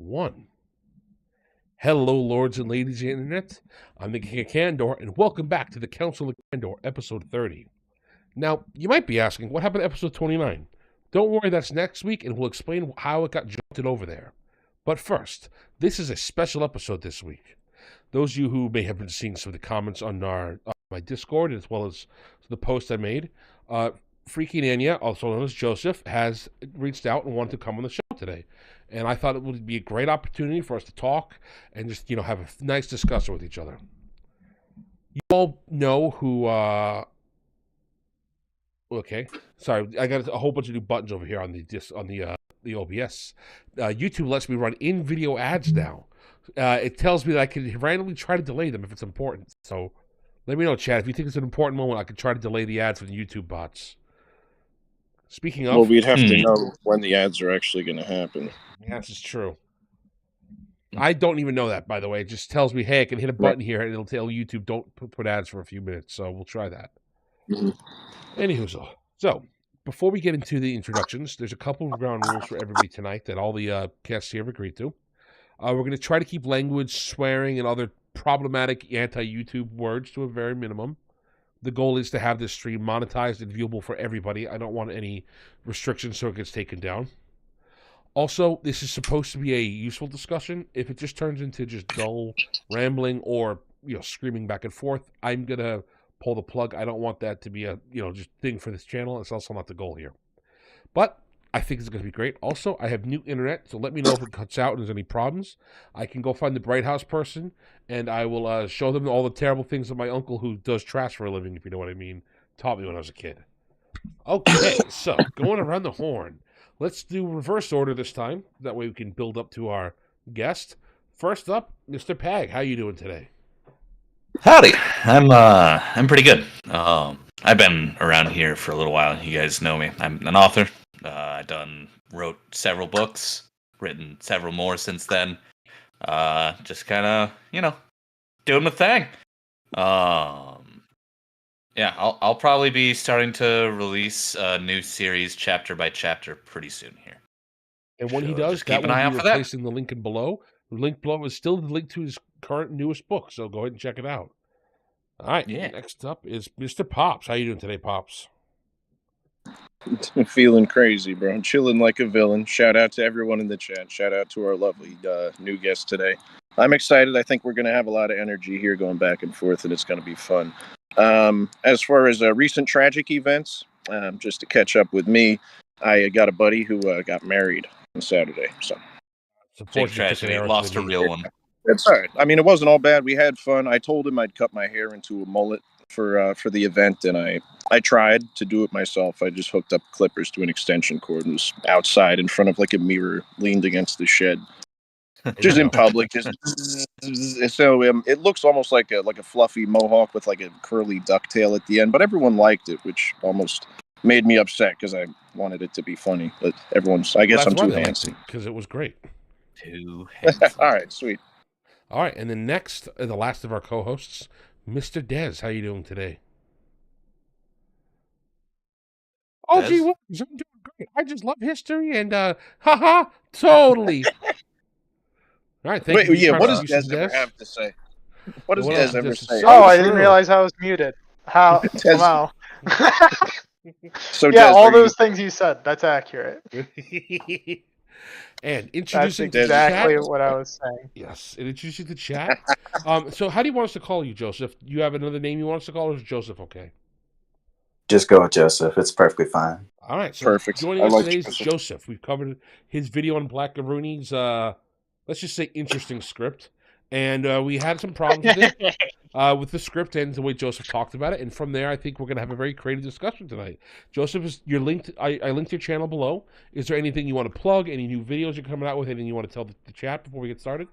1. Hello, lords and ladies of the internet. I'm the King of Candor, and welcome back to the Council of Candor, episode 30. Now, you might be asking, what happened to episode 29? Don't worry, that's next week, and we'll explain how it got jolted over there. But first, this is a special episode this week. Those of you who may have been seeing some of the comments on my Discord, as well as the post I made, Freaky Nanaya, also known as Joseph, has reached out and wanted to come on the show today. And I thought it would be a great opportunity for us to talk and just, have a nice discussion with each other. You all know who, okay. Sorry, I got a whole bunch of new buttons over here on the OBS. YouTube lets me run in-video ads now. It tells me that I can randomly try to delay them if it's important. So let me know, chat. If you think it's an important moment, I can try to delay the ads with YouTube bots. Speaking of... Well, we'd have to know when the ads are actually going to happen. Yes, it's true. I don't even know that, by the way. It just tells me, hey, I can hit a button here, and it'll tell YouTube don't put ads for a few minutes. So we'll try that. Anywho, so before we get into the introductions, there's a couple of ground rules for everybody tonight that all the guests here have agreed to. We're going to try to keep language, swearing, and other problematic anti-YouTube words to a very minimum. The goal is to have this stream monetized and viewable for everybody. I don't want any restrictions so it gets taken down. Also, this is supposed to be a useful discussion. If it just turns into just dull rambling or, screaming back and forth, I'm going to pull the plug. I don't want that to be a, just thing for this channel. It's also not the goal here. But I think it's going to be great. Also, I have new internet, so let me know if it cuts out and there's any problems. I can go find the Bright House person, and I will show them all the terrible things that my uncle, who does trash for a living, if you know what I mean, taught me when I was a kid. Okay, so going around the horn. Let's do reverse order this time. That way we can build up to our guest. First up, Mr. Pag. How you doing today? Howdy. I'm pretty good. I've been around here for a little while. You guys know me. I'm an author. I wrote several books, written several more since then. Just kind of, doing my thing. Yeah, I'll probably be starting to release a new series chapter by chapter pretty soon here. And when he does, that will be replacing the link below. The link below is still the link to his current newest book, so go ahead and check it out. All right, Next up is Mr. Pops. How you doing today, Pops? Feeling crazy, bro. I'm chilling like a villain. Shout out to everyone in the chat. Shout out to our lovely new guest today. I'm excited. I think we're going to have a lot of energy here going back and forth, and it's going to be fun. As far as recent tragic events, just to catch up with me, I got a buddy who got married on Saturday. So, big tragedy. Lost a real one. It's all right. I mean, it wasn't all bad. We had fun. I told him I'd cut my hair into a mullet for the event, and I tried to do it myself. I just hooked up clippers to an extension cord and was outside in front of like a mirror, leaned against the shed. Just in public, so it looks almost like a fluffy mohawk with like a curly ducktail at the end. But everyone liked it, which almost made me upset because I wanted it to be funny. But I guess I'm too handsome because it was great. Too handsome. All right, sweet. All right, and then next, the last of our co-hosts, Mr. Dez. How you doing today? Oh, gee, I'm doing great. I just love history and totally. All right, thank you. Yeah, what does Dez ever have to say? What does Dez ever say? Oh, I didn't realize I was muted. How? Wow. So yeah, Dez, all those things you said, that's accurate. And introducing that's exactly what I was saying. Yes, and introducing the chat. So how do you want us to call you, Joseph? Do you have another name you want us to call, or is Joseph okay? Just go with Joseph. It's perfectly fine. All right, so perfect. Joining us today is Joseph. We've covered his video on Black Garooni's, let's just say, interesting script. And we had some problems with it, with the script and the way Joseph talked about it. And from there, I think we're going to have a very creative discussion tonight. Joseph, you're linked. I linked your channel below. Is there anything you want to plug? Any new videos you're coming out with? Anything you want to tell the chat before we get started?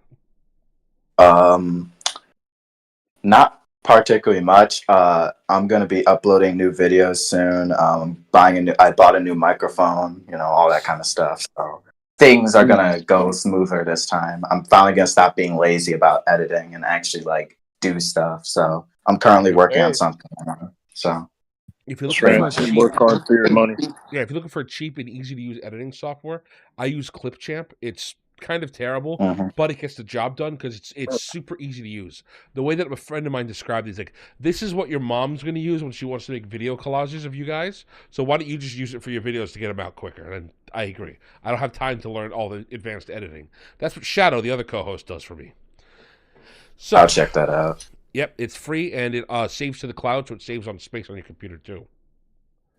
Not particularly much. I'm going to be uploading new videos soon. I bought a new microphone, all that kind of stuff. So things are going to go smoother this time. I'm finally going to stop being lazy about editing and actually do stuff. So I'm currently working on something. So if you're looking work hard for your money. Yeah, if you're looking for cheap and easy to use editing software, I use Clipchamp. It's kind of terrible, but it gets the job done because it's super easy to use. The way that a friend of mine described it is like, this is what your mom's going to use when she wants to make video collages of you guys. So why don't you just use it for your videos to get them out quicker? And I agree. I don't have time to learn all the advanced editing. That's what Shadow, the other co-host, does for me. So I'll check that out. Yep, it's free and it saves to the cloud, so it saves on space on your computer too.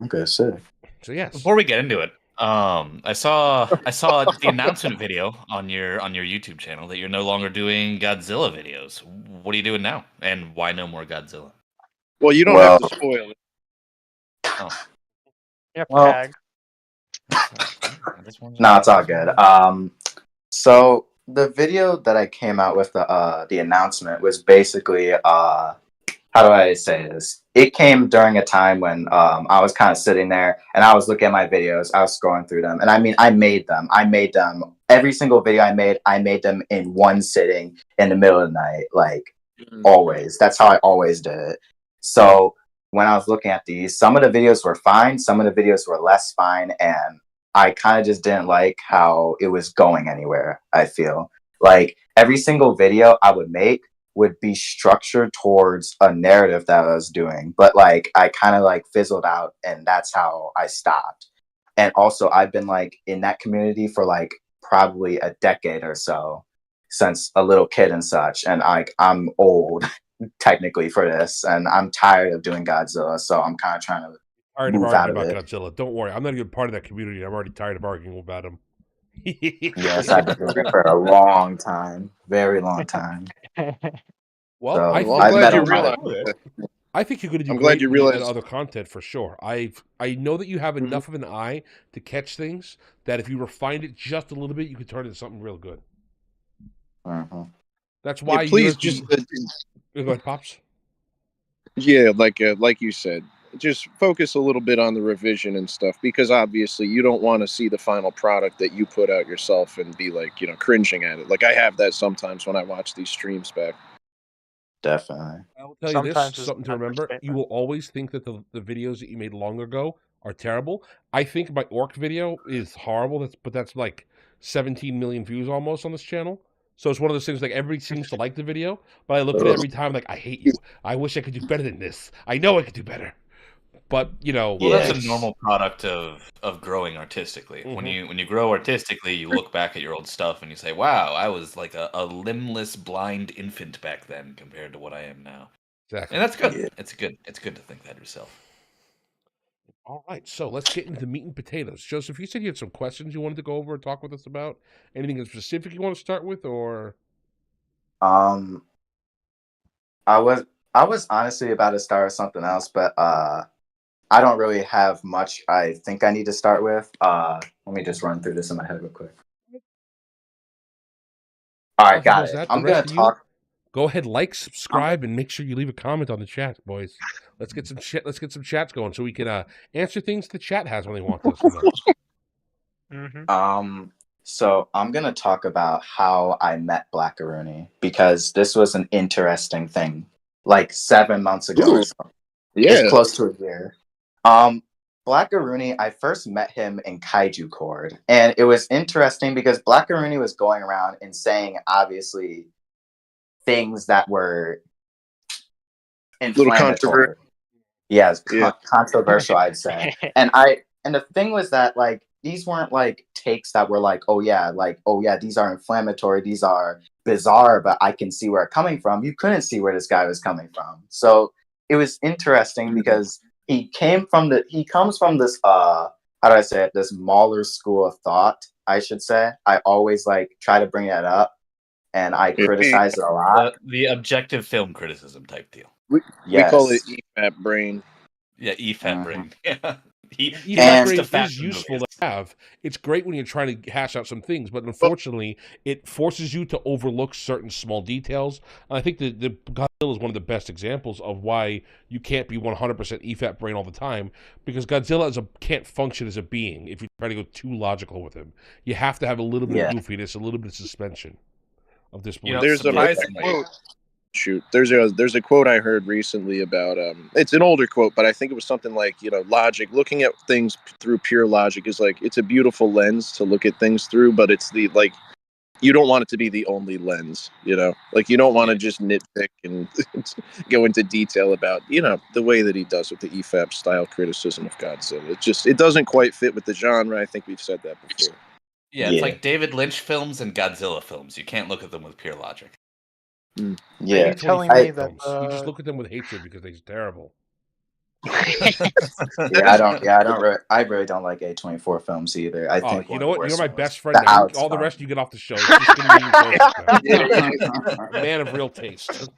Okay, sick. So yes. Before we get into it, I saw the announcement video on your YouTube channel that you're no longer doing Godzilla videos. What are you doing now, and why no more Godzilla? Well, you don't have to spoil it. Oh, Yeah, Well, Pag. No, it's all good. So the video that I came out with the announcement was basically how do I say this? It came during a time when I was kind of sitting there and I was looking at my videos. I was scrolling through them, and I mean, I made them. Every single video I made them in one sitting in the middle of the night, like always. That's how I always did it. So when I was looking at these, some of the videos were fine, some of the videos were less fine, and I kind of just didn't like how it was going anywhere. I feel like every single video I would make would be structured towards a narrative that I was doing, but like I kind of like fizzled out, and that's how I stopped. And also I've been like in that community for like probably a decade or so, since a little kid and such, and I'm old technically for this, and I'm tired of doing Godzilla, so I'm kind of trying to move out of it. Godzilla. Don't worry, I'm not even part of that community. I'm already tired of arguing about him. Yes, I've been doing it for a long time, very long time. Well, So, I'm glad you realized. I think you're going to do I'm glad great you when you realized- add other content for sure. I know that you have enough of an eye to catch things that if you refined it just a little bit, you could turn it into something real good. That's why please just go ahead, Pops. Yeah, like you said, just focus a little bit on the revision and stuff, because obviously you don't want to see the final product that you put out yourself and be like, cringing at it. Like I have that sometimes when I watch these streams back. Definitely. I will tell you Sometimes this, it's something to an remember. You will always think that the videos that you made long ago are terrible. I think my orc video is horrible, but that's like 17 million views almost on this channel. So it's one of those things like everybody seems to like the video, but I look at it every time like, I hate you. I wish I could do better than this. I know I could do better. But well, that's a normal product of growing artistically. When you grow artistically, you look back at your old stuff and you say, "Wow, I was like a limbless, blind infant back then compared to what I am now." Exactly, and that's good. Yeah. It's good. It's good to think that yourself. All right, so let's get into the meat and potatoes. Joseph, you said you had some questions you wanted to go over and talk with us about. Anything in specific you want to start with, or? I was honestly about to start with something else, but I don't really have much I think I need to start with. Let me just run through this in my head real quick. All right, got it. I'm going to talk. Go ahead, like, subscribe, and make sure you leave a comment on the chat, boys. Let's get some chats going so we can answer things the chat has when they want us to know. So I'm going to talk about how I met Blackaroonie, because this was an interesting thing. Like 7 months ago or so. Yeah. It's close to a year. Blackaroonie, I first met him in Kaiju Cord, and it was interesting because Blackaroonie was going around and saying obviously things that were inflammatory. Yes, controversial, I'd say. And the thing was that like these weren't like takes that were like, oh yeah, these are inflammatory, these are bizarre, but I can see where it's coming from. You couldn't see where this guy was coming from. So it was interesting because he comes from this how do I say it, this Mahler school of thought, I should say. I always like try to bring that up, and I criticize it a lot. The objective film criticism type deal. We call it EFAP brain. Yeah, EFAP brain. Yeah. EFAP brain is useful to have. It's great when you're trying to hash out some things, but unfortunately, it forces you to overlook certain small details. And I think the Godzilla is one of the best examples of why you can't be 100% EFAP brain all the time, because Godzilla can't function as a being if you try to go too logical with him. You have to have a little bit of goofiness, a little bit of suspension of this. There's a quote. Shoot, there's a quote I heard recently about it's an older quote, but I think it was something like, logic, looking at things through pure logic is like, it's a beautiful lens to look at things through, but it's the you don't want it to be the only lens, you know? Like, you don't want to just nitpick and go into detail about, you know, the way that he does with the EFAP style criticism of Godzilla. It doesn't quite fit with the genre. I think we've said that before. Yeah, it's like David Lynch films and Godzilla films. You can't look at them with pure logic. Yeah, Are you telling me that you just look at them with hatred because they're terrible. I really don't like A24 films either. I think you know what? You're my best friend The now. Alex All the Fund. rest you get off the show. It's just gonna be a man of real taste.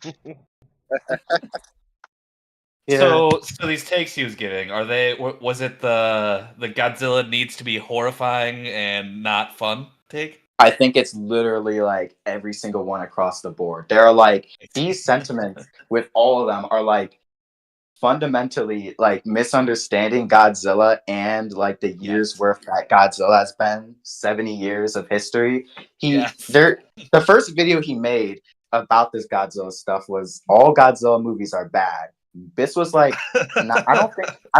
Yeah. So these takes he was giving, are they? Was it the Godzilla needs to be horrifying and not fun take? I think it's literally like every single one across the board. There are like these sentiments with all of them are like fundamentally like misunderstanding Godzilla and like the years worth that Godzilla has been 70 years of history. The first video he made about this Godzilla stuff was all Godzilla movies are bad. This was like I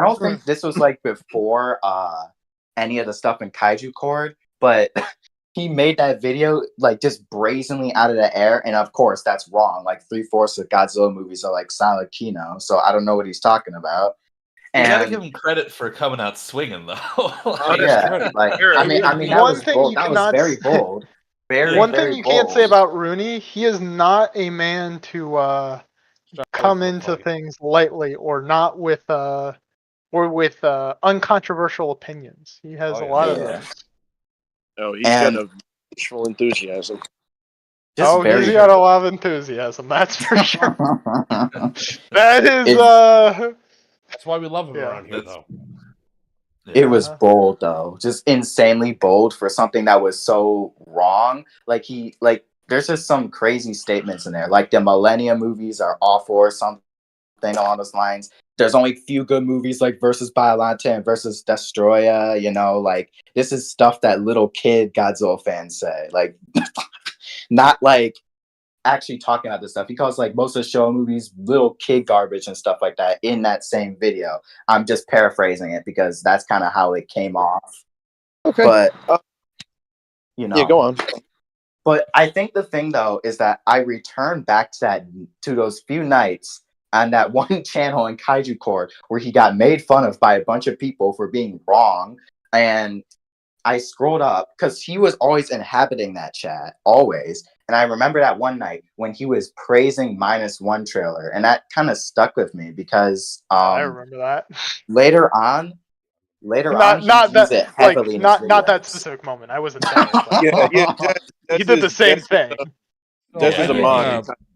don't think this was like before any of the stuff in Kaiju Cord, but he made that video like just brazenly out of the air, and of course that's wrong. Like 3/4 of Godzilla movies are like silent kino, so I don't know what he's talking about. And you gotta give him credit for coming out swinging, though. I mean that was bold. That was very bold. One thing you can't say about Rooney, he is not a man to come into things lightly or not with uncontroversial opinions. He has a lot of those. Oh, he's got a visual enthusiasm. He's got a lot of enthusiasm, that's for sure. That is that's why we love him around here, though. It was bold, though, just insanely bold for something that was so wrong. There's just some crazy statements in there, like the Millennium movies are awful or something along those lines. There's only few good movies like Versus Biollante and Versus Destroya, you know, like this is stuff that little kid Godzilla fans say, like not like actually talking about this stuff. He calls like most of the show movies little kid garbage and stuff like that in that same video. I'm just paraphrasing it because that's kind of how it came off. Okay. But you know. Yeah, go on. But I think the thing though is that I returned back to those few nights on that one channel in Kaiju Cord where he got made fun of by a bunch of people for being wrong. And I scrolled up because he was always inhabiting that chat, always. And I remember that one night when he was praising -1 trailer, and that kind of stuck with me because I remember that. Later on, not that specific moment. I wasn't there. He did the same thing.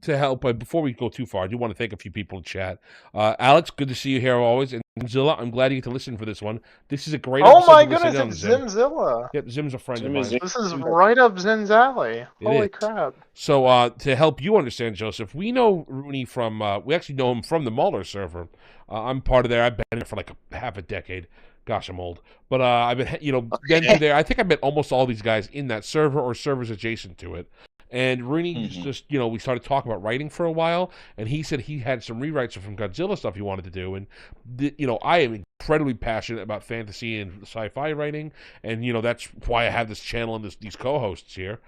To help, before we go too far, I do want to thank a few people in chat. Alex, good to see you here always. And Zilla, I'm glad you get to listen for this one. This is a great episode. Oh my goodness, it's Zimzilla. Yep, Zim's a friend of mine. This is right up Zim's alley. Holy crap. So to help you understand, Joseph, we know Rooney from, we actually know him from the Muller server. I'm part of there. I've been there for like half a decade. Gosh, I'm old. But I've been, been through there. I think I met almost all these guys in that server or servers adjacent to it. And Rooney just, we started talking about writing for a while, and he said he had some rewrites from Godzilla stuff he wanted to do. And, I am incredibly passionate about fantasy and sci-fi writing, and, that's why I have this channel and these co-hosts here.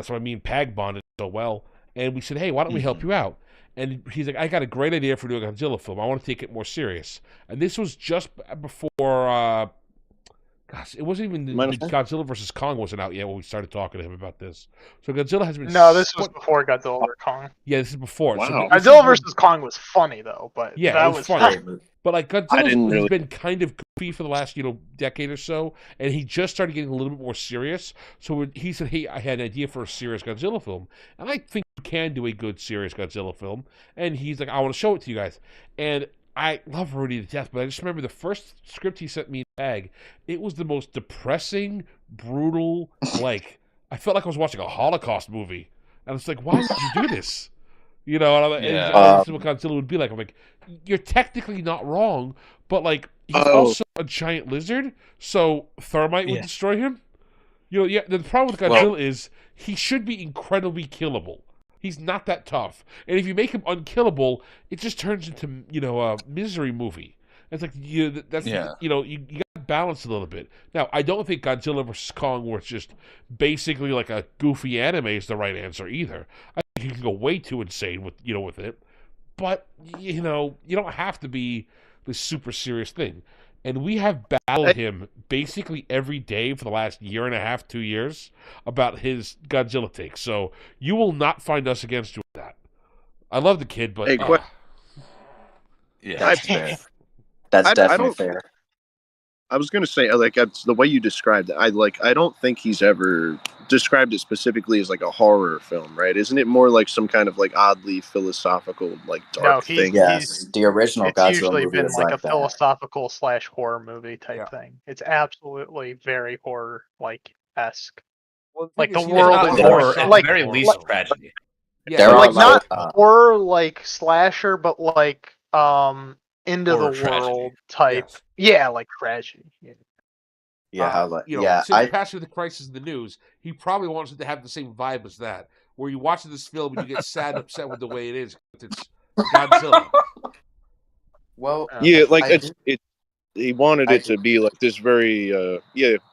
So me and Pag bonded so well. And we said, hey, why don't we help you out? And he's like, I got a great idea for doing a Godzilla film. I want to take it more serious. And this was just before... Gosh, it wasn't even Godzilla vs. Kong wasn't out yet when we started talking to him about this. So Godzilla has been... No, this was before Godzilla vs. Kong. Yeah, this is before. Wow. So Godzilla vs. Kong was funny, though. But yeah, that it was funny. But like Godzilla has been kind of goofy for the last, decade or so, and he just started getting a little bit more serious. So he said, hey, I had an idea for a serious Godzilla film. And I think you can do a good serious Godzilla film. And he's like, I want to show it to you guys. And I love Rudy to death, but I just remember the first script he sent me in Bag, it was the most depressing, brutal, I felt like I was watching a Holocaust movie. And I was like, why would you do this? And this is what Godzilla would be like. I'm like, you're technically not wrong, but he's also a giant lizard, so thermite would destroy him. The problem with Godzilla is he should be incredibly killable. He's not that tough. And if you make him unkillable, it just turns into, a misery movie. It's like, you got to that balance a little bit. Now, I don't think Godzilla vs. Kong, where it's just basically like a goofy anime, is the right answer either. I think you can go way too insane with it, but you don't have to be this super serious thing. And we have battled him basically every day for the last year and a half, 2 years about his Godzilla take. So you will not find us against you with that. I love the kid, but Hey, Yeah, That's fair. That's definitely fair. I was gonna say, like, the way you described it, I don't think he's ever described it specifically as like a horror film, right? Isn't it more like some kind of like oddly philosophical, like dark thing? Yes, the original It's Godzilla usually movie been was like a like that. philosophical / horror movie type Yeah. thing. It's absolutely very horror esque. well, Like the thing is, world not is horror, at like the very least tragedy. Yeah, There like are not like, horror like slasher, but like into Horror the tragedy. world type. yes. Yeah, like tragedy. Yeah. Since Passion of the Crisis in the news, he probably wants it to have the same vibe as that, where you watch this film and you get sad and upset with the way it is. It's Godzilla. well, Yeah, like I he wanted I it to be like this very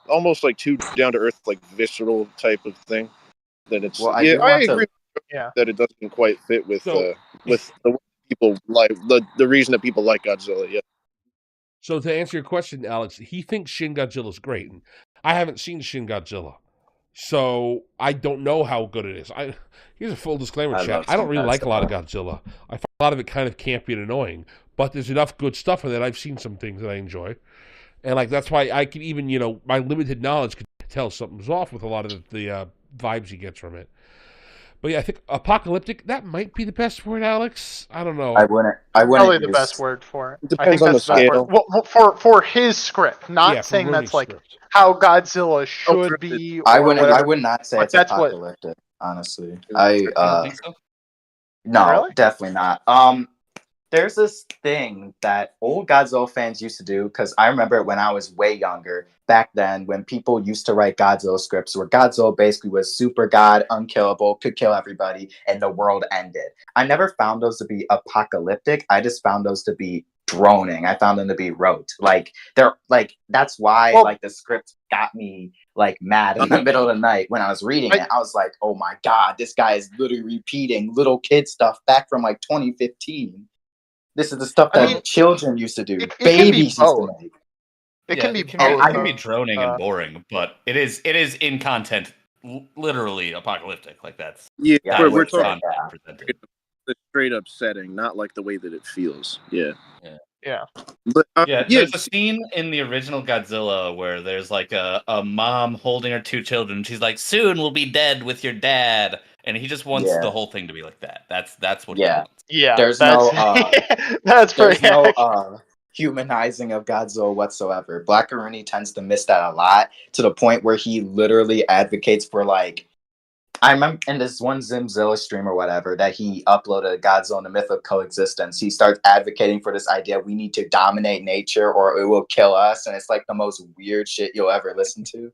almost like too down to earth, like visceral type of thing. That it's Well, I do I want to- agree Yeah. that it doesn't quite fit with So- with the way people like the reason that people like Godzilla. Yeah. So to answer your question, Alex, he thinks Shin Godzilla's great. And I haven't seen Shin Godzilla, so I don't know how good it is. Here's a full disclaimer, I chat. love I don't Shin really like a lot of Godzilla. Godzilla. I find a lot of it kind of campy and annoying, but there's enough good stuff in it. I've seen some things that I enjoy, and like that's why I can even my limited knowledge could tell something's off with a lot of the vibes he gets from it. But yeah, I think apocalyptic, that might be the best word, Alex. I don't know. I wouldn't Probably the use- best word for it. It I think depends on that's the the best scale. word. Well, for his script, not Yeah, for saying Rooney's that's like script. how Godzilla should sure. be. I or wouldn't. whatever. I would not say But it's that's what- apocalyptic. Honestly, You don't think so? no, Really? definitely not. There's this thing that old Godzilla fans used to do, because I remember when I was way younger, back then, when people used to write Godzilla scripts where Godzilla basically was super god, unkillable, could kill everybody, and the world ended. I never found those to be apocalyptic. I just found those to be droning. I found them to be rote. Like they're like that's why Well- like the script got me like mad in the middle of the night when I was reading it. I was like, oh my god, this guy is literally repeating little kid stuff back from like 2015. This is the stuff that children used to do. it can be Babies used to both. make. It can be both. It can be droning and boring, but it is in content literally apocalyptic. Like that's Yeah, Yeah, we're would say talking that. presented. the straight up setting, not like the way that it feels. Yeah. Yeah. But There's a scene in the original Godzilla where there's like a mom holding her two children. She's like, "Soon we'll be dead with your dad," and he just wants the whole thing to be like that. That's what he wants. Yeah. There's that's, no that's there's pretty no humanizing of Godzilla whatsoever. Black Aruni tends to miss that a lot, to the point where he literally advocates for like, I remember in this one Zimzilla stream or whatever that he uploaded Godzilla and the Myth of Coexistence. He starts advocating for this idea we need to dominate nature or it will kill us, and it's like the most weird shit you'll ever listen to.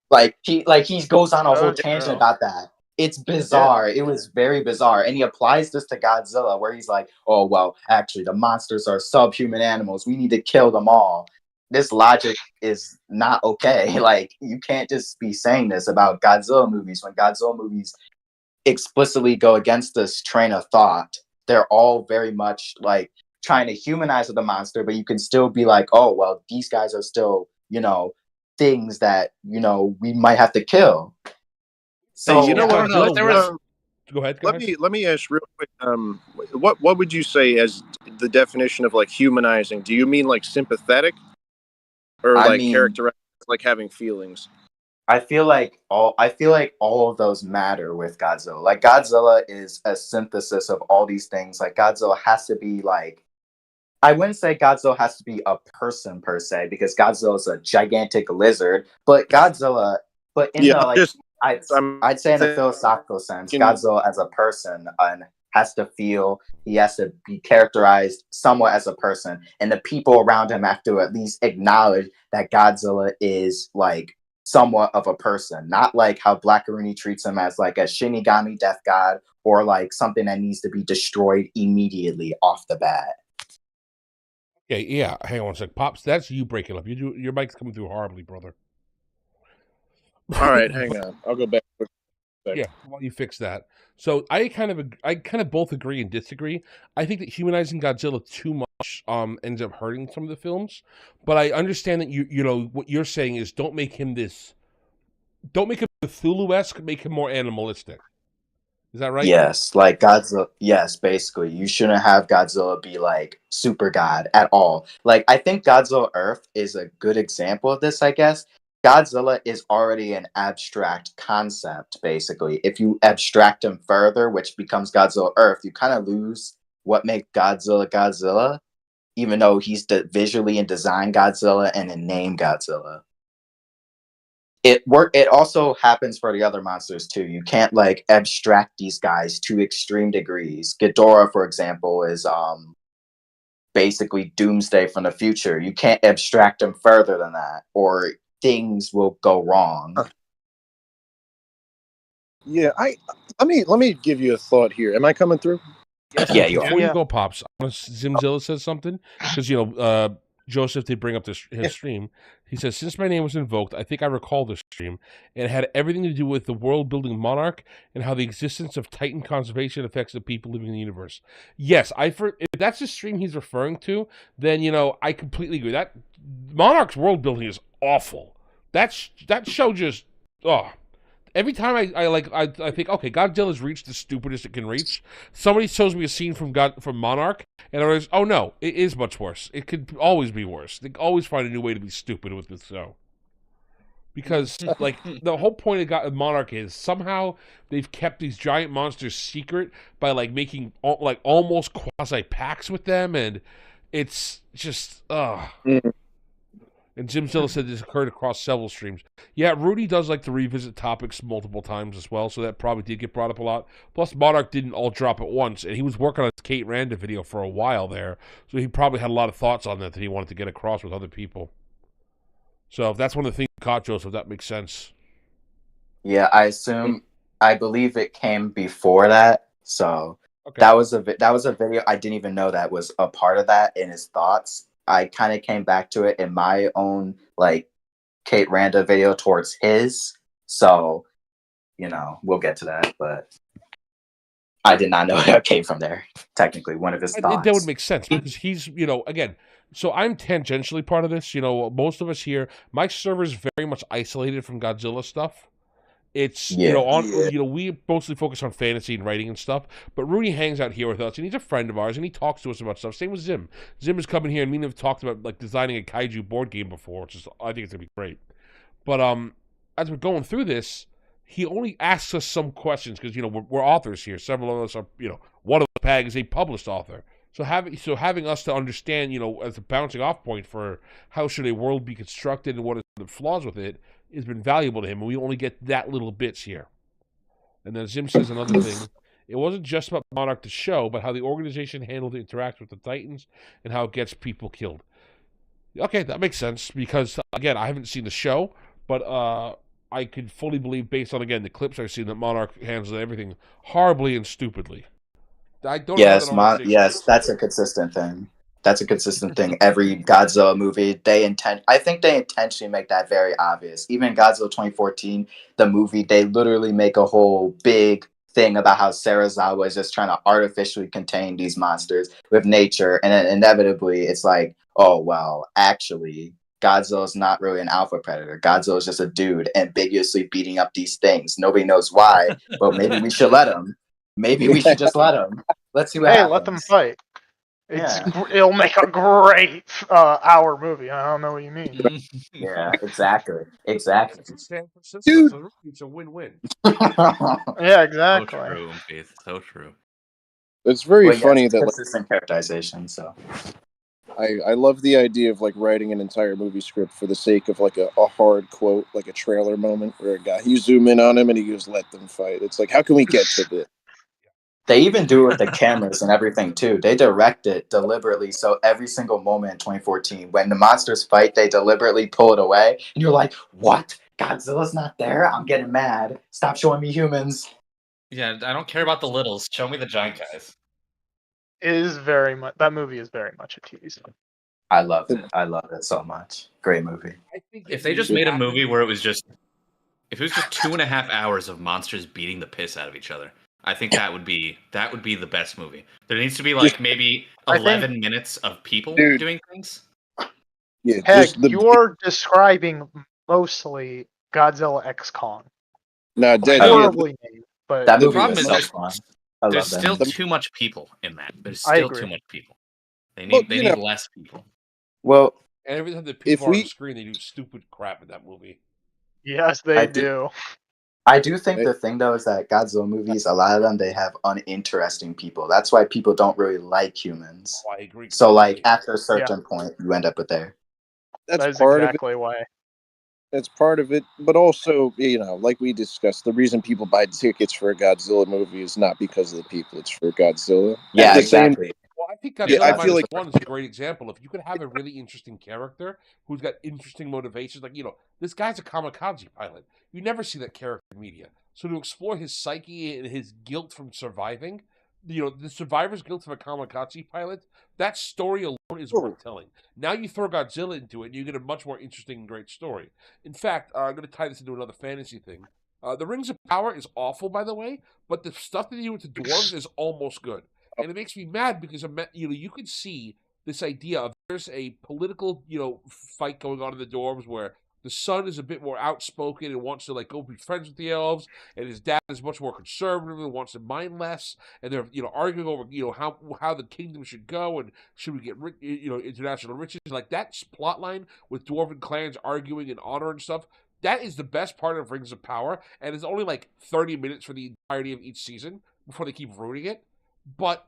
Like he goes on a whole tangent about that. It's bizarre. It was very bizarre. And he applies this to Godzilla where he's like, oh, well, actually, the monsters are subhuman animals. We need to kill them all. This logic is not okay. Like, you can't just be saying this about Godzilla movies when Godzilla movies explicitly go against this train of thought. They're all very much like trying to humanize the monster, but you can still be like, oh, well, these guys are still, things that, we might have to kill. So, you know what? Go ahead. Let me ask real quick. What would you say as the definition of like humanizing? Do you mean like sympathetic, or characterized like having feelings? I feel like all of those matter with Godzilla. Like Godzilla is a synthesis of all these things. Like Godzilla has to be like, I wouldn't say Godzilla has to be a person per se, because Godzilla is a gigantic lizard. But Godzilla, I'd say in a philosophical sense, Godzilla as a person has to feel, he has to be characterized somewhat as a person, and the people around him have to at least acknowledge that Godzilla is like somewhat of a person, not like how Black Aruni treats him as like a Shinigami death god or like something that needs to be destroyed immediately off the bat. Yeah. Hang on one sec. Pops, that's you breaking up. Your mic's coming through horribly, brother. All right, hang on. I'll go back. Yeah, while you fix that. So I kind of both agree and disagree. I think that humanizing Godzilla too much ends up hurting some of the films. But I understand that you know what you're saying is don't make him Cthulhu-esque, make him more animalistic. Is that right? Yes, like Godzilla. Yes, basically, you shouldn't have Godzilla be like super god at all. Like, I think Godzilla Earth is a good example of this, I guess. Godzilla is already an abstract concept, basically. If you abstract him further, which becomes Godzilla Earth, you kind of lose what makes Godzilla Godzilla, even though he's visually and design Godzilla and in name Godzilla. It also happens for the other monsters too. You can't like abstract these guys to extreme degrees. Ghidorah, for example, is basically Doomsday from the future. You can't abstract him further than that, or things will go wrong. Yeah, let me give you a thought here. Am I coming through? Yes. Yeah, you are. Before you go, Pops, Zimzilla says something because Joseph did bring up his stream. He says, since my name was invoked, I think I recall this stream, and it had everything to do with the world-building monarch and how the existence of Titan conservation affects the people living in the universe. Yes, if that's the stream he's referring to, then I completely agree. That Monarch's world-building is awful. That show just every time I think, okay, Godzilla's reached the stupidest it can reach. Somebody shows me a scene from Monarch, and I was, oh no, it is much worse. It could always be worse. They always find a new way to be stupid with this show. Because like the whole point of Monarch is somehow they've kept these giant monsters secret by like making like almost quasi pacts with them, and it's just And Jim Zilla said this occurred across several streams. Yeah, Rudy does like to revisit topics multiple times as well, so that probably did get brought up a lot. Plus, Monarch didn't all drop at once, and he was working on his Kate Randa video for a while there, so he probably had a lot of thoughts on that he wanted to get across with other people. So if that's one of the things you caught, Joseph, that makes sense. Yeah, I believe it came before that, so Okay. that was a video. I didn't even know that was a part of that in his thoughts. I kind of came back to it in my own like Kate Randa video towards his. So, we'll get to that, but I did not know that came from there. Technically, one of his thoughts. That would make sense because he's, again, so I'm tangentially part of this. Most of us here, my server is very much isolated from Godzilla stuff. It's we mostly focus on fantasy and writing and stuff, but Rudy hangs out here with us and he's a friend of ours and he talks to us about stuff. Same with Zim. Zim is coming here and me and him have talked about like designing a kaiju board game before, which is I think it's gonna be great. But as we're going through this, he only asks us some questions because we're authors here. Several of us are one of the Pag is a published author. So having us to understand as a bouncing off point for how should a world be constructed and what are the flaws with it has been valuable to him, and we only get that little bits here. And then Zim says another thing. It wasn't just about Monarch the show, but how the organization handled the interaction with the Titans and how it gets people killed. Okay, that makes sense because, again, I haven't seen the show, but I could fully believe, based on, again, the clips I've seen, that Monarch handles everything horribly and stupidly. I don't know yes, that's a consistent thing. That's a consistent thing. Every Godzilla movie, I think they intentionally make that very obvious. Even Godzilla 2014, the movie, they literally make a whole big thing about how Serizawa is just trying to artificially contain these monsters with nature. And then inevitably, it's like, oh, well, actually, Godzilla's not really an alpha predator. Godzilla's just a dude ambiguously beating up these things. Nobody knows why, but maybe we should let him. Maybe we should just let him. Let's see what happens. Let them fight. It'll make a great hour movie. I don't know what you mean. Yeah, exactly. Dude, it's a win-win. Yeah, exactly. So true, Faith. So true. It's very funny that consistent characterization. So I love the idea of like writing an entire movie script for the sake of like a hard quote, like a trailer moment where a guy you zoom in on him and he goes, "Let them fight." It's like, how can we get to this? They even do it with the cameras and everything too. They direct it deliberately, so every single moment in 2014, when the monsters fight, they deliberately pull it away, and you're like, "What? Godzilla's not there? I'm getting mad. Stop showing me humans." Yeah, I don't care about the littles. Show me the giant guys. That movie is very much a tease. I loved it. I loved it so much. Great movie. I think If they just made a movie where it was just 2.5 hours of monsters beating the piss out of each other, I think that would be the best movie. There needs to be like maybe 11 minutes of people doing things. Yeah, Heck, you're describing mostly Godzilla X Kong. No, horribly named, but that the movie problem was is so fun. there's still too much people in that. There's I still agree. too much people. They need less people. Well, and every time the people are on the screen, they do stupid crap in that movie. Yes, they do. I do think the thing though is that Godzilla movies, a lot of them, they have uninteresting people. That's why people don't really like humans. Oh, I agree. So like after a certain point, you end up with there. That's part exactly of it. Why. That's part of it, but also, like we discussed, the reason people buy tickets for a Godzilla movie is not because of the people; it's for Godzilla. Yeah, exactly. Well, I think Godzilla Minus One is a great example. If you could have a really interesting character who's got interesting motivations, like this guy's a kamikaze pilot. You never see that character in media. So to explore his psyche and his guilt from surviving, the survivor's guilt of a kamikaze pilot, that story alone is worth telling. Now you throw Godzilla into it, and you get a much more interesting and great story. In fact, I'm going to tie this into another fantasy thing. The Rings of Power is awful, by the way, but the stuff that they do with the dwarves is almost good. And it makes me mad because you could see this idea of there's a political fight going on in the dwarves where the son is a bit more outspoken and wants to go be friends with the elves, and his dad is much more conservative and wants to mind less. And they're arguing over how the kingdom should go and should we get international riches, like that plot line with dwarven clans arguing and honor and stuff. That is the best part of Rings of Power, and it's only 30 minutes for the entirety of each season before they keep ruining it. But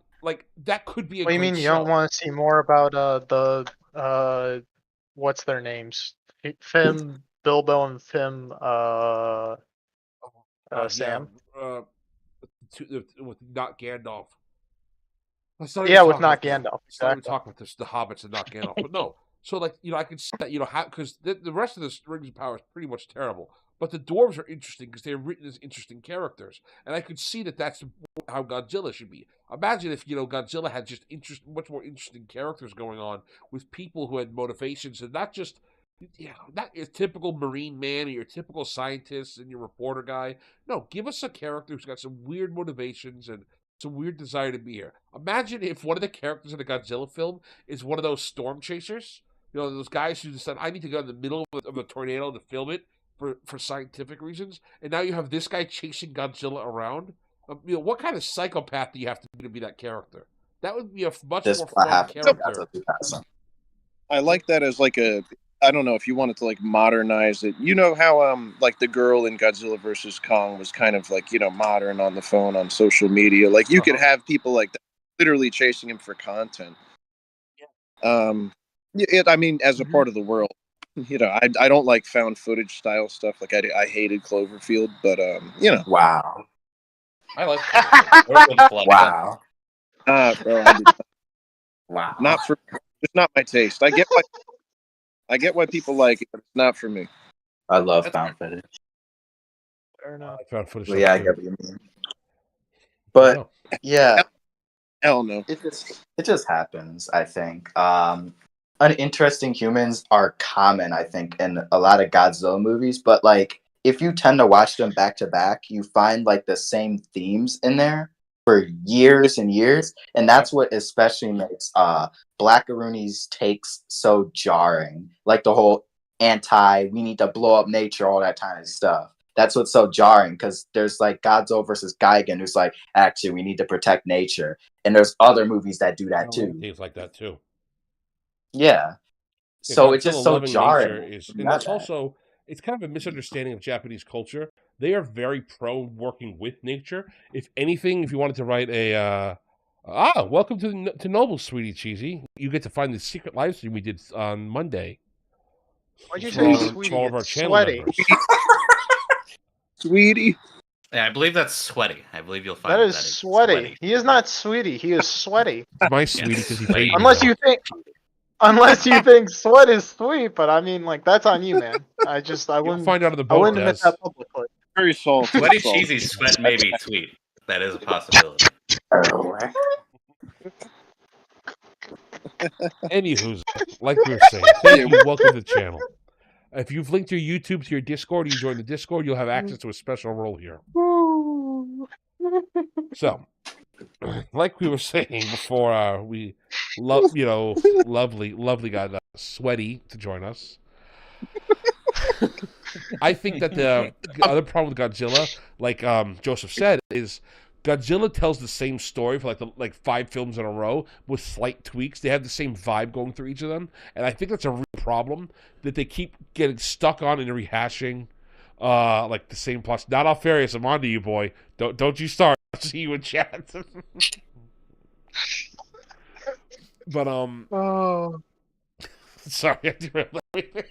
that could be a. What do you mean you don't want to see more about the what's their names? Fim, Bilbo, and Fim. Sam. With not Gandalf. With not Gandalf. Let's not even talk about this. The Hobbits and not Gandalf, but no. So I can see that because the rest of the Rings of Power is pretty much terrible. But the dwarves are interesting because they're written as interesting characters, and I could see that that's how Godzilla should be. Imagine if Godzilla had just much more interesting characters going on with people who had motivations and not just not your typical Marine man or your typical scientist and your reporter guy. No, give us a character who's got some weird motivations and some weird desire to be here. Imagine if one of the characters in a Godzilla film is one of those storm chasers. Those guys who decide I need to go in the middle of a tornado to film it for scientific reasons, and now you have this guy chasing Godzilla around. What kind of psychopath do you have to be that character? That would be a much more fun character. I like that as I don't know if you wanted to modernize it. You know how the girl in Godzilla vs. Kong was kind of modern on the phone on social media. You could have people like that literally chasing him for content. I mean, as a part of the world. I don't like found footage style stuff. I hated Cloverfield, but Wow. I like wow. Bro, wow. It's not my taste. I get why people like it, but it's not for me. I love found footage. Fair enough. Found footage. Well, yeah, I get what you mean. But yeah, hell no. It just happens. I think. Uninteresting humans are common, I think, in a lot of Godzilla movies, but if you tend to watch them back to back, you find the same themes in there for years and years, and that's what especially makes Blackarooni's takes so jarring. The whole we need to blow up nature, all that kind of stuff. That's what's so jarring, because there's Godzilla versus Gigan, who's actually we need to protect nature, and there's other movies that do that too. Things like that too. Yeah. So it's just so jarring. It's kind of a misunderstanding of Japanese culture. They are very pro working with nature. If anything, if you wanted to write welcome to Noble, Sweetie Cheesy. You get to find the secret live stream we did on Monday. Why'd you say Sweetie? For all of our channel members. Sweetie. Yeah, I believe that's Sweaty. I believe you'll find that is sweaty. He is not Sweetie. He is Sweaty. My Sweetie, because he paid Unless you think sweat is sweet, but I mean, that's on you, man. I wouldn't find out of the boat. I wouldn't admit that publicly. Very salty. Sweaty cheesy sweat may be sweet. That is a possibility. Anywho, like we were saying, thank you. Welcome to the channel. If you've linked your YouTube to your Discord, you join the Discord, you'll have access to a special role here. So, like we were saying before, we lovely got Sweaty to join us. I think that the other problem with Godzilla, like Joseph said, is Godzilla tells the same story for like 5 films in a row with slight tweaks. They have the same vibe going through each of them, and I think that's a real problem that they keep getting stuck on and rehashing, like the same plots. Not all furious. I'm on to you, boy. Don't you start. I'll see you in chat. But Oh. sorry, I derailed everything.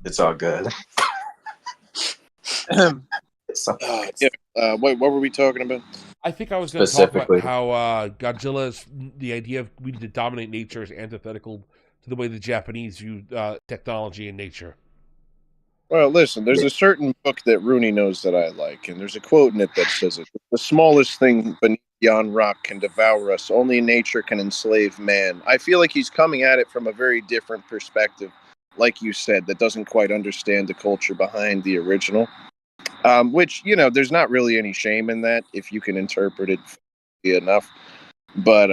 It's all good. What were we talking about? I think I was going to talk about Specifically. how Godzilla's the idea of we need to dominate nature is antithetical to the way the Japanese view technology and nature. Well, listen, there's a certain book that Rooney knows that I like, and there's a quote in it that says, "The smallest thing beneath yon rock can devour us. Only nature can enslave man." I feel like he's coming at it from a very different perspective, like you said, that doesn't quite understand the culture behind the original. Which, there's not really any shame in that if you can interpret it enough. But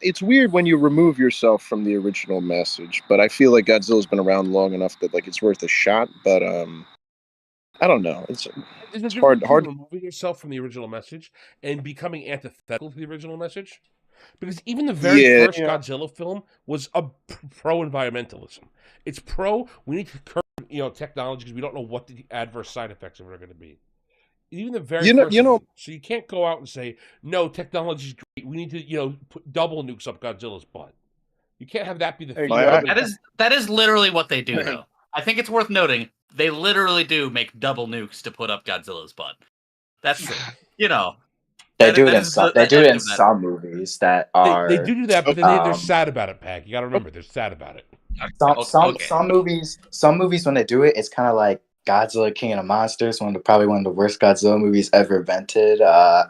it's weird when you remove yourself from the original message. But I feel like Godzilla's been around long enough that it's worth a shot. But I don't know. It's hard. Removing yourself from the original message and becoming antithetical to the original message. Because even the very first Godzilla film was a pro-environmentalism. It's pro, we need to curb technology because we don't know what the adverse side effects of it are going to be. Even the very first one. So you can't go out and say, no, technology's great. We need to, put double nukes up Godzilla's butt. You can't have that be the thing. That is literally what they do, though. I think it's worth noting, they literally do make double nukes to put up Godzilla's butt. That's, They do it in some movies that are. They do that, but then they're sad about it, Pag. You got to remember, they're sad about it. Some movies when they do it, it's kind of like Godzilla King of the Monsters, probably one of the worst Godzilla movies ever invented. Bad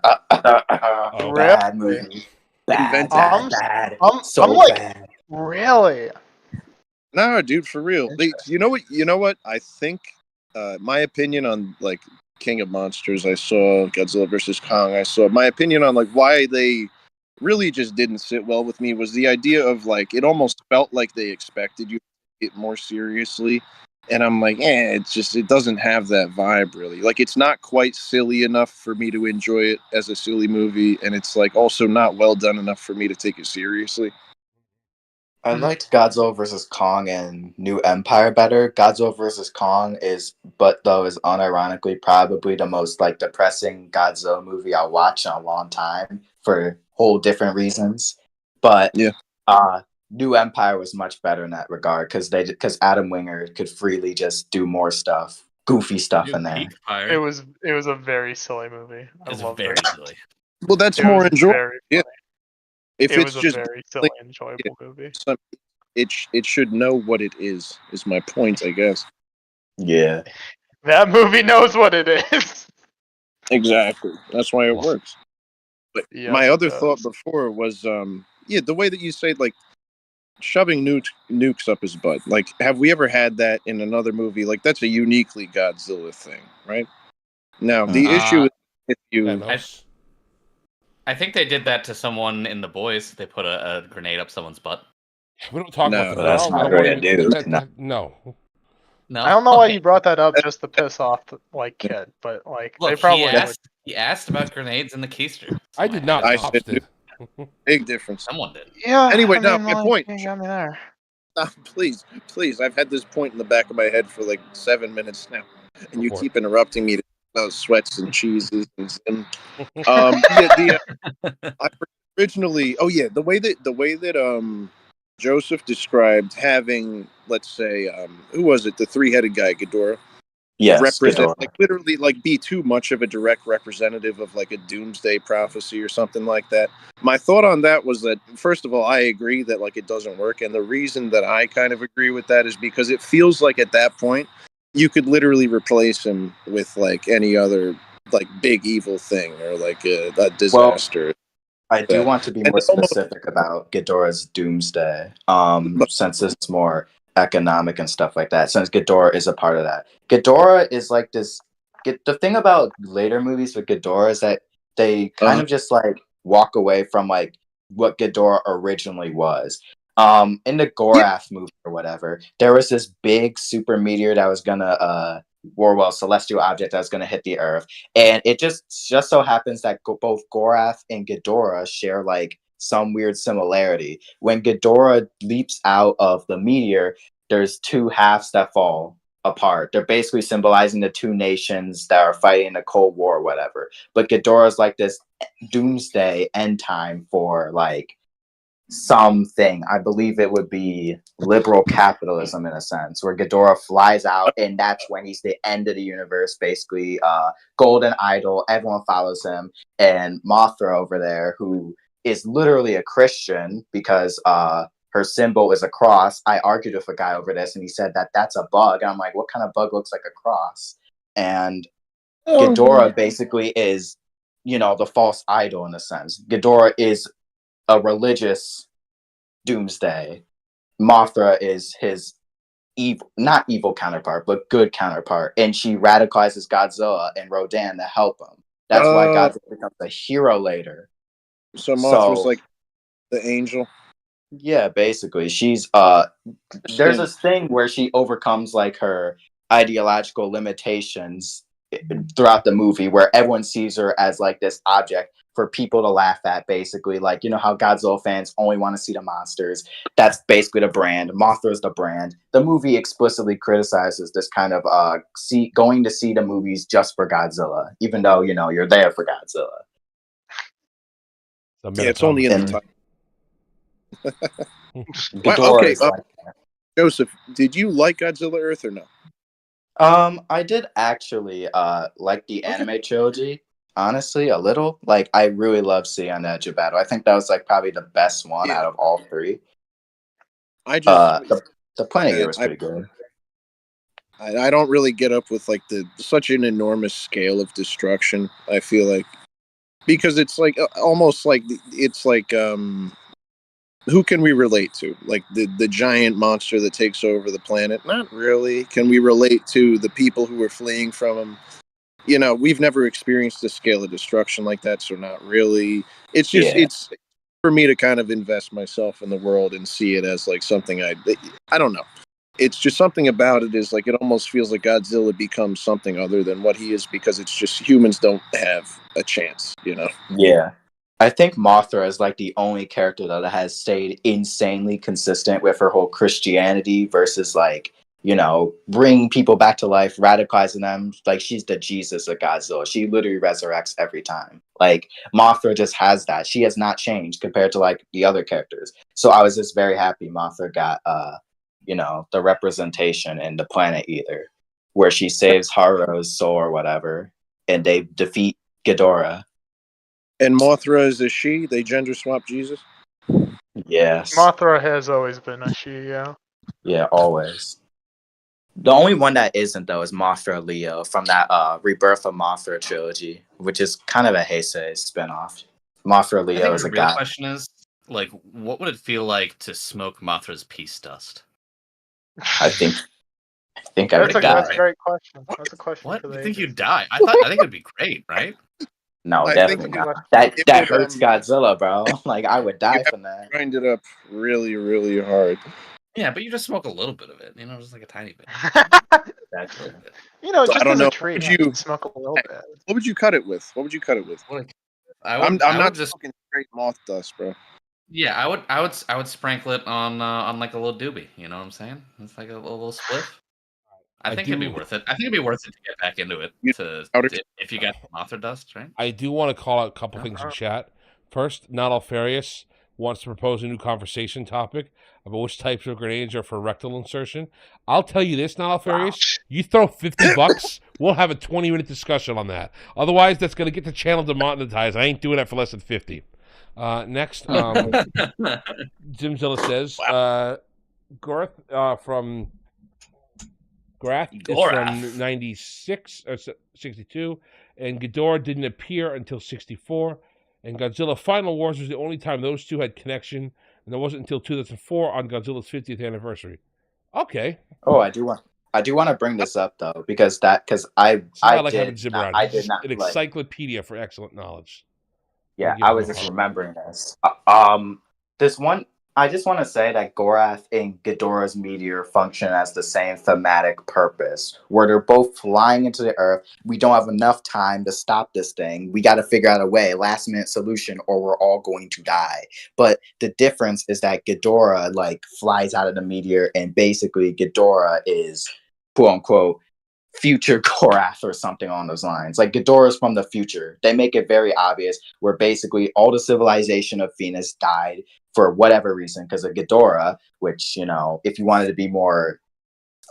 movie. Bad. I'm like, bad. Really? No, dude, for real. You know what? I think my opinion on King of Monsters, I saw Godzilla vs. Kong, my opinion on why they really just didn't sit well with me was the idea of it almost felt like they expected you to take it more seriously, and I'm like, it doesn't have that vibe really. It's not quite silly enough for me to enjoy it as a silly movie, and it's also not well done enough for me to take it seriously. I liked Godzilla vs. Kong and New Empire better. Godzilla vs. Kong is unironically probably the most depressing Godzilla movie I'll watch in a long time for whole different reasons. But New Empire was much better in that regard because Adam Winger could freely just do more stuff, goofy stuff in there. It was a very silly movie. It was very silly. Well, that's more enjoyable. Yeah. If it it's was just a very silly, enjoyable movie. It should know what it is my point, I guess. Yeah. That movie knows what it is. Exactly. That's why it works. But my other thought before was, the way that you say, shoving nukes up his butt. Have we ever had that in another movie? That's a uniquely Godzilla thing, right? Now, the issue is if you... I think they did that to someone in The Boys. They put a grenade up someone's butt. We don't talk about that. That's not great, dude. No. I don't know why he brought that up just to piss off the kid, but look, they probably he asked about grenades in the keister. I did not. I did. Big difference. Someone did. Yeah. Anyway, my point. You got me there. Please. I've had this point in the back of my head for 7 minutes now, and you keep interrupting me about sweats and cheeses and originally. Oh yeah, the way that Joseph described having, let's say, who was it? The 3-headed guy, Ghidorah. Yes, represent literally be too much of a direct representative of a doomsday prophecy or something like that. My thought on that was that, first of all, I agree that it doesn't work, and the reason that I kind of agree with that is because it feels like at that point you could literally replace him with any other big evil thing or a disaster. I do want to be And more it's almost, specific about Ghidorah's doomsday, but, since it's more economic and stuff like that, since Ghidorah is a part of that. Ghidorah is like this. The thing about later movies with Ghidorah is that they kind of just like walk away from like what Ghidorah originally was. In the Gorath movie or whatever, there was this big super meteor that was gonna or well, celestial object that was gonna hit the Earth, and it just so happens that both Gorath and Ghidorah share like some weird similarity. When Ghidorah leaps out of the meteor, there's two halves that fall apart. They're basically symbolizing the two nations that are fighting the Cold War or whatever. But Ghidorah's like this doomsday end time for like something. I believe it would be liberal capitalism in a sense, where Ghidorah flies out, and that's when he's the end of the universe, basically. Golden idol, everyone follows him, and Mothra over there, who is literally a Christian because her symbol is a cross. I argued with a guy over this, and he said that that's a bug. And I'm like, what kind of bug looks like a cross? And Ghidorah basically is, the false idol in a sense. Ghidorah is a religious doomsday. Mothra is his evil, not evil counterpart, but good counterpart. And she radicalizes Godzilla and Rodan to help him. That's why Godzilla becomes a hero later. So Mothra's like the angel. Yeah, basically. She's there's this thing where she overcomes like her ideological limitations throughout the movie, where everyone sees her as like this object for people to laugh at, basically. Like, how Godzilla fans only want to see the monsters. That's basically the brand. Mothra is the brand. The movie explicitly criticizes this kind of going to see the movies just for Godzilla, even though you're there for Godzilla. Yeah, it's only in the title. Okay, Joseph, did you like Godzilla Earth or no? I did actually like the anime trilogy. Honestly, a little. Like, I really love Sea on Edge of Battle. I think that was like probably the best one out of all three. The Planet Eater was pretty good. I don't really get up with like such an enormous scale of destruction. I feel like, because it's like almost like it's like who can we relate to? Like the giant monster that takes over the planet? Not really. Can we relate to the people who are fleeing from him? We've never experienced a scale of destruction like that, so not really. It's just it's for me to kind of invest myself in the world and see it as like something I don't know. It's just something about it is like it almost feels like Godzilla becomes something other than what he is, because it's just humans don't have a chance, Yeah. I think Mothra is like the only character that has stayed insanely consistent with her whole Christianity versus like, bringing people back to life, radicalizing them. Like, she's the Jesus of Godzilla. She literally resurrects every time. Like, Mothra just has that. She has not changed compared to like the other characters. So I was just very happy Mothra got the representation in the Planet Eater, where she saves Haru's soul or whatever, and they defeat Ghidorah. And Mothra is a she? They gender swap Jesus? Yes. Mothra has always been a she, yeah. Yeah, always. The only one that isn't, though, is Mothra Leo from that Rebirth of Mothra trilogy, which is kind of a Heisei spinoff. Mothra Leo is a guy. The real question is, like, what would it feel like to smoke Mothra's peace dust? I think I would die. That's a great question. That's a question. What? For the You think ages. you'd die? I think it'd be great, right? No, definitely not. That hurts Godzilla, bro. Like, I would die from that. Grind it up really, really hard. Yeah, but you just smoke a little bit of it, just like a tiny bit. Exactly. Just I don't as know. a treat, you smoke a little bit. What would you cut it with? I'm not just smoking straight moth dust, bro. Yeah, I would sprinkle it on like a little doobie. You know what I'm saying? It's like a little spliff. I think it'd be worth it. I think it'd be worth it to get back into it if you got Mothra dust, right? I do want to call out a couple things in chat. First, Not Alfarius wants to propose a new conversation topic about which types of grenades are for rectal insertion. I'll tell you this, Not Alfarius, you throw $50, we'll have a 20-minute discussion on that. Otherwise, that's going to get the channel demonetized. I ain't doing that for less than 50. Next, Zimzilla says, Garth from Grath is from 96 or 62, and Ghidorah didn't appear until 64. And Godzilla Final Wars was the only time those two had connection, and it wasn't until 2004 on Godzilla's 50th anniversary. Okay. Oh, I do want to bring this up though, because I Like having did Zim not, around. I He's did just not an like. encyclopedia for excellent knowledge. Yeah, Give I him was a just heart. remembering this. This one, I just want to say that Gorath and Ghidorah's meteor function as the same thematic purpose, where they're both flying into the Earth. We don't have enough time to stop this thing. We got to figure out a way, last minute solution, or we're all going to die. But the difference is that Ghidorah like flies out of the meteor, and basically Ghidorah is quote unquote future Gorath or something on those lines. Like Ghidorah's from the future. They make it very obvious where basically all the civilization of Venus died for whatever reason because of Ghidorah, which, you know, if you wanted to be more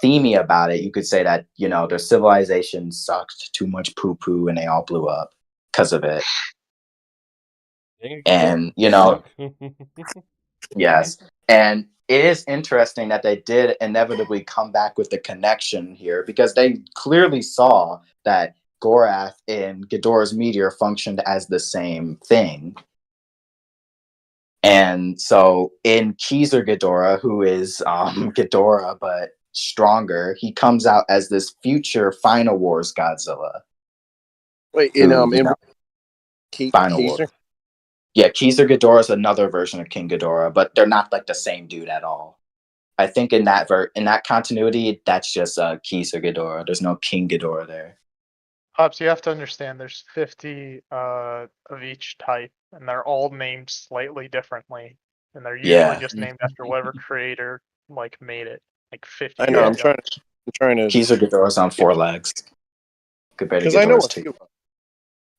themey about it, you could say that, you know, their civilization sucked too much poo-poo and they all blew up because of it. And, you know, yes. And it is interesting that they did inevitably come back with the connection here because they clearly saw that Gorath and Ghidorah's meteor functioned as the same thing. And so in Keezer Ghidorah, who is Ghidorah but stronger, he comes out as this future Final Wars Godzilla. Wait, Final Keezer? Wars. Yeah, Keezer Ghidorah is another version of King Ghidorah, but they're not like the same dude at all. I think in that continuity, that's just Keezer Ghidorah. There's no King Ghidorah there. Pops, you have to understand there's 50 of each type, and they're all named slightly differently. And they're usually just named after whatever creator like made it. Like 50. I know, I'm trying to Keezer Ghidorah's on 4 legs. Compared to Ghidorah's 2.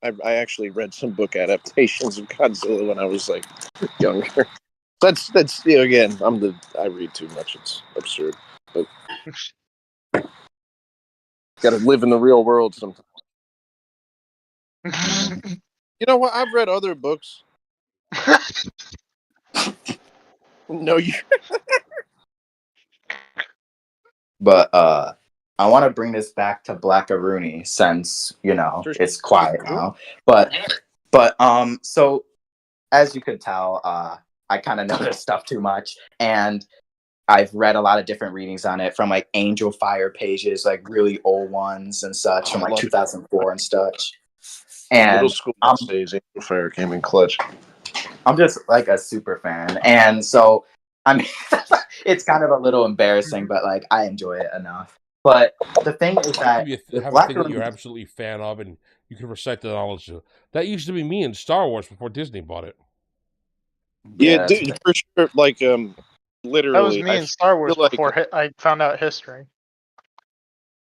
I actually read some book adaptations of Godzilla when I was like younger. That's again, I read too much. It's absurd. But gotta live in the real world sometimes. You know what? I've read other books. No, you. But I want to bring this back to Blackaroonie since, you know, it's quiet now. But so as you could tell, I kind of know this stuff too much, and I've read a lot of different readings on it from like Angel Fire pages, like really old ones and such from like 2004 and such. And middle school days, Angel Fire came in clutch. I'm just like a super fan, and so I mean, it's kind of a little embarrassing, but like I enjoy it enough. But the thing is that have a thing that you're absolutely a fan of, and you can recite the knowledge of. That used to be me in Star Wars before Disney bought it. Yeah, dude, for sure. Like, literally, that was me in Star Wars before I found out history.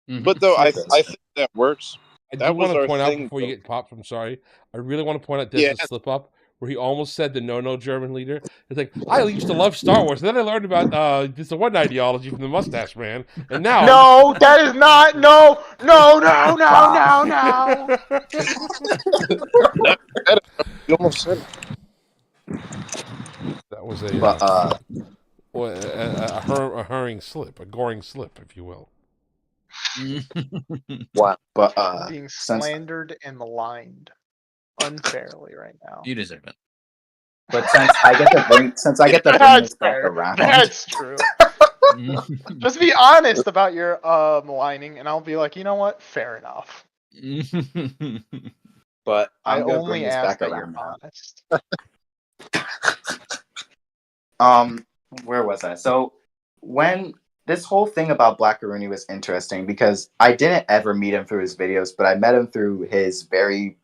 But though I think that works. I do want to point out before you get popped. I'm sorry. I really want to point out Des's slip up where he almost said the no German leader. It's like, I used to love Star Wars. And then I learned about this one ideology from the Mustache Man, and now no, that is not no. You almost said it. That was a hurrying slip, a goring slip, if you will. Wow, but being slandered and maligned unfairly right now. You deserve it. But since I get to bring this back around, that's true. Just be honest about your maligning, and I'll be like, you know what? Fair enough. But I only ask that you're honest. Where was I? So when this whole thing about Blackaroonie was interesting because I didn't ever meet him through his videos, but I met him through his very,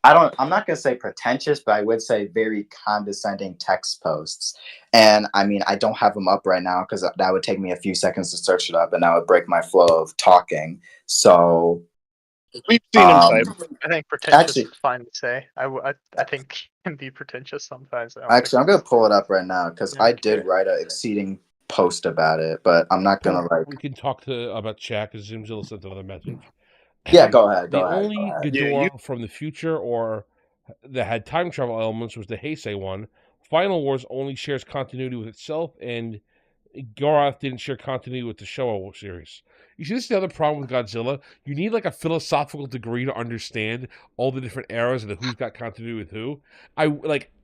I'm not going to say pretentious, but I would say very condescending text posts. And I mean, I don't have them up right now because that would take me a few seconds to search it up and that would break my flow of talking. So we've seen him. I think pretentious is fine to say. I think it can be pretentious sometimes. Actually, I'm going to pull it up right now because I did write an exceeding post about it, but I'm not gonna We can talk about chat because Zoomzilla sent another message. Yeah, go ahead. The only Ghidorah from the future or that had time travel elements was the Heisei one. Final Wars only shares continuity with itself, and Gorath didn't share continuity with the Showa series. You see, this is the other problem with Godzilla. You need like a philosophical degree to understand all the different eras and who's got continuity with who.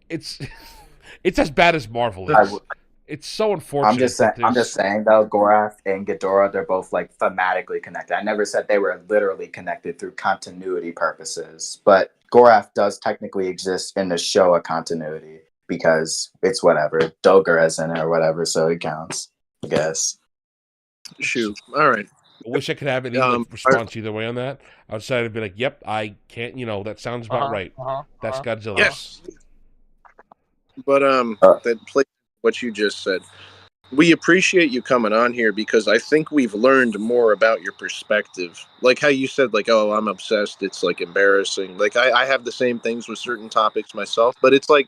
It's it's as bad as Marvel is. It's so unfortunate. I'm just saying though, Gorath and Ghidorah, they're both like thematically connected. I never said they were literally connected through continuity purposes, but Gorath does technically exist in the show of continuity because it's whatever. Dogar is in it or whatever, so it counts, I guess. Shoot. All right. I wish I could have any response either way on that. Outside of be like, yep, I can't, that sounds about right. That's Godzilla. Yes. But that plays what you just said. We appreciate you coming on here because I think we've learned more about your perspective. Like how you said, like, oh, I'm obsessed. It's like embarrassing. Like I have the same things with certain topics myself, but it's like,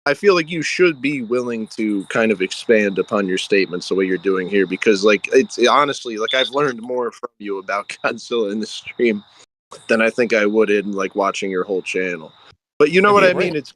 I feel like you should be willing to kind of expand upon your statements the way you're doing here because like, it's honestly, like I've learned more from you about Godzilla in the stream than I think I would in like watching your whole channel. But you know what I mean? It's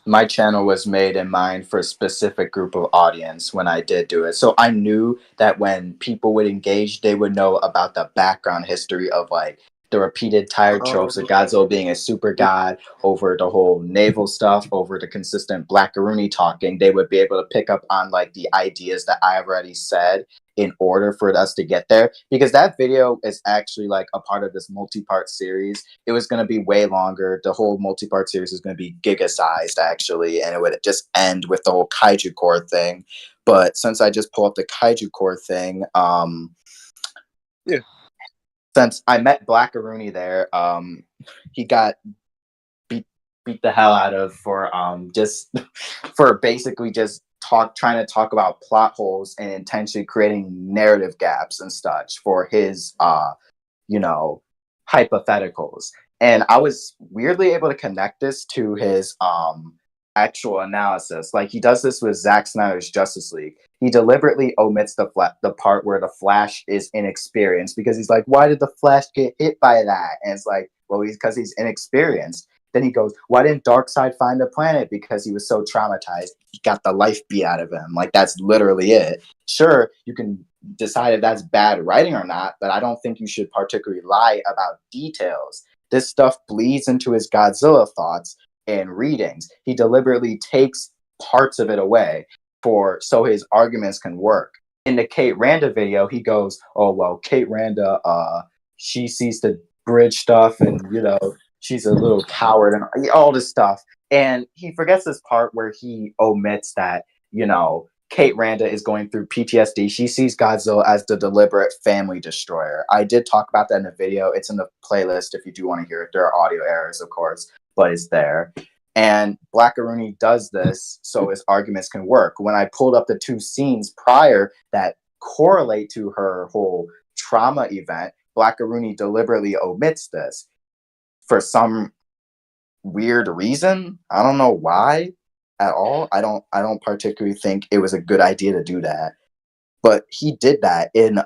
My channel was made in mind for a specific group of audience when I did do it. So I knew that when people would engage, they would know about the background history of like the repeated tired tropes of Godzilla being a super god, over the whole naval stuff, over the consistent Blackaroonie talking. They would be able to pick up on like the ideas that I already said in order for us to get there, because that video is actually like a part of this multi-part series. It was going to be way longer. The whole multi-part series is going to be giga-sized actually, and it would just end with the whole kaiju core thing. But since I just pulled up the kaiju core thing, since I met Blackaroonie there, he got beat the hell out of for just for basically just trying to talk about plot holes and intentionally creating narrative gaps and such for his hypotheticals. And I was weirdly able to connect this to his actual analysis. Like he does this with Zack Snyder's Justice League. He deliberately omits the part where the Flash is inexperienced because he's like, why did the Flash get hit by that? And it's like, well, because he's inexperienced. Then he goes, why didn't Darkseid find the planet? Because he was so traumatized. He got the life beat out of him. Like, that's literally it. Sure, you can decide if that's bad writing or not, but I don't think you should particularly lie about details. This stuff bleeds into his Godzilla thoughts and readings. He deliberately takes parts of it away so his arguments can work. In the Kate Randa video, he goes, oh, well, Kate Randa, she sees the bridge stuff and, she's a little coward and all this stuff. And he forgets this part where he omits that, Kate Randa is going through PTSD. She sees Godzilla as the deliberate family destroyer. I did talk about that in the video. It's in the playlist if you do want to hear it. There are audio errors, of course, but it's there. And Blackaroonie does this so his arguments can work. When I pulled up the two scenes prior that correlate to her whole trauma event, Blackaroonie deliberately omits this for some weird reason. I don't know why at all. I don't particularly think it was a good idea to do that, but he did that in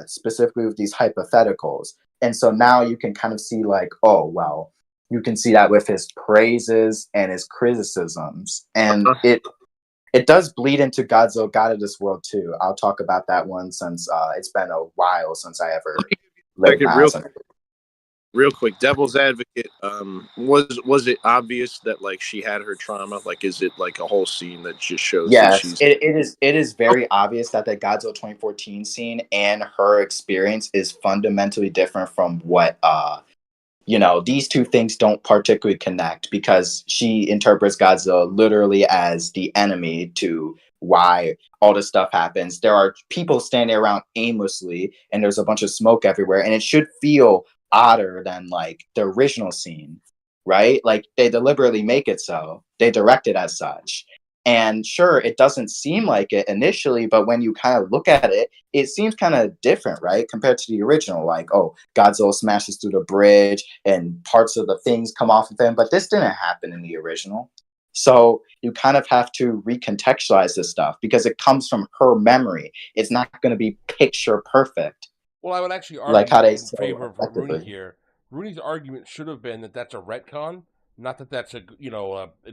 specifically with these hypotheticals. And so now you can kind of see like, oh, well, you can see that with his praises and his criticisms. And it does bleed into Godzilla, God of this world too. I'll talk about that one since it's been a while since I ever laid eyes on it. Real quick, devil's advocate, was it obvious that like she had her trauma? Like, is it like a whole scene that just shows that she's... it is very obvious that the Godzilla 2014 scene and her experience is fundamentally different from what these two things don't particularly connect, because she interprets Godzilla literally as the enemy to why all this stuff happens. There are people standing around aimlessly and there's a bunch of smoke everywhere, and it should feel odder than like the original scene, right? Like they deliberately make it so. They direct it as such. And sure, it doesn't seem like it initially, but when you kind of look at it, it seems kind of different, right? Compared to the original, like, oh, Godzilla smashes through the bridge and parts of the things come off of him, but this didn't happen in the original. So you kind of have to recontextualize this stuff because it comes from her memory. It's not going to be picture perfect. Well, I would actually argue like how they in favor of Rooney here. Rooney's argument should have been that that's a retcon, not that that's an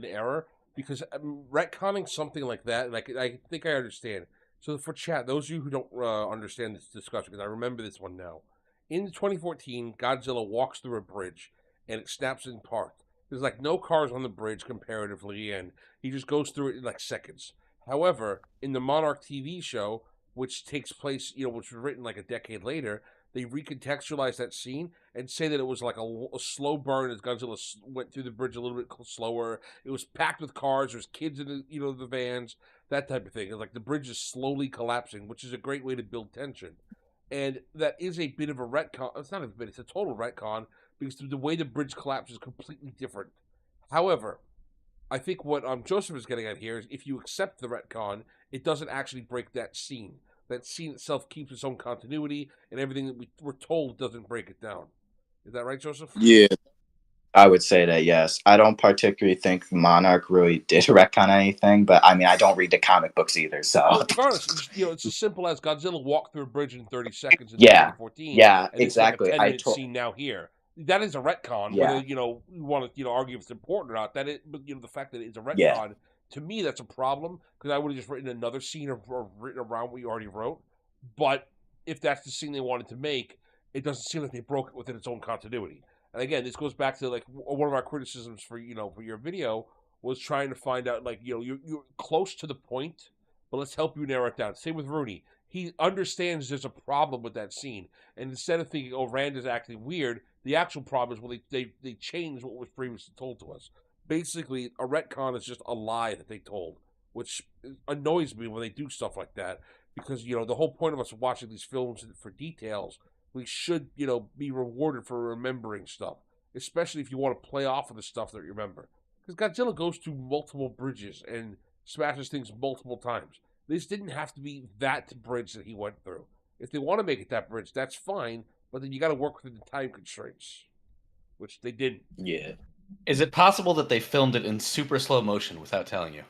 error. Because retconning something like that, like I think I understand. So for chat, those of you who don't understand this discussion, because I remember this one now. In 2014, Godzilla walks through a bridge, and it snaps in part. There's like no cars on the bridge comparatively, and he just goes through it in like seconds. However, in the Monarch TV show, which takes place, which was written like a decade later, they recontextualize that scene and say that it was like a slow burn as Godzilla went through the bridge a little bit slower. It was packed with cars. There's kids in the vans, that type of thing. It's like the bridge is slowly collapsing, which is a great way to build tension. And that is a bit of a retcon. It's not a bit. It's a total retcon because the way the bridge collapses is completely different. However, I think what Joseph is getting at here is if you accept the retcon, it doesn't actually break that scene. That scene itself keeps its own continuity, and everything that we're told doesn't break it down. Is that right, Joseph? Yeah, I would say that, yes. I don't particularly think Monarch really did retcon anything, but I mean, I don't read the comic books either, so. Well, regardless, it's as simple as Godzilla walked through a bridge in 30 seconds in Yeah, 2014. yeah, and exactly. It's like a 10-minute scene now here. That is a retcon. Yeah. Whether we want to argue if it's important or not. But the fact that it's a retcon, Yeah. to me, that's a problem because I would have just written another scene or written around what you already wrote. But if that's the scene they wanted to make, it doesn't seem like they broke it within its own continuity. And again, this goes back to like one of our criticisms for your video was trying to find out you're close to the point, but let's help you narrow it down. Same with Rooney. He understands there's a problem with that scene, and instead of thinking, "Oh, Rand is acting weird," the actual problem is they changed what was previously told to us. Basically, a retcon is just a lie that they told, which annoys me when they do stuff like that. Because the whole point of us watching these films for details, we should be rewarded for remembering stuff, especially if you want to play off of the stuff that you remember. Because Godzilla goes through multiple bridges and smashes things multiple times. This didn't have to be that bridge that he went through. If they want to make it that bridge, that's fine, but then you got to work within the time constraints, which they didn't. Yeah. Is it possible that they filmed it in super slow motion without telling you?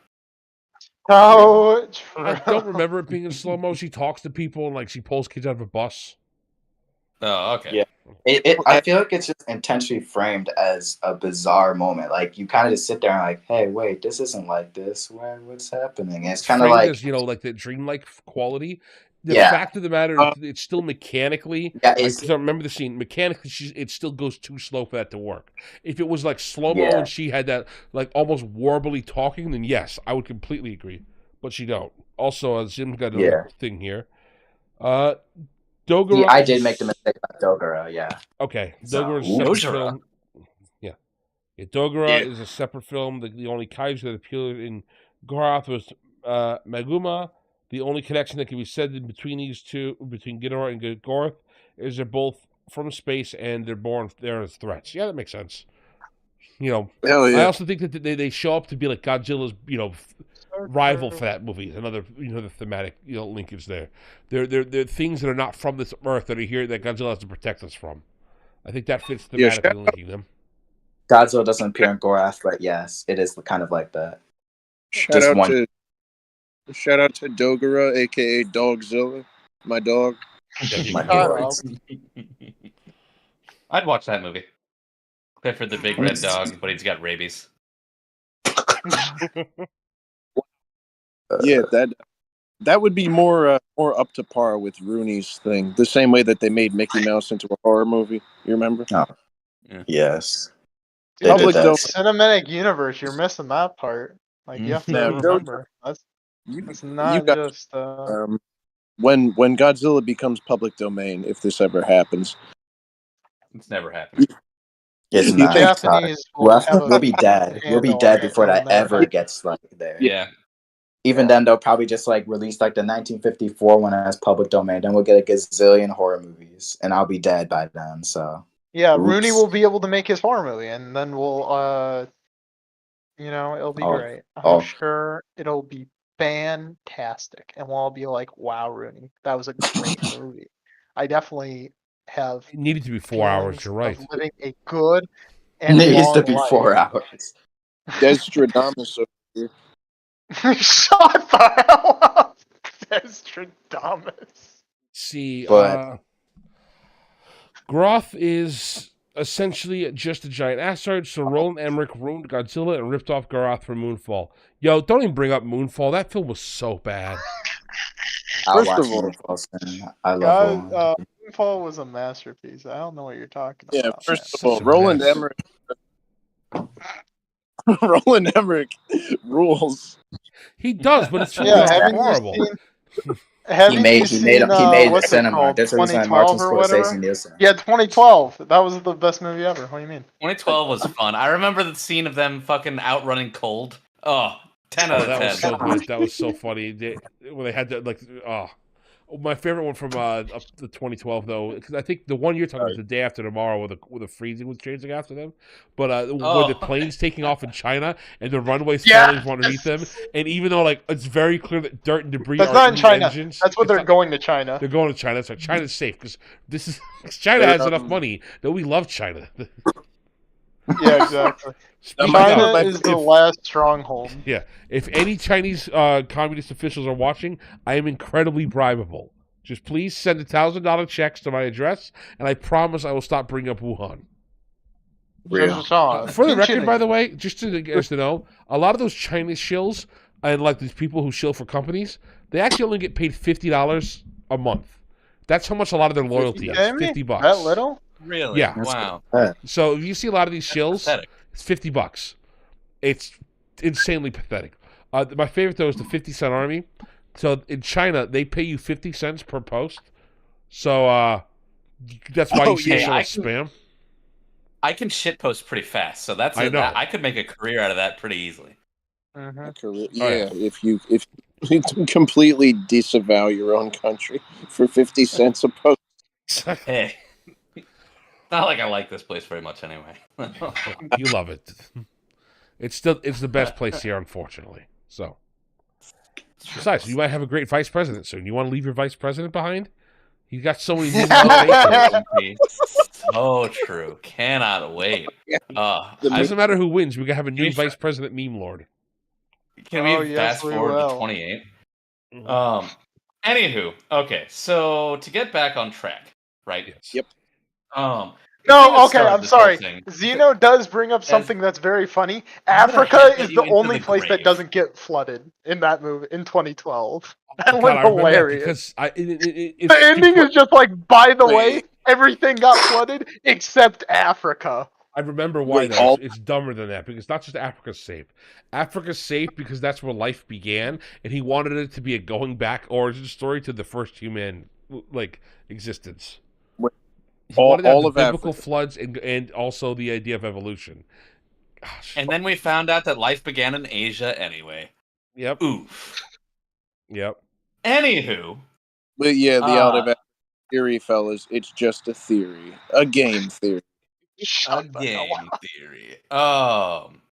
Oh, I don't remember it being in slow mo. She talks to people and she pulls kids out of a bus. Oh, okay. Yeah. I feel like it's just intentionally framed as a bizarre moment. Like you kind of just sit there and like, hey, wait, this isn't like this. What's happening? And it's kind of like as, like the dreamlike quality. The Yeah. fact of the matter is, it's still mechanically. Yeah, I remember the scene. Mechanically, it still goes too slow for that to work. If it was like slow mo and she had that like almost warbly talking, then yes, I would completely agree. But she don't. Also, Zim's got a thing here. Dogora. I did make the mistake about Dogora. Yeah. Okay, So, Dogora is a separate Dogora. film. Yeah, Dogora is a separate film. The only kaiju that appeared in Gorath was Maguma. The only connection that can be said in between these two, between Ghidorah and Gorth, is they're both from space and they're born there as threats. Yeah, that makes sense. Hell yeah. I also think that they show up to be like Godzilla's, rival for that movie. Another, the thematic, linkage there. They're things that are not from this Earth that are here that Godzilla has to protect us from. I think that fits thematically linking them. Godzilla doesn't appear in Gorath, but yes, it is kind of like that. Shout out to Dogora, aka Dogzilla, my dog. My dog. I'd watch that movie. Except for the big red dog, but he's got rabies. Yeah, that would be more up to par with Rooney's thing. The same way that they made Mickey Mouse into a horror movie. You remember? Oh. Yeah. Yes. Public domain. Cinematic universe, you're missing that part. Like you have to remember. That's not just when Godzilla becomes public domain, if this ever happens. It's never happened. It's not. Japanese We'll be dead. We'll be dead before that ever gets there. Yeah. Even then, they'll probably just release the 1954 one as public domain. Then we'll get a gazillion horror movies, and I'll be dead by then. So yeah, Rooney will be able to make his horror movie, and then we'll it'll be great. I'm sure it'll be fantastic, and we'll all be like, "Wow, Rooney, that was a great movie." I definitely have. It needed to be 4 hours. You're right. Living a good and it needs long to be life. 4 hours. Destradamus over here. Shut the hell up, Destradamus. See, But- Groth is essentially just a giant asteroid, so Roland Emmerich ruined Godzilla and ripped off Groth for Moonfall. Yo, don't even bring up Moonfall. That film was so bad. I'll First watch of all, Moonfall soon. I love God, Roland. Moonfall was a masterpiece. I don't know what you're talking yeah. about. First Such of all, a Roland mess. Emmerich. Roland Emmerich rules. He does, but it's Yeah, fucking haven't you horrible. seen? Haven't you seen He made what's it cinema. called? That's the reason why 2012 Martin or Scorsese whatever. knew cinema. Yeah, 2012. That was the best movie ever. What do you mean? 2012 was fun. I remember the scene of them fucking outrunning Cold. Oh, 10 out Oh, of that 10. was so good. That was so funny. When they had that, like, my favorite one from up to 2012 though, because I think the one you're talking about is The Day After Tomorrow, where the freezing was changing after them. But when the plane's taking off in China and the runway's falling from underneath them, and even though like it's very clear that dirt and debris That's are not in in the China. engines, That's what they're going to China. They're going to China. So China's safe because China They're, has enough money that we love China. Yeah, exactly. Speaking China of, is the last stronghold. yeah, if any Chinese communist officials are watching, I am incredibly bribable. Just please send $1,000 checks to my address, and I promise I will stop bringing up Wuhan. Real. For the record, by the way, just to get us to know, a lot of those Chinese shills and like these people who shill for companies, they actually only get paid $50 a month. That's how much a lot of their loyalty is. $50. That little? Really? Yeah. Wow. So if you see a lot of these shills, Pathetic. it's $50. It's insanely pathetic. My favorite though is the 50-cent army. So in China, they pay you 50 cents per post. So that's why you see so much spam. I can shitpost pretty fast, so that's I know. I could make a career out of that pretty easily. Mm-hmm. Yeah, if you completely disavow your own country for 50 cents a post. Hey. Not like I like this place very much anyway. You love it. It's the best place here, unfortunately. So besides, you might have a great vice president soon. You want to leave your vice president behind? You got so many new Oh, true. Cannot wait. doesn't matter who wins. We gotta have a new vice president meme lord. Can we fast forward to 28? Anywho, okay. So to get back on track, right? Yes. Yep. No, okay, I'm sorry. Zeno does bring up something that's very funny. Africa is the only place that doesn't get flooded in that movie in 2012. That was hilarious. The ending is just like, by the way, everything got flooded except Africa. I remember why though. It's dumber than that because not just Africa's safe. Africa's safe because that's where life began, and he wanted it to be a going back origin story to the first human existence. He wanted to have the biblical floods and also the idea of evolution. Gosh, and then we found out that life began in Asia anyway. Yep. Oof. Yep. Anywho. But yeah, the out of theory, fellas, it's just a theory. A game theory. A game theory.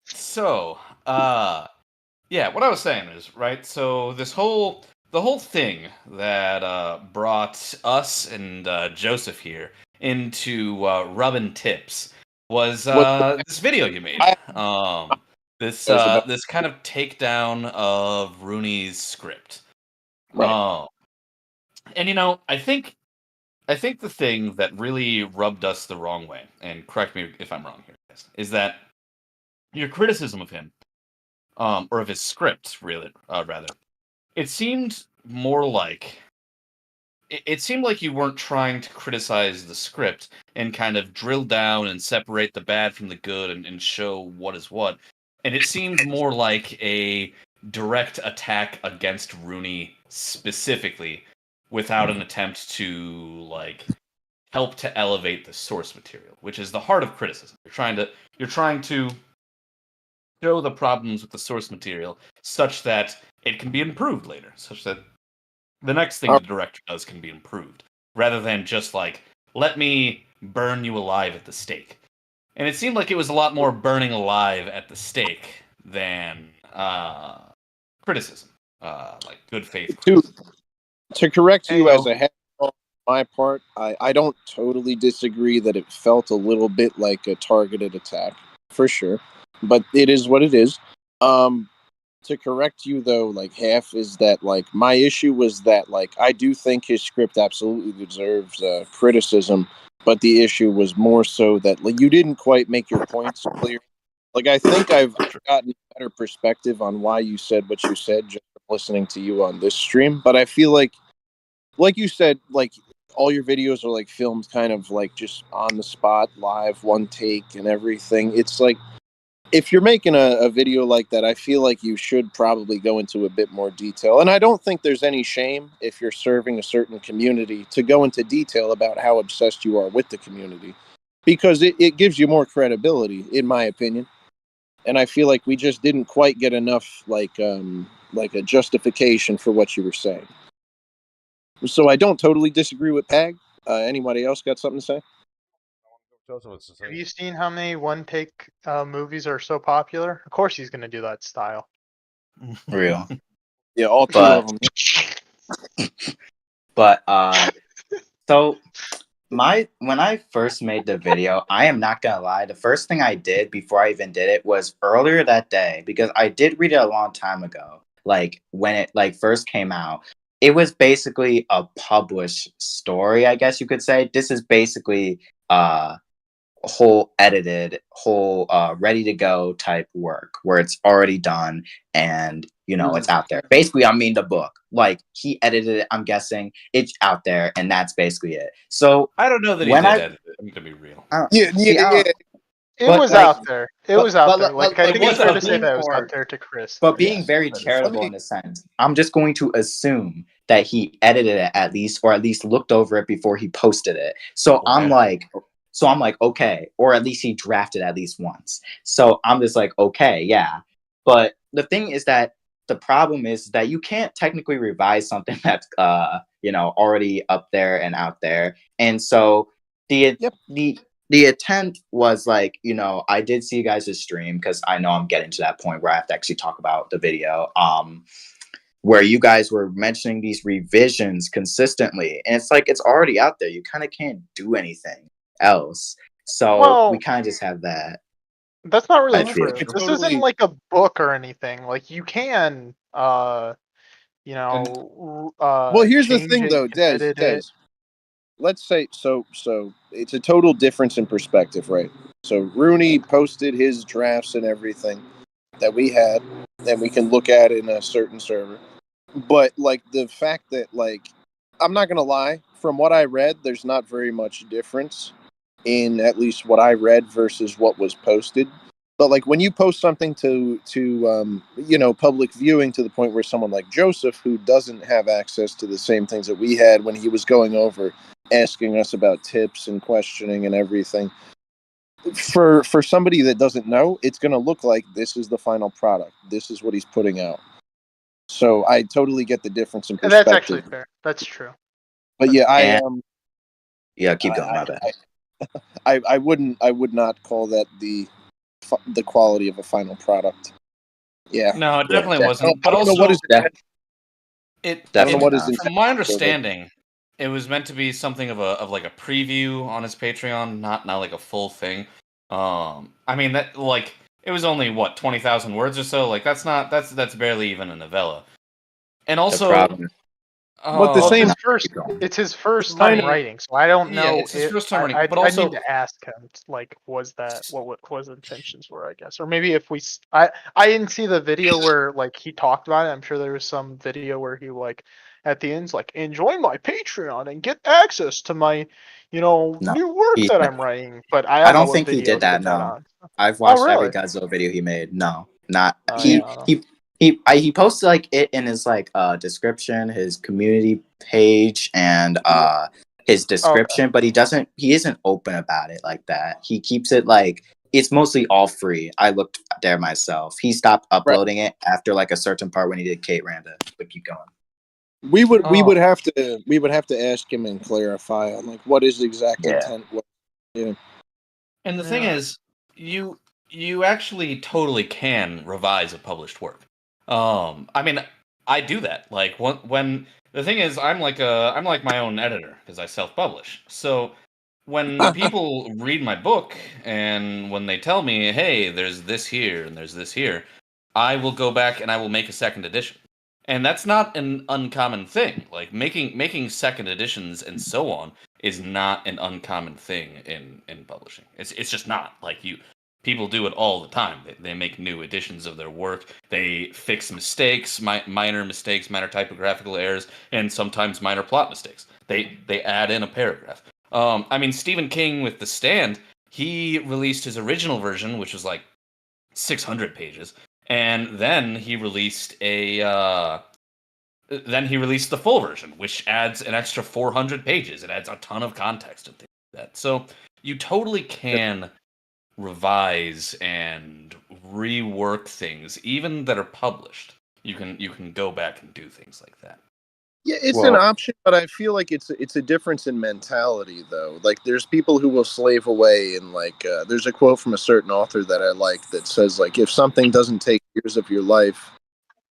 So, yeah, what I was saying is, right, so the whole thing that brought us and Joseph here into rubbing tips was this video you made. This kind of takedown of Rooney's script. Right. And I think the thing that really rubbed us the wrong way, and correct me if I'm wrong here, guys, is that your criticism of him, or of his script, really, rather, it seemed more like it seemed like you weren't trying to criticize the script and kind of drill down and separate the bad from the good and show what is what. And it seemed more like a direct attack against Rooney specifically without an attempt to help to elevate the source material, which is the heart of criticism. You're trying to show the problems with the source material such that it can be improved later, such that the next thing the director does can be improved, rather than just let me burn you alive at the stake. And it seemed like it was a lot more burning alive at the stake than criticism, good faith criticism. To correct you as a head on my part, I don't totally disagree that it felt a little bit like a targeted attack, for sure. But it is what it is. To correct you though, half is that my issue was that I do think his script absolutely deserves criticism, but the issue was more so that you didn't quite make your points clear. I think I've gotten a better perspective on why you said what you said just from listening to you on this stream, but I feel like like you said, like all your videos are like filmed kind of like just on the spot, live, one take and everything. It's like, if you're making a video like that, I feel like you should probably go into a bit more detail. And I don't think there's any shame if you're serving a certain community to go into detail about how obsessed you are with the community, because it gives you more credibility, in my opinion. And I feel like we just didn't quite get enough like a justification for what you were saying. So I don't totally disagree with Pag. Anybody else got something to say? Have you seen how many one-take movies are so popular? Of course he's going to do that style. Real. Yeah, all two But- of them. But so when I first made the video, I am not gonna lie, the first thing I did before I even did it was earlier that day, because I did read it a long time ago, like when it like first came out. It was basically a published story, I guess you could say. This is basically whole edited, whole ready to go type work where it's already done and it's out there. Basically, I mean the book. Like he edited it, I'm guessing it's out there, and that's basically it. So I don't know that he when did I- edit it. I'm gonna be real. Yeah. It But, was like- out there. It was out there. Like I it think was it's fair out to say there. that it was out there to Chris. But being Yes, very that is charitable true. in a sense, I'm just going to assume that he edited it at least, or at least looked over it before he posted it. So I'm like, okay, or at least he drafted at least once. So I'm just like, okay, yeah. But the thing is that the problem is that you can't technically revise something that's already up there and out there. And so the attempt was like, I did see you guys' stream, because I know I'm getting to that point where I have to actually talk about the video. Where you guys were mentioning these revisions consistently, and it's like it's already out there. You kind of can't do anything else. So we kind of just have that. That's not really I feel. true. It's This totally- isn't like a book or anything. Like you can, Well, here's the change thing, it, though, you can Des. edit Des. it. Let's say so. It's a total difference in perspective, right? So Rooney posted his drafts and everything that we had, and we can look at in a certain server. But like the fact that, like, I'm not gonna lie, from what I read, there's not very much difference in at least what I read versus what was posted. But like when you post something to public viewing, to the point where someone like Joseph, who doesn't have access to the same things that we had when he was going over, asking us about tips and questioning and everything, for somebody that doesn't know, it's going to look like this is the final product. This is what he's putting out. So I totally get the difference in And perspective. that's actually fair. That's true. But yeah, Keep going. My bad. I would not call that the quality of a final product. Yeah. No, it definitely Yeah, wasn't. I But don't also, know what is Definitely not. from my understanding, it was meant to be something of like a preview on his Patreon, not like a full thing. I mean that like it was only what 20,000 words or so. Like that's barely even a novella. And also, problem. But the Well, same- it's his first Kind time of- writing, so I don't know. it's his first time writing, I but also- need to ask him, like, was that what his intentions were? I guess, or maybe if I didn't see the video where like he talked about it. I'm sure there was some video where he like at the end's like, enjoy my Patreon and get access to my, new work that I'm writing. But I don't know what think he video did that. put No, on. I've watched every really? Godzilla video he made. No, not Oh, he. yeah, I don't know. He posted like it in his like description, his community page, and his description, but he isn't open about it like that. He keeps it like it's mostly all free. I looked there myself. He stopped uploading it after like a certain part when he did Kate Randa. But keep going. We would have to ask him and clarify on like what his exact intent was. Yeah. And the thing is, you actually totally can revise a published work. I mean, I do that. Like when the thing is, I'm like my own editor because I self-publish. So when people read my book and when they tell me, "Hey, there's this here and there's this here," I will go back and I will make a second edition. And that's not an uncommon thing. Like making second editions and so on is not an uncommon thing in publishing. It's just not. Like People do it all the time. They make new editions of their work. They fix mistakes, minor mistakes, minor typographical errors, and sometimes minor plot mistakes. They add in a paragraph. I mean, Stephen King with The Stand, he released his original version, which was like 600 pages, and then he released the full version, which adds an extra 400 pages. It adds a ton of context and things like that. So you totally can revise and rework things, even that are published. You can go back and do things like that. Yeah, it's an option, but I feel like it's a difference in mentality, though. Like, there's people who will slave away, and like, there's a quote from a certain author that I like that says, like, if something doesn't take years of your life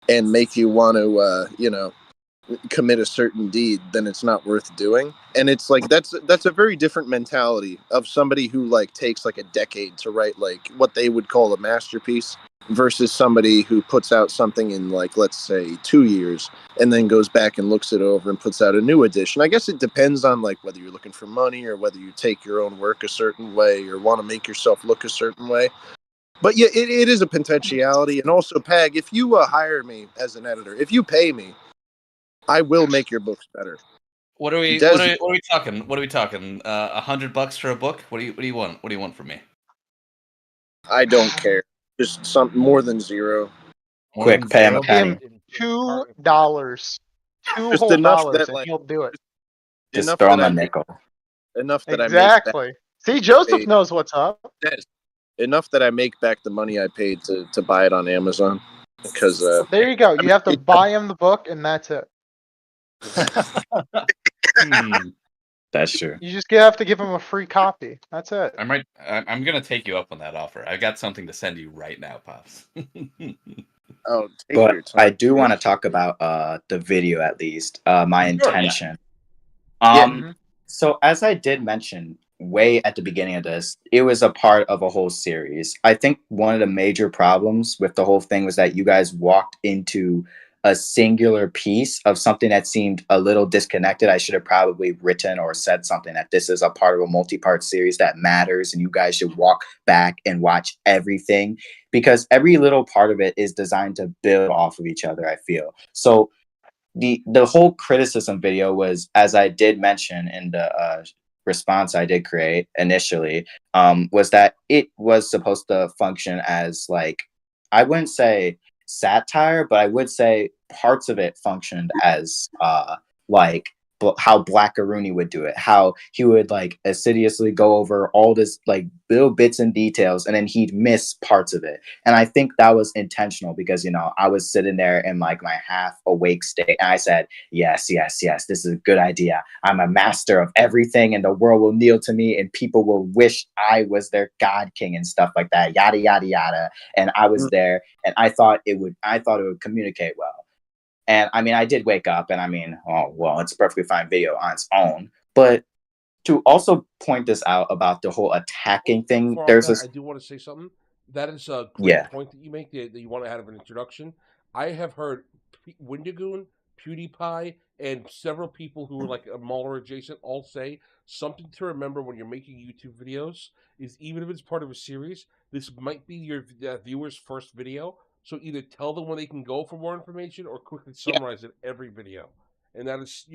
and make you want to, commit a certain deed, then it's not worth doing. And it's like that's a very different mentality of somebody who like takes like a decade to write like what they would call a masterpiece versus somebody who puts out something in like, let's say, 2 years and then goes back and looks it over and puts out a new edition. I guess it depends on like whether you're looking for money or whether you take your own work a certain way or want to make yourself look a certain way. But yeah, it is a potentiality. And also, Pag, if you hire me as an editor, if you pay me, I will make your books better. What are we talking? What are we talking? $100 for a book? What do you want? What do you want from me? I don't care. Just something more than zero. Quick, pay him a penny. $2. Two Just whole enough dollars, that, and like, he'll do it. Just enough throw that him a I make, nickel. enough that Exactly. See, Joseph knows what's up. enough that I make back the money I paid to buy it on Amazon. Because There you go. You have to buy him the book, and that's it. That's true. You just have to give him a free copy. That's it. I'm gonna take you up on that offer. I got something to send you right now, Pops. Oh, take But your time. I do want to talk about the video at least. My intention. So as I did mention way at the beginning of this, it was a part of a whole series. I think one of the major problems with the whole thing was that you guys walked into a singular piece of something that seemed a little disconnected. I should have probably written or said something that this is a part of a multi-part series that matters, and you guys should walk back and watch everything, because every little part of it is designed to build off of each other, I feel. So the whole criticism video was, as I did mention in the response I did create initially, was that it was supposed to function as, like, I wouldn't say satire, but I would say parts of it functioned as like how Blackaroonie would do it, how he would like assiduously go over all this like little bits and details, and then he'd miss parts of it. And I think that was intentional, because, you know, I was sitting there in like my half awake state, and I said, yes, this is a good idea. I'm a master of everything, and the world will kneel to me, and people will wish I was their god king and stuff like that, yada yada yada. And I was there, and I thought it would communicate well. And I mean, I did wake up, and I mean, oh, well, it's a perfectly fine video on its own. But to also point this out about the whole attacking thing, there's this. I do want to say something. That is a great point that you make, that you want to have an introduction. I have heard Windigoon, PewDiePie, and several people who are like a Mauler adjacent all say something to remember when you're making YouTube videos is, even if it's part of a series, this might be your viewer's first video. So either tell them where they can go for more information or quickly summarize it every video. And that is,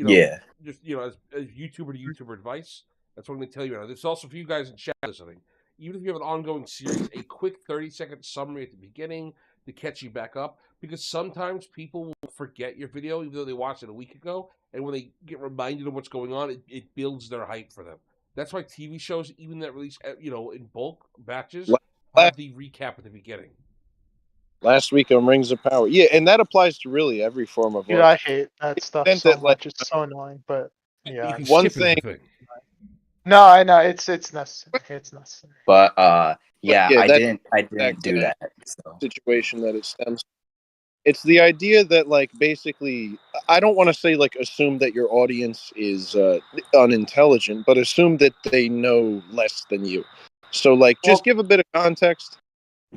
just, as YouTuber to YouTuber advice, that's what I'm going to tell you now. This is also for you guys in chat listening. Even if you have an ongoing series, a quick 30-second summary at the beginning to catch you back up. Because sometimes people will forget your video, even though they watched it a week ago. And when they get reminded of what's going on, it builds their hype for them. That's why TV shows, even that release, in bulk batches, have the recap at the beginning. Last week on Rings of Power. Yeah, and that applies to really every form of Dude, art. I hate that stuff so much. It's so annoying, but yeah. You can One skip thing. No, I know it's necessary. It's necessary. But I didn't do that. So. Situation that it stems. It's the idea that, like, basically, I don't want to say like assume that your audience is unintelligent, but assume that they know less than you. So like, just give a bit of context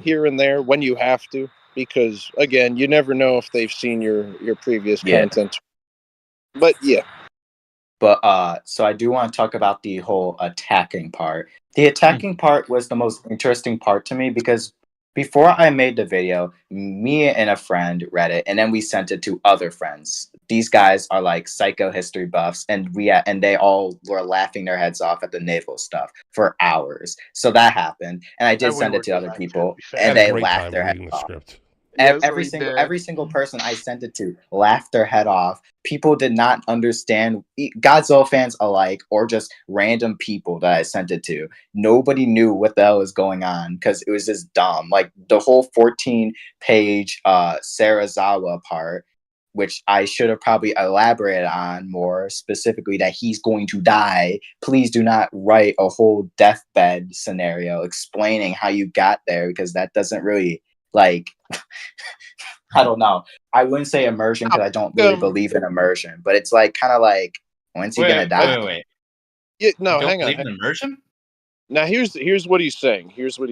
here and there when you have to, because again, you never know if they've seen your previous content. But yeah, But so I do want to talk about the whole attacking part. The attacking part was the most interesting part to me because before I made the video, me and a friend read it, and then we sent it to other friends. These guys are like psycho history buffs, and they all were laughing their heads off at the naval stuff for hours. So that happened, and I did And we send were it to other doing that, people, to be I fair. and had a they great laughed time their heads reading the off. script. Yes, every we single did. every single person I sent it to laughed their head off. People did not understand, Godzilla fans alike, or just random people that I sent it to. Nobody knew what the hell was going on because it was just dumb. Like the whole 14-page Sarazawa part, which I should have probably elaborated on more specifically, that he's going to die. Please do not write a whole deathbed scenario explaining how you got there, because that doesn't really, like, I don't know. I wouldn't say immersion because I don't really believe in immersion, but it's like kind of like, when's he gonna die? Wait. Yeah, no, You don't hang on. believe in immersion? Now here's what he's saying. Here's what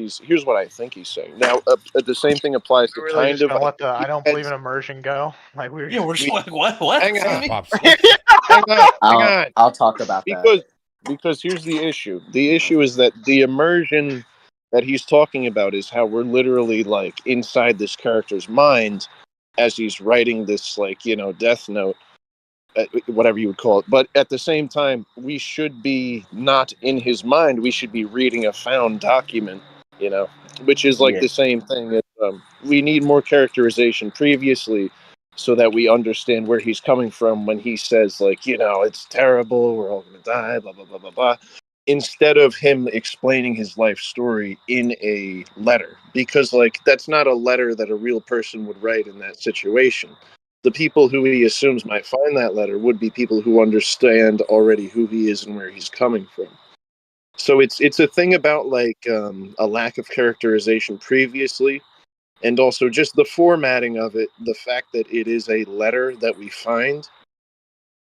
I think he's saying. Now the same thing applies to We're really kind just of. gonna let the I don't believe in immersion go. Like we're Yeah, we're just We- like, what? Hang Come on. on, Pops. hang on, hang on. I'll talk about that. Because here's the issue. The issue is that the immersion that he's talking about is how we're literally like inside this character's mind as he's writing this, like, death note, whatever you would call it. But at the same time, we should be not in his mind. We should be reading a found document, which is like Yeah. the same thing. We need more characterization previously so that we understand where he's coming from when he says, like, it's terrible, we're all going to die, blah, blah, blah, blah, blah. Instead of him explaining his life story in a letter. Because, like, that's not a letter that a real person would write in that situation. The people who he assumes might find that letter would be people who understand already who he is and where he's coming from. So it's a thing about, like, a lack of characterization previously, and also just the formatting of it, the fact that it is a letter that we find,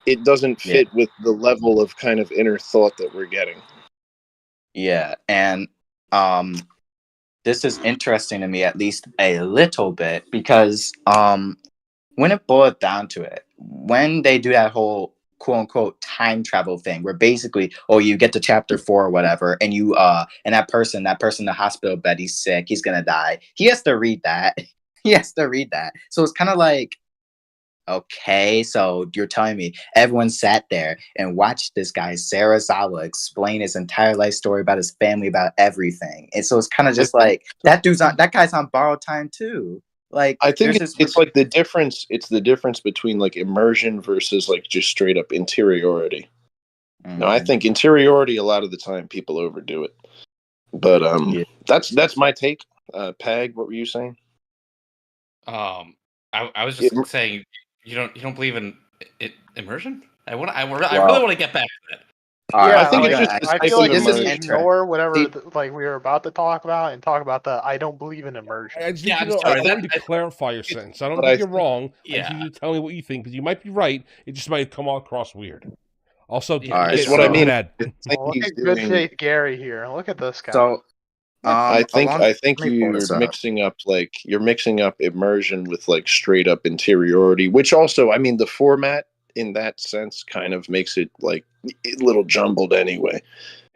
it doesn't fit with the level of kind of inner thought that we're getting. Yeah, and this is interesting to me, at least a little bit, because when it boiled down to it, when they do that whole quote unquote time travel thing, where basically, you get to chapter 4 or whatever, and you and that person in the hospital bed, he's sick, he's gonna die. He has to read that. So it's kind of like, okay, so you're telling me everyone sat there and watched this guy Sarazawa explain his entire life story about his family, about everything, and so it's kind of just like that guy's on borrowed time too. Like, I think it's like the difference. It's the difference between, like, immersion versus, like, just straight up interiority. No, I think interiority, a lot of the time people overdo it. But that's my take. Pag, what were you saying? I was just saying you don't believe in immersion? I really want to get back to that. I think it's just I feel like this we is ignore whatever like we were about to talk about and talk about the I don't believe in immersion. I just need I want you to clarify your sentence. I don't think you're wrong. I just need you to tell me what you think, because you might be right. It just might come across weird. Also, it's what I mean. Look at good faith Gary here. Look at this guy. So I think you're mixing up immersion with, like, straight up interiority, which also, I mean, the format in that sense kind of makes it, like, a little jumbled anyway.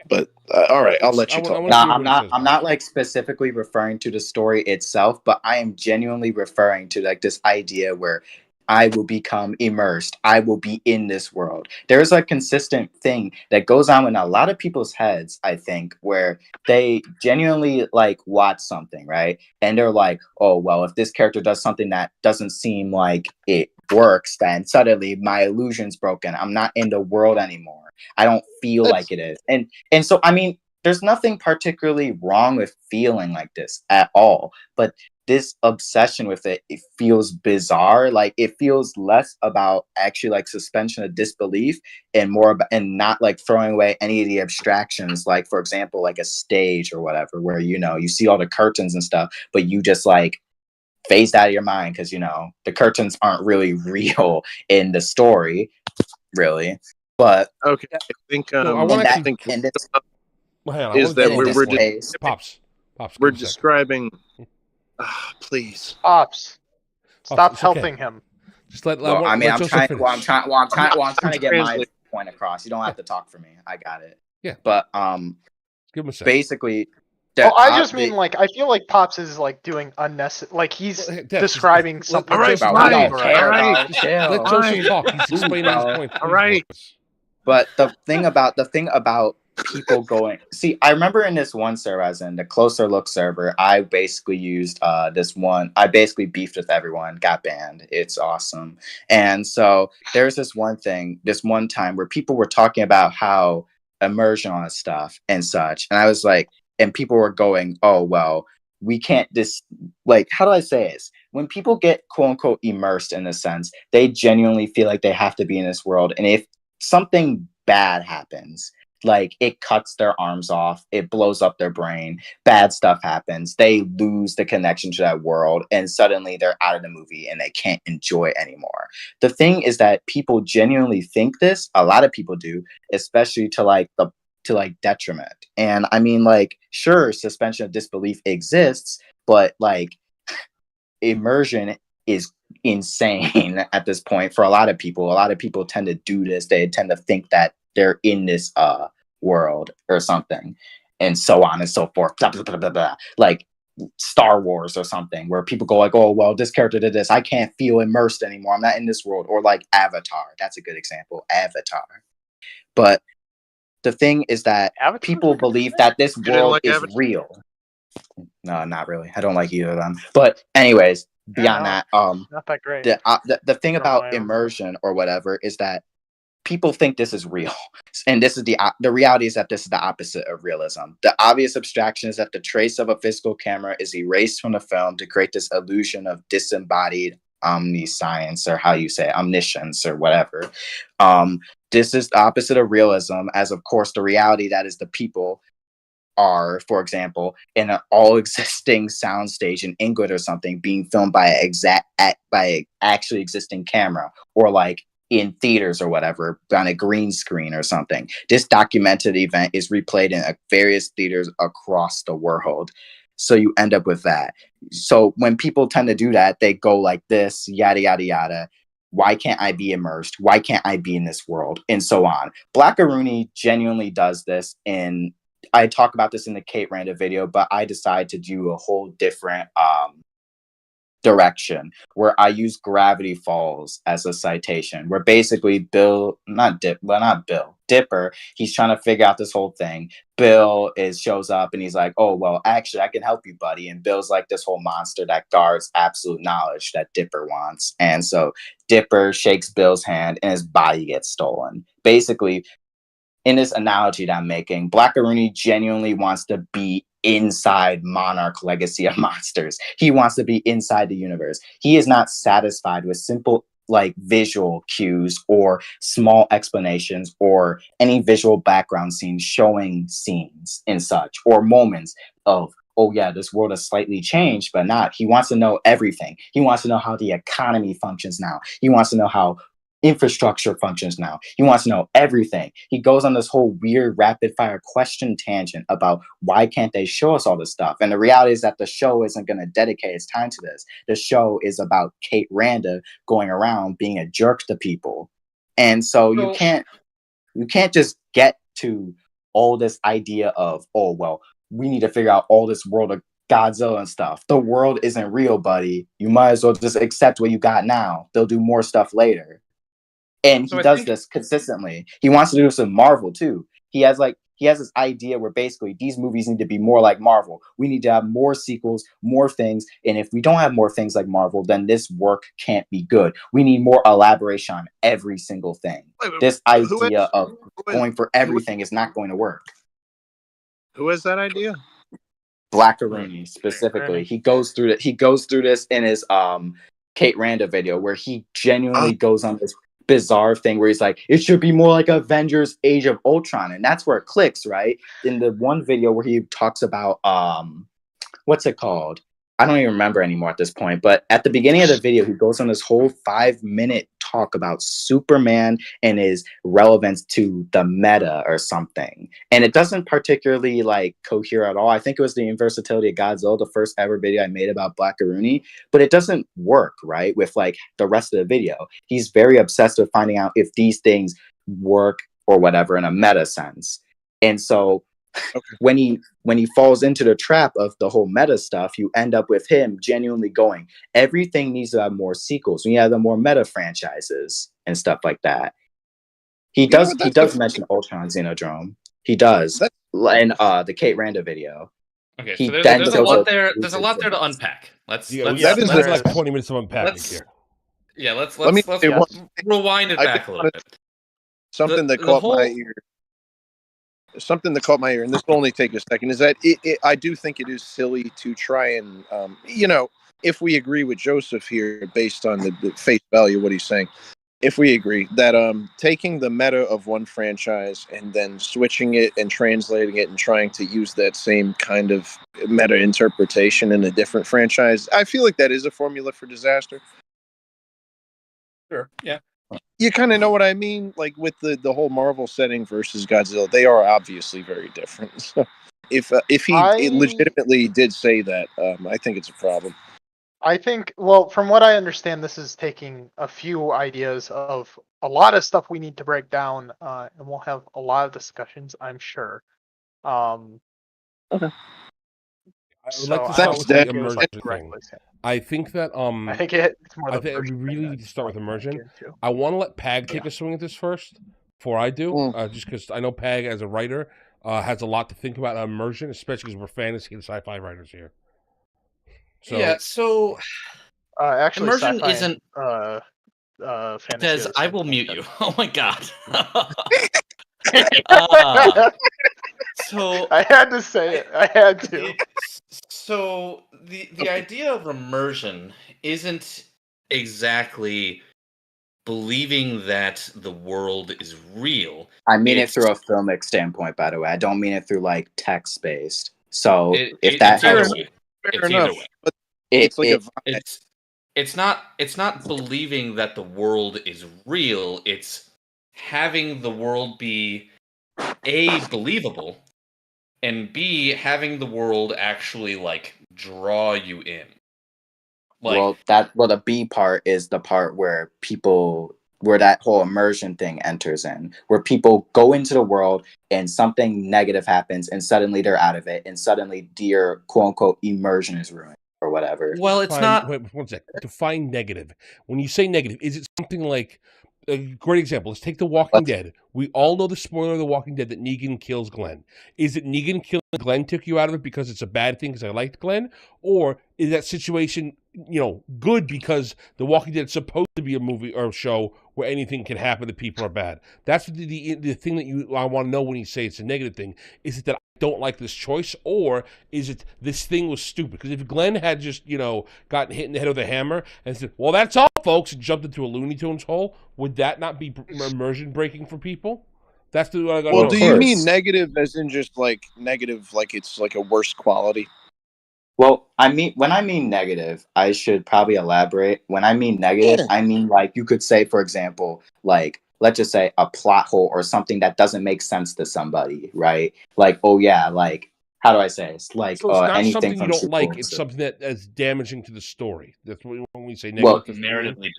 But all right, I'll let you talk. I'm not like specifically referring to the story itself, but I am genuinely referring to, like, this idea where I will become immersed. I will be in this world. There's a consistent thing that goes on in a lot of people's heads, I think, where they genuinely, like, watch something, right? And they're like, oh, well, if this character does something that doesn't seem like it works, then suddenly my illusion's broken. I'm not in the world anymore. I don't feel like it is. And so, I mean, there's nothing particularly wrong with feeling like this at all. But this obsession with it feels bizarre. Like, it feels less about actually, like, suspension of disbelief and more about, and not, like, throwing away any of the abstractions, like, for example, like a stage or whatever, where, you see all the curtains and stuff, but you just, like, phased out of your mind because, the curtains aren't really real in the story, really. But okay, I think Pops, we're describing. Please, Pops, stop helping him. Just let. I'm trying to get my point across. You don't have to talk for me. I got it. Yeah. But Give him a second. basically, I just mean like I feel like Pops is like doing unnecessary. Like he's describing something Alright, that's bro, we not don't care, correct. bro. Chill. Let Joseph talk. He's explaining his bro. point. All right. But the thing about people going, see, I remember in this one server I was in, the Closer Look server, I basically used this one. I basically beefed with everyone, got banned. It's awesome. And so there's this one time where people were talking about how immersion on stuff and such, and I was like, and people were going, oh well, we can't like, how do I say this? When people get quote unquote immersed in a sense, they genuinely feel like they have to be in this world, and if something bad happens, like it cuts their arms off, it blows up their brain, bad stuff happens, they lose the connection to that world, and suddenly they're out of the movie and they can't enjoy it anymore. The thing is that people genuinely think this, a lot of people do, especially to detriment. And I mean, like, sure, suspension of disbelief exists, but like immersion is insane at this point for a lot of people. A lot of people tend to do this. They tend to think that they're in this world or something, and so on and so forth. Blah, blah, blah, blah, blah. Like Star Wars or something, where people go like, oh well, this character did this, I can't feel immersed anymore, I'm not in this world. Or like Avatar, that's a good example, Avatar. But the thing is that people believe that this world is real. No, not really. I don't like either of them. But anyways, beyond that, not that great. The thing about immersion or whatever is that people think this is real, and this is the reality is that this is the opposite of realism. The obvious abstraction is that the trace of a physical camera is erased from the film to create this illusion of disembodied omniscience, or how you say it, omniscience or whatever. This is the opposite of realism, as of course the reality that is the people are, for example, in an all existing soundstage in England or something, being filmed by an actually existing camera, or like in theaters or whatever, on a green screen or something. This documented event is replayed in various theaters across the world. So you end up with that. So when people tend to do that, they go like this, yada, yada, yada. Why can't I be immersed? Why can't I be in this world? And so on. Blackaroonie genuinely does this, and I talk about this in the Kate Randa video, but I decided to do a whole different direction where I use Gravity Falls as a citation, where basically Dipper, he's trying to figure out this whole thing. Bill shows up and he's like, oh, well, actually, I can help you, buddy. And Bill's like this whole monster that guards absolute knowledge that Dipper wants. And so Dipper shakes Bill's hand and his body gets stolen. Basically, in this analogy that I'm making, Blackaroonie genuinely wants to be inside Monarch Legacy of Monsters. He wants to be inside the universe. He is not satisfied with simple like visual cues or small explanations or any visual background scenes showing scenes and such, or moments of, oh yeah, this world has slightly changed, but not. He wants to know everything. He wants to know how the economy functions now. He wants to know how infrastructure functions now. He wants to know everything. He goes on this whole weird rapid fire question tangent about why can't they show us all this stuff? And the reality is that the show isn't going to dedicate its time to this. The show is about Kate Randa going around being a jerk to people. And so you can't just get to all this idea of, oh, well, we need to figure out all this world of Godzilla and stuff. The world isn't real, buddy. You might as well just accept what you got now. They'll do more stuff later. And he does this consistently. He wants to do this with Marvel too. He has this idea where basically these movies need to be more like Marvel. We need to have more sequels, more things. And if we don't have more things like Marvel, then this work can't be good. We need more elaboration on every single thing. This idea of going for everything is not going to work. Who has that idea? Blackaroonie specifically. He goes through this in his Kate Randa video, where he genuinely goes on this bizarre thing where he's like, it should be more like Avengers Age of Ultron, and that's where it clicks, right? In the one video where he talks about what's it called? I don't even remember anymore at this point, but at the beginning of the video, he goes on this whole 5-minute talk about Superman and his relevance to the meta or something. And it doesn't particularly like cohere at all. I think it was the Inversatility of Godzilla, the first ever video I made about Blackaroonie, but it doesn't work, right? With like the rest of the video. He's very obsessed with finding out if these things work or whatever in a meta sense. And so Okay. when he falls into the trap of the whole meta stuff, you end up with him genuinely going, everything needs to have more sequels. We have the more meta franchises and stuff like that. He does mention Ultron Xenodrome. He does. In the Kate Randa video. Okay, so there's a lot there. There's a lot there to things. unpack. Let's there's like 20 minutes of unpacking here. Yeah, let's say rewind it back a little bit. Something that caught my ear. Something that caught my ear, and this will only take a second, is that I do think it is silly to try and, if we agree with Joseph here, based on the face value of what he's saying, if we agree that taking the meta of one franchise and then switching it and translating it and trying to use that same kind of meta interpretation in a different franchise, I feel like that is a formula for disaster. Sure, yeah. You kind of know what I mean, like with the whole Marvel setting versus Godzilla, they are obviously very different. So if he legitimately did say that, I think it's a problem. I think, well, from what I understand, this is taking a few ideas of a lot of stuff we need to break down, and we'll have a lot of discussions, I'm sure. Okay. I would like to start with the immersion thing. I think that I think it's more. I think we really need to start with immersion. I want to let Pag take a swing at this first before I do, just because I know Pag as a writer has a lot to think about immersion, especially because we're fantasy and sci-fi writers here. So, yeah, so actually, immersion isn't fantasy. Des, I will mute you. Oh my god. So I had to say it. I had to. So the idea of immersion isn't exactly believing that the world is real. I mean it through a filmic standpoint, by the way. I don't mean it through like text based. So if that helps, it's either way. But it's not believing that the world is real. It's having the world be A, believable, and B, having the world actually like draw you in. Like, the B part is the part where that whole immersion thing enters in, where people go into the world and something negative happens and suddenly they're out of it and suddenly their quote unquote immersion is ruined or whatever. Well, it's not. Wait, one sec. Define negative. When you say negative, is it something like a great example? Let's take The Walking Dead. We all know the spoiler of The Walking Dead that Negan kills Glenn. Is it Negan killing Glenn took you out of it because it's a bad thing because I liked Glenn? Or is that situation, good because The Walking Dead is supposed to be a movie or a show where anything can happen that people are bad? That's the thing that I want to know when you say it's a negative thing. Is it that I don't like this choice, or is it this thing was stupid? Because if Glenn had just, gotten hit in the head with a hammer and said, well, that's all, folks, and jumped into a Looney Tunes hole, would that not be immersion breaking for people? That's the what I got. Well, do you mean negative as in just like negative, like it's like a worse quality? Well, when I mean negative, I should probably elaborate. When I mean negative, I mean like you could say, for example, like let's just say a plot hole or something that doesn't make sense to somebody, right? Like, oh yeah, like how do I say it? It's like so it's not anything something you don't like. It's something that is damaging to the story. That's when we say negative. Well, narratively,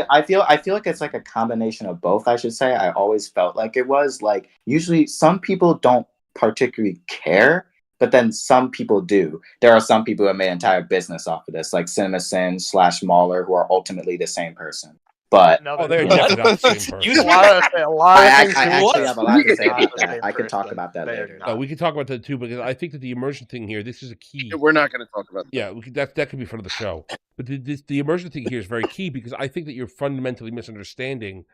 I feel like it's like a combination of both. I should say. I always felt like it was like usually some people don't particularly care. But then some people do. There are some people who have made an entire business off of this, like CinemaSin / Mauler, who are ultimately the same person. But they're definitely not the same person. I actually have a lot to say about that. I can talk about that later. We can talk about that too, because I think that the immersion thing here, this is a key. We're not going to talk about that. Yeah, that could be front of the show. But the immersion thing here is very key, because I think that you're fundamentally misunderstanding.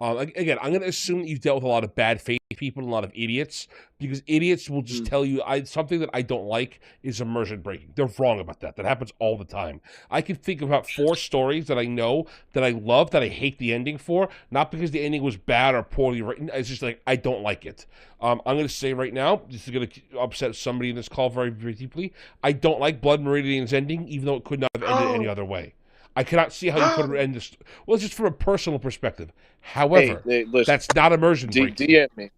Again, I'm going to assume that you've dealt with a lot of bad faith people and a lot of idiots, because idiots will just tell you something that I don't like is immersion breaking. They're wrong about that. That happens all the time. I can think of about 4 stories that I know that I love that I hate the ending for, not because the ending was bad or poorly written. It's just like I don't like it. I'm going to say right now, this is going to upset somebody in this call very, very deeply. I don't like Blood Meridian's ending, even though it could not have ended any other way. I cannot see how you could end this. Well, it's just from a personal perspective. However, listen, that's not immersion breaking. DM me.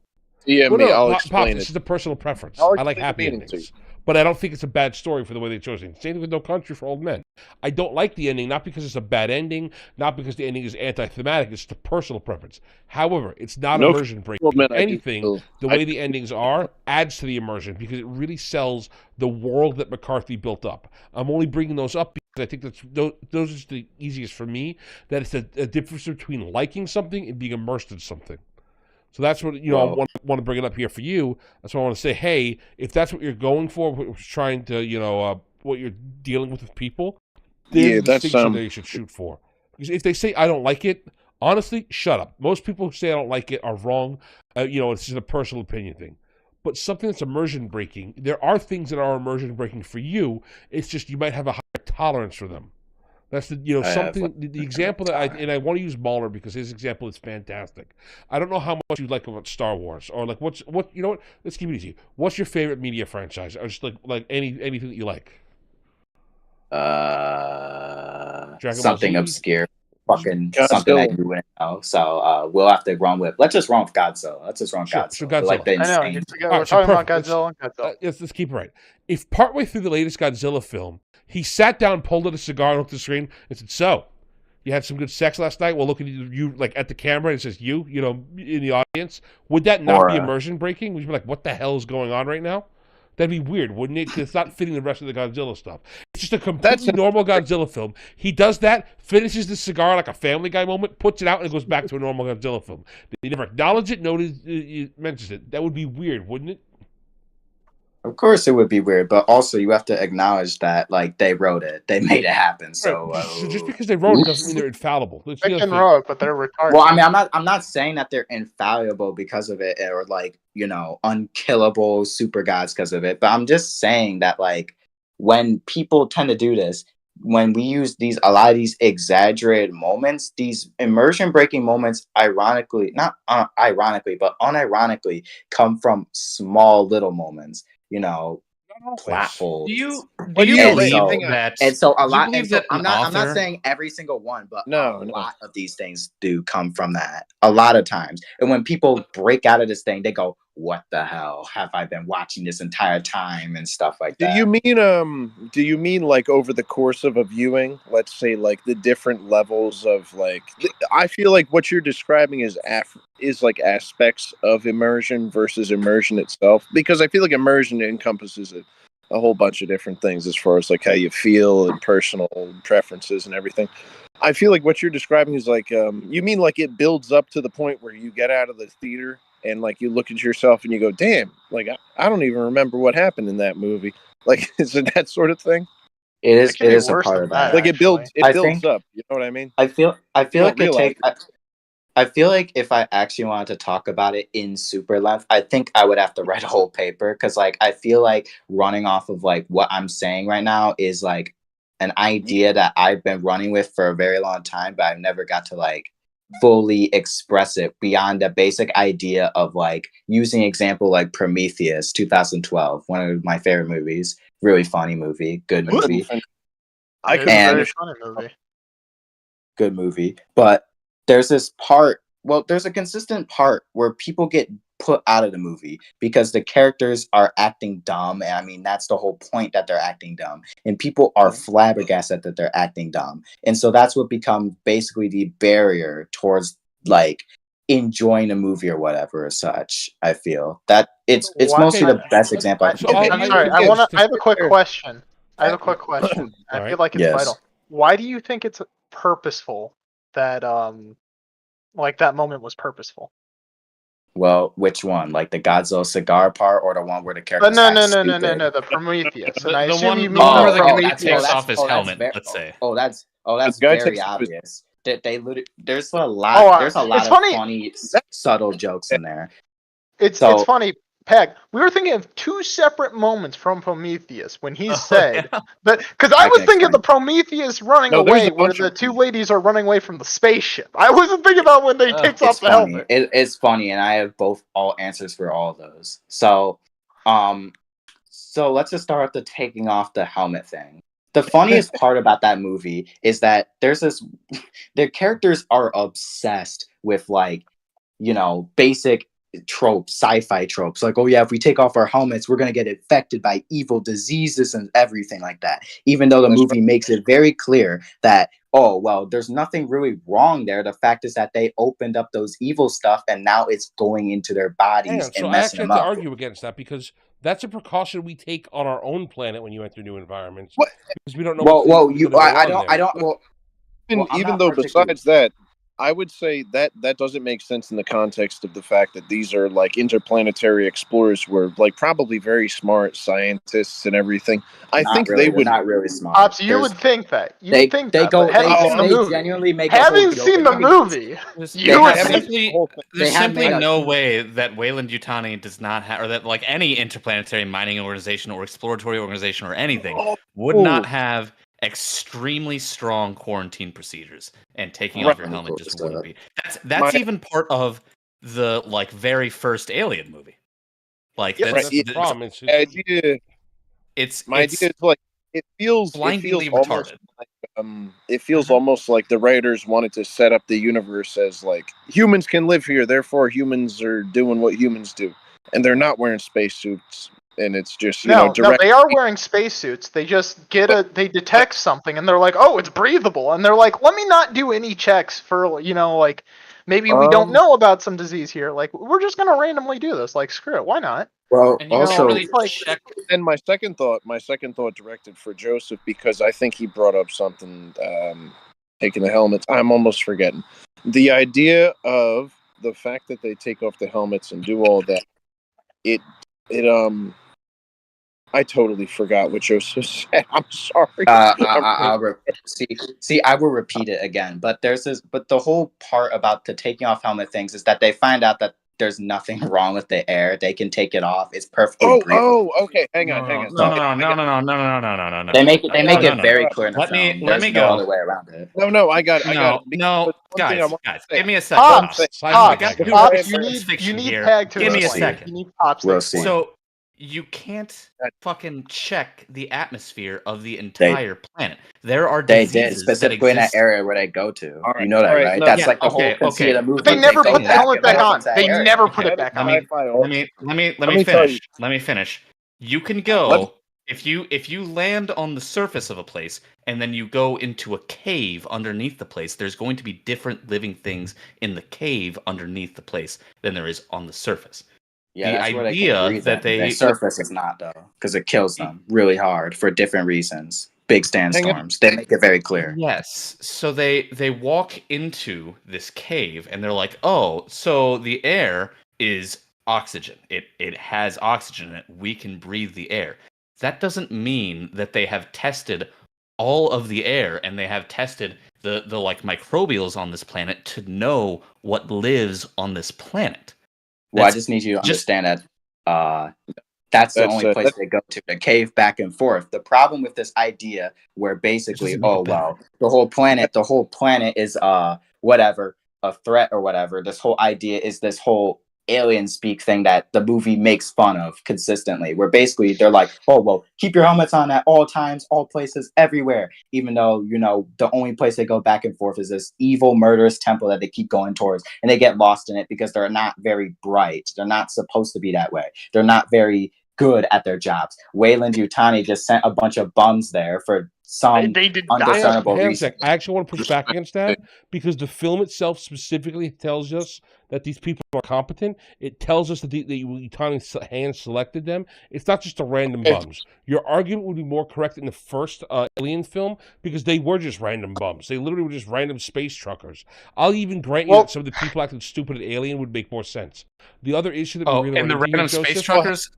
I'll explain Pop, it. this is a personal preference. I like happy endings. But I don't think it's a bad story for the way they chose it. Same thing with No Country for Old Men. I don't like the ending, not because it's a bad ending, not because the ending is anti-thematic. It's just a personal preference. However, it's not No immersion breaking. Well, man, If anything, the way the endings are adds to the immersion because it really sells the world that McCarthy built up. I'm only bringing those up because I think those are the easiest for me. That it's a difference between liking something and being immersed in something. So that's what, I want to bring it up here for you. That's why I want to say, hey, if that's what you're going for, what you're trying to, what you're dealing with people, there's a distinction that you should shoot for. Because if they say, I don't like it, honestly, shut up. Most people who say I don't like it are wrong. It's just a personal opinion thing. But something that's immersion breaking, there are things that are immersion breaking for you. It's just you might have a higher tolerance for them. That's the the example that I want to use Mahler because his example is fantastic. I don't know how much you like about Star Wars or like what let's keep it easy. What's your favorite media franchise or just like anything that you like? Something obscure, fucking Godzilla. Something that you wouldn't know. So we'll have to run with. Let's just run with Godzilla. Godzilla. Like the insane. We're talking about Godzilla. Let's keep it right. If partway through the latest Godzilla film, he sat down, pulled out a cigar, and looked at the screen, and said, "So, you had some good sex last night?" Well, looking at you like at the camera, and it says you, in the audience. Would that not be immersion breaking? Would you be like, "What the hell is going on right now?" That'd be weird, wouldn't it? Because it's not fitting the rest of the Godzilla stuff. It's just a completely normal Godzilla film. He does that, finishes the cigar like a Family Guy moment, puts it out, and it goes back to a normal Godzilla film. They never acknowledge it, mentions it. That would be weird, wouldn't it? Of course it would be weird, but also you have to acknowledge that like they wrote it, they made it happen. So just because they wrote it doesn't mean they're infallible. They can wrote, but they're retarded. Well, I mean, I'm not saying that they're infallible because of it, or like unkillable super gods because of it. But I'm just saying that like when people tend to do this, when we use a lot of these exaggerated moments, these immersion breaking moments, ironically, not ironically, but unironically, come from small little moments. Plot holes. Do you believe that? And so a lot. And so I'm not saying every single one, but a lot of these things do come from that. A lot of times, and when people break out of this thing, they go, "What the hell have I been watching this entire time?" and stuff like that. Do you mean like over the course of a viewing? Let's say like the different levels of like. I feel like what you're describing is like aspects of immersion versus immersion itself, because I feel like immersion encompasses a whole bunch of different things as far as like how you feel and personal preferences and everything. I feel like what you're describing is like you mean like it builds up to the point where you get out of the theater and like you look at yourself and you go, damn, like I don't even remember what happened in that movie. Like, is it that sort of thing? It is a part of that. Like it builds up. You know what I mean? I feel like I feel like if I actually wanted to talk about it in super length, I think I would have to write a whole paper, because like I feel like running off of like what I'm saying right now is like an idea that I've been running with for a very long time, but I've never got to like fully express it beyond the basic idea of like using example like Prometheus 2012, one of my favorite movies, really funny movie, good movie. Good movie. But there's this part, there's a consistent part where people get put out of the movie because the characters are acting dumb. And I mean, that's the whole point, that they're acting dumb. And people are flabbergasted that they're acting dumb. And so that's what becomes basically the barrier towards like enjoying a movie or whatever as such. I feel that it's mostly the best example. I'm sorry. I have a quick question. I feel like it's vital. Why do you think it's purposeful that like that moment was purposeful? Well, which one? Like the Godzilla cigar part, or the one where the character? No, the Prometheus. And I assume you mean where the guy takes off his helmet. Let's say. That's very obvious. There's a lot. There's a lot of funny, subtle jokes in there. It's funny. Peg, we were thinking of two separate moments from Prometheus when he said that, because I was thinking of the Prometheus running away where the two ladies are running away from the spaceship. I wasn't thinking about when they takes off the helmet. It's funny, and I have all answers for all of those. So let's just start with the taking off the helmet thing. The funniest part about that movie is that their characters are obsessed with like, basic tropes, sci-fi tropes, like, oh yeah, if we take off our helmets, we're gonna get infected by evil diseases and everything like that. Even though the movie makes it very clear that, oh well, there's nothing really wrong there. The fact is that they opened up those evil stuff, and now it's going into their bodies So and I messing actually them have to up. argue against that because that's a precaution we take on our own planet when you enter new environments. What? Because we don't know. Well, Even though besides that, I would say that that doesn't make sense in the context of the fact that these are like interplanetary explorers who are like probably very smart scientists and everything. I think they would not really smart. Ops, you would think that. You would think they that. go. But having seen the They movie, genuinely make having a whole seen the movie, you would think. There's simply no way that Weyland-Yutani does not have, or that like any interplanetary mining organization or exploratory organization or anything would not have extremely strong quarantine procedures, and taking off your helmet just wouldn't be. That's even part of the like very first Alien movie. Like that's the problem. It's idea is like it feels almost like it feels almost like the writers wanted to set up the universe as like humans can live here, therefore humans are doing what humans do, and they're not wearing spacesuits. And it's just no, they are wearing spacesuits. They just they detect something, and they're like, "Oh, it's breathable," and they're like, "Let me not do any checks for like maybe we don't know about some disease here. Like we're just gonna randomly do this. Like screw it, why not?" Well, and also, really and my second thought directed for Joseph, because I think he brought up something. Taking the helmets, I'm almost forgetting the idea of the fact that they take off the helmets and do all that. I totally forgot what Joseph said. I'm sorry. I will repeat it again. But the whole part about the taking off helmet things is that they find out that there's nothing wrong with the air. They can take it off. It's perfectly breathable. Okay. Hang on. No. They make it very clear in the film. Let me go. No other way around it. No, I got it. No, guys, give me a second. Pops, you need Pag to give me a second. You need Pops to explain. So you can't fucking check the atmosphere of the entire planet. There are diseases they did, specifically in that area where they go to. Right, you know that, right? No, that's like the whole conceit of the movie. But they never put the helmet back on. They never put it back on. Let me finish. You can go if you land on the surface of a place and then you go into a cave underneath the place. There's going to be different living things in the cave underneath the place than there is on the surface. Yeah, the that's idea that the surface is not though, because it kills them really hard for different reasons. Big sandstorms. They make it very clear. Yes. So they walk into this cave and they're like, oh, so the air is oxygen. It has oxygen in it. We can breathe the air. That doesn't mean that they have tested all of the air and they have tested the like microbials on this planet to know what lives on this planet. Well, I just need you to understand that that's the only place they go to cave back and forth. The problem with this idea where basically, the whole planet is whatever, a threat or whatever. This whole idea is this whole alien speak thing that the movie makes fun of consistently, where basically they're like, oh well, keep your helmets on at all times, all places, everywhere, even though the only place they go back and forth is this evil murderous temple that they keep going towards, and they get lost in it because they're not very bright. They're not supposed to be that way. They're not very good at their jobs. Weyland-Yutani just sent a bunch of bums there for some undiscernible reason. I actually want to push back against that because the film itself specifically tells us that these people are competent. It tells us that the Yutani hand selected them. It's not just a random bums. Your argument would be more correct in the first Alien film because they were just random bums. They literally were just random space truckers. I'll even grant you that some of the people acting stupid at Alien would make more sense. The other issue that we really and the random space truckers.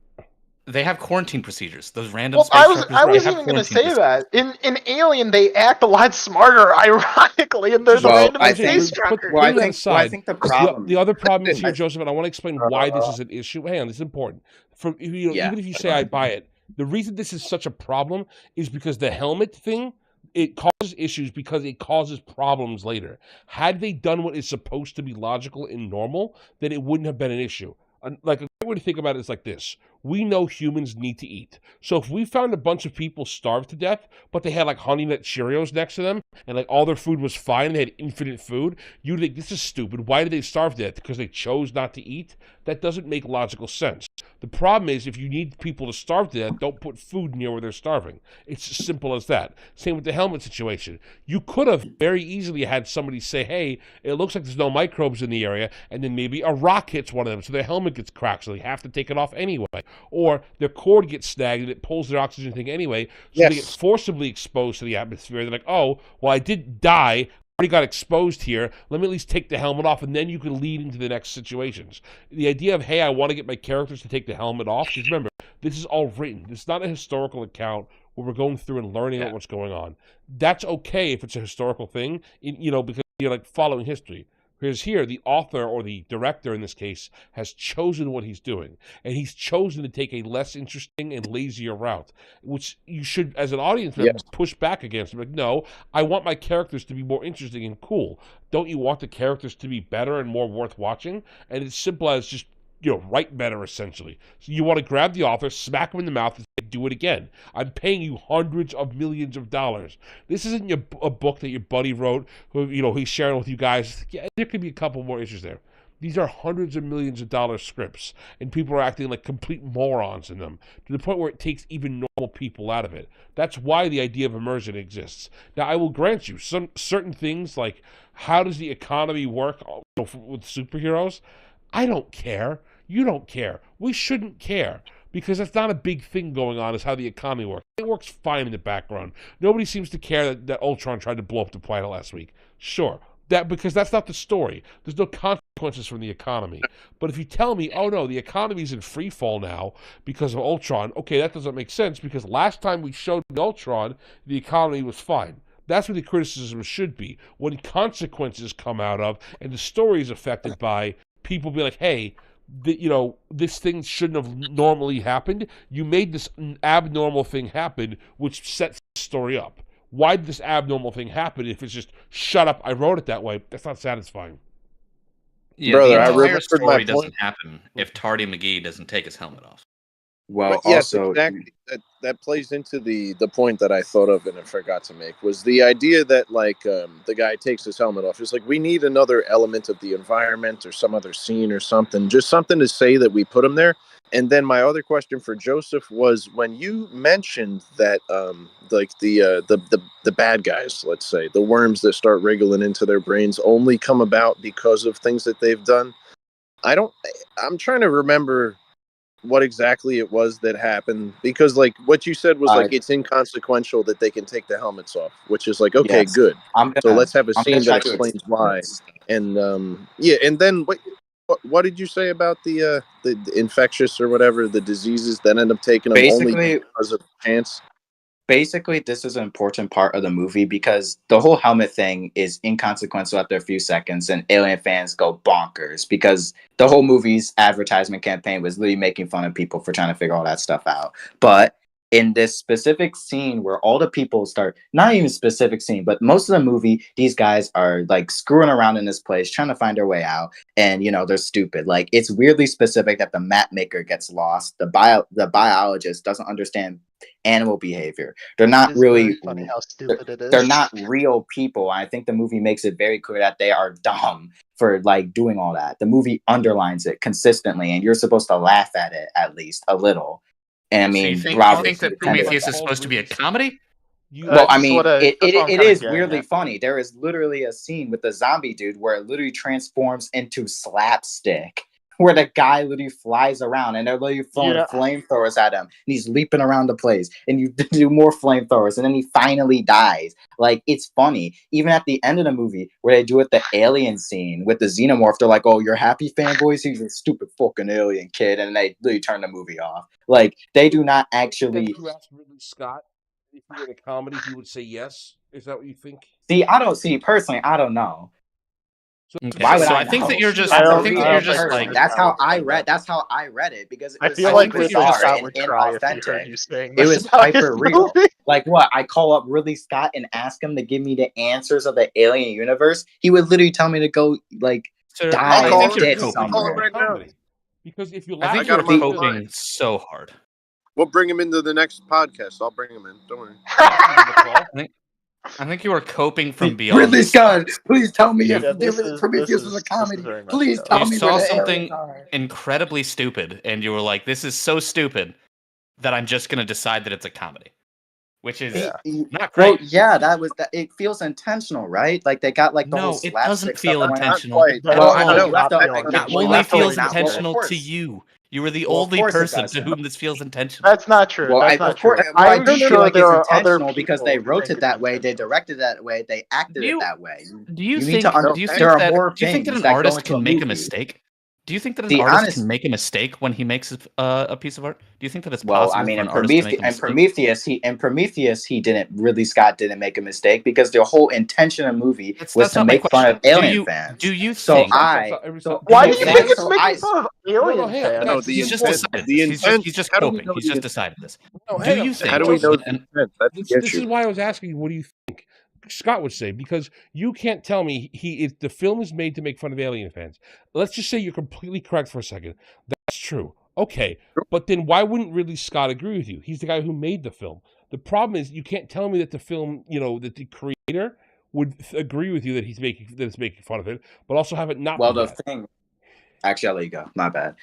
They have quarantine procedures. Those random space truckers. I was even going to say that. In Alien, they act a lot smarter, ironically, and they're the random space truckers. I think the problem... The other problem is here, Joseph, and I want to explain why this is an issue. Hang on, this is important. Even if you say I buy it, the reason this is such a problem is because the helmet thing, it causes issues because it causes problems later. Had they done what is supposed to be logical and normal, then it wouldn't have been an issue. Like, a great way to think about it is like this. we know humans need to eat. So if we found a bunch of people starved to death, but they had like Honey Nut Cheerios next to them, and like all their food was fine, and they had infinite food, you'd think, this is stupid. Why did they starve to death? Because they chose not to eat? That doesn't make logical sense. The problem is, if you need people to starve to death, don't put food near where they're starving. It's as simple as that. Same with the helmet situation. You could have very easily had somebody say, hey, it looks like there's no microbes in the area, and then maybe a rock hits one of them, so their helmet gets cracked, so they have to take it off anyway. Or their cord gets snagged and it pulls their oxygen thing anyway, so they get forcibly exposed to the atmosphere. They're like, oh, well, I didn't die. I already got exposed here. Let me at least take the helmet off, and then you can lead into the next situations. The idea of, hey, I want to get my characters to take the helmet off, because remember, this is all written. This is not a historical account where we're going through and learning about what's going on. That's okay if it's a historical thing, because you're like following history. Whereas here, the author, or the director in this case, has chosen what he's doing. And he's chosen to take a less interesting and lazier route, which you should, as an audience member, push back against. Like, no, I want my characters to be more interesting and cool. Don't you want the characters to be better and more worth watching? And it's simple as just, write better, essentially. So you want to grab the author, smack him in the mouth, and say, do it again. I'm paying you hundreds of millions of dollars. This isn't a book that your buddy wrote, who, he's sharing with you guys. Yeah, there could be a couple more issues there. These are hundreds of millions of dollar scripts, and people are acting like complete morons in them, to the point where it takes even normal people out of it. That's why the idea of immersion exists. Now, I will grant you, some certain things, like how does the economy work with superheroes? I don't care. You don't care. We shouldn't care, because that's not a big thing going on, is how the economy works. It works fine in the background. Nobody seems to care that Ultron tried to blow up the planet last week. Sure, because that's not the story. There's no consequences from the economy. But if you tell me, oh no, the economy's in free fall now because of Ultron, okay, that doesn't make sense, because last time we showed Ultron, the economy was fine. That's what the criticism should be. When consequences come out of, and the story is affected by, people be like, hey, this thing shouldn't have normally happened. You made this abnormal thing happen, which sets the story up. Why did this abnormal thing happen if it's just, shut up, I wrote it that way? That's not satisfying. Yeah, brother, the entire story doesn't happen if Tardy McGee doesn't take his helmet off. Well, yes, also, exactly. That plays into the point that I thought of and I forgot to make, was the idea that, like, the guy takes his helmet off. It's like, we need another element of the environment or some other scene or something, just something to say that we put him there. And then my other question for Joseph was, when you mentioned that, like the bad guys, let's say, the worms that start wriggling into their brains only come about because of things that they've done. I'm trying to remember what exactly it was that happened, because like what you said was like, it's inconsequential that they can take the helmets off, which is like, okay, good. So let's have a scene that explains why. And and then what did you say about the infectious or whatever, the diseases that end up taking them only because of chance? Basically, this is an important part of the movie, because the whole helmet thing is inconsequential after a few seconds, and Alien fans go bonkers, because the whole movie's advertisement campaign was literally making fun of people for trying to figure all that stuff out. But in this specific scene where all the people start, not even specific scene, but most of the movie, these guys are like screwing around in this place, trying to find their way out. And, they're stupid. Like, it's weirdly specific that the map maker gets lost. The biologist doesn't understand animal behavior. They're not really funny how stupid it is. They're not real people. I think the movie makes it very clear that they are dumb for like doing all that. The movie underlines it consistently, and you're supposed to laugh at it at least a little. And I mean, so you think that Prometheus is supposed to be a comedy? Well, I mean, it is weirdly funny. There is literally a scene with the zombie dude where it literally transforms into slapstick, where the guy literally flies around and they're literally throwing flamethrowers at him, and he's leaping around the place, and you do more flamethrowers, and then he finally dies. Like, it's funny. Even at the end of the movie, where they do it, the alien scene with the xenomorph, they're like, oh, you're happy, fanboys? He's a stupid fucking alien kid, and they literally turn the movie off. Like, they do not actually... If you asked Ridley Scott if he were in a comedy, he would say yes? Is that what you think? Personally, I don't know. Why would I think that you're just like, that's how I read it, because it was, I feel like Ridley Scott would try if he heard you saying this. It was hyper real. Like, what? I call up Ridley Scott and ask him to give me the answers of the alien universe. He would literally tell me to go like die dead somewhere. Right now. Because if you I laugh think got you're him on the coping line. so hard. We'll bring him into the next podcast. I'll bring him in. Don't worry. I think you are coping from beyond Ridley the Scott, stars. please tell me You- if Prometheus was a comedy. Please tell You me saw where the something aliens are. incredibly stupid, and you were like, "This is so stupid that I'm just going to decide that it's a comedy," which is not great. Well, yeah, that was that. It feels intentional, right? Like they got like the whole No, it slapstick doesn't feel stuff going on. intentional. quite. At Well, all. no, not the- feeling It intentional. only Definitely feels not. intentional Well, of to course. you. You are the Well, of only course it person does, to yeah. whom this feels intentional. That's not true. Well, That's not true. I I'm do feel sure like there it's are other intentional because people they who wrote think it that it's way, they intentional. directed it that way, they acted Do you- it that way. Do you need think? to Do you think there are that? more Do you think that things an that go artist into a can make a movie. mistake? Do you think that an See, artist honest- can make a mistake when he makes a piece of art? Do you think that it's Well, possible I mean, for in an artist to make a Prometheus, mistake? he didn't. Ridley Scott didn't make a mistake because the whole intention of the movie was That's to not my make fun question. of alien fans. Do you So think? Why do you think it's so making fun of alien hang on, fans? No, that's the He's just intent. decided The this. intent. He's just How do we coping. know He's the just intent? decided this. No, Do hang on you a second. think? How do we know the and- intent? That's the This is issue. why I was asking you, what do you think? Scott would say, because you can't tell me if the film is made to make fun of alien fans. Let's just say you're completely correct for a second. That's true. Okay, but then why wouldn't Ridley Scott agree with you? He's the guy who made the film. The problem is you can't tell me that the film, that the creator would agree with you that it's making fun of it, but also have it not. Well, be the bad. thing. Actually, I'll let you go. My bad.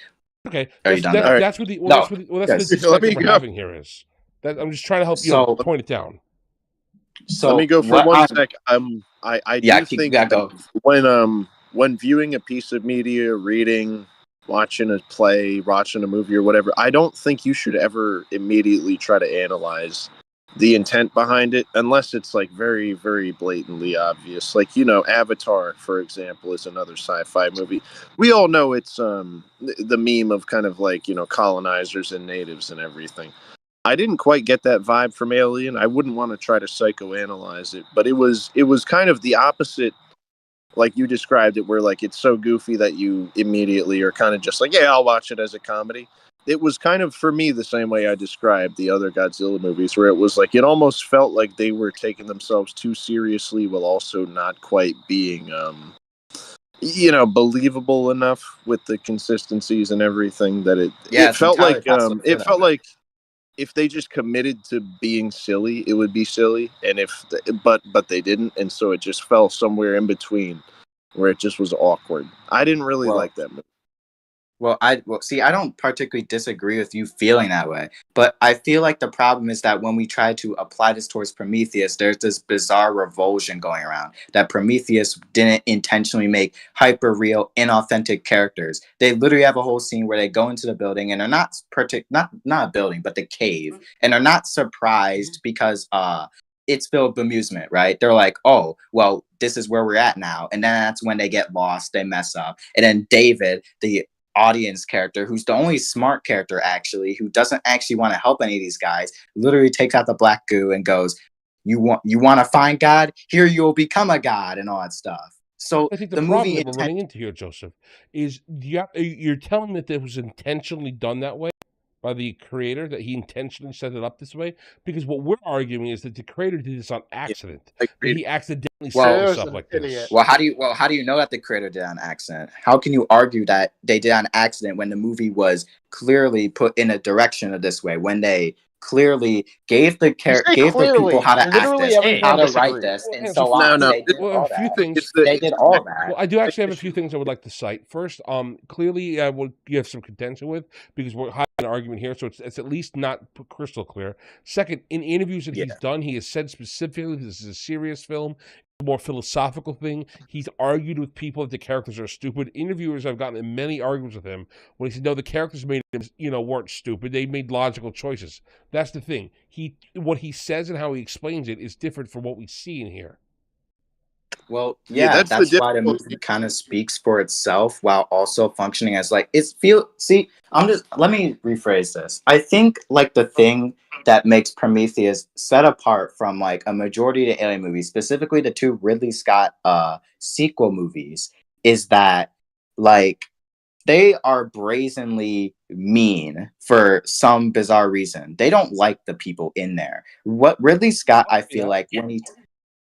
Okay, Are you done? All right. that's what the No. that's Yes. the Let discussion me we're go. having here is. That I'm just trying to help So- point it down. So Let me go for what 1 I'm- sec. I Yeah, do think yeah, go. when viewing a piece of media, reading, watching a play, watching a movie or whatever, I don't think you should ever immediately try to analyze the intent behind it unless it's like very, very blatantly obvious. Like, Avatar, for example, is another sci-fi movie. We all know it's the meme of kind of like, colonizers and natives and everything. I didn't quite get that vibe from Alien. I wouldn't want to try to psychoanalyze it, but it was kind of the opposite, like you described it, where like it's so goofy that you immediately are kind of just like, yeah, I'll watch it as a comedy. It was kind of, for me, the same way I described the other Godzilla movies, where it was like it almost felt like they were taking themselves too seriously while also not quite being believable enough with the consistencies and everything, that it felt like if they just committed to being silly, it would be silly, and but they didn't, and so it just fell somewhere in between, where it just was awkward. I didn't really like that movie. Well, see, I don't particularly disagree with you feeling that way, but I feel like the problem is that when we try to apply this towards Prometheus, there's this bizarre revulsion going around that Prometheus didn't intentionally make hyper real, inauthentic characters. They literally have a whole scene where they go into the building and they're not a building, but the cave, and they're not surprised because it's filled with amusement, right? They're like, oh, well, this is where we're at now, and then that's when they get lost, they mess up, and then David, the audience character, who's the only smart character actually, who doesn't actually want to help any of these guys, literally takes out the black goo and goes, you want to find God? Here you'll become a god, and all that stuff. So I think the problem movie that we're running into here, Joseph, is you're telling me that it was intentionally done that way by the creator, that he intentionally set it up this way? Because what we're arguing is that the creator did this on accident. That he accidentally set this up like this. Well, how do you know that the creator did it on accident? How can you argue that they did it on accident when the movie was clearly put in a direction of this way, when they clearly gave the people how to act this, how to write this, and so on? They did all that. They did all that. Well, I do actually have a few things I would like to cite. First, clearly, you have some contention with, because we're having an argument here, so it's at least not crystal clear. Second, in interviews that he's done, he has said specifically this is a serious film, a more philosophical thing. He's argued with people that the characters are stupid. Interviewers have gotten in many arguments with him when he said, no, the characters weren't stupid. They made logical choices. That's the thing. What he says and how he explains it is different from what we see in here. Well, that's why the movie kind of speaks for itself while also functioning as let me rephrase this. I think like the thing that makes Prometheus set apart from like a majority of the Alien movies, specifically the two Ridley Scott sequel movies, is that like they are brazenly mean for some bizarre reason. They don't like the people in there. What Ridley Scott, I feel like when he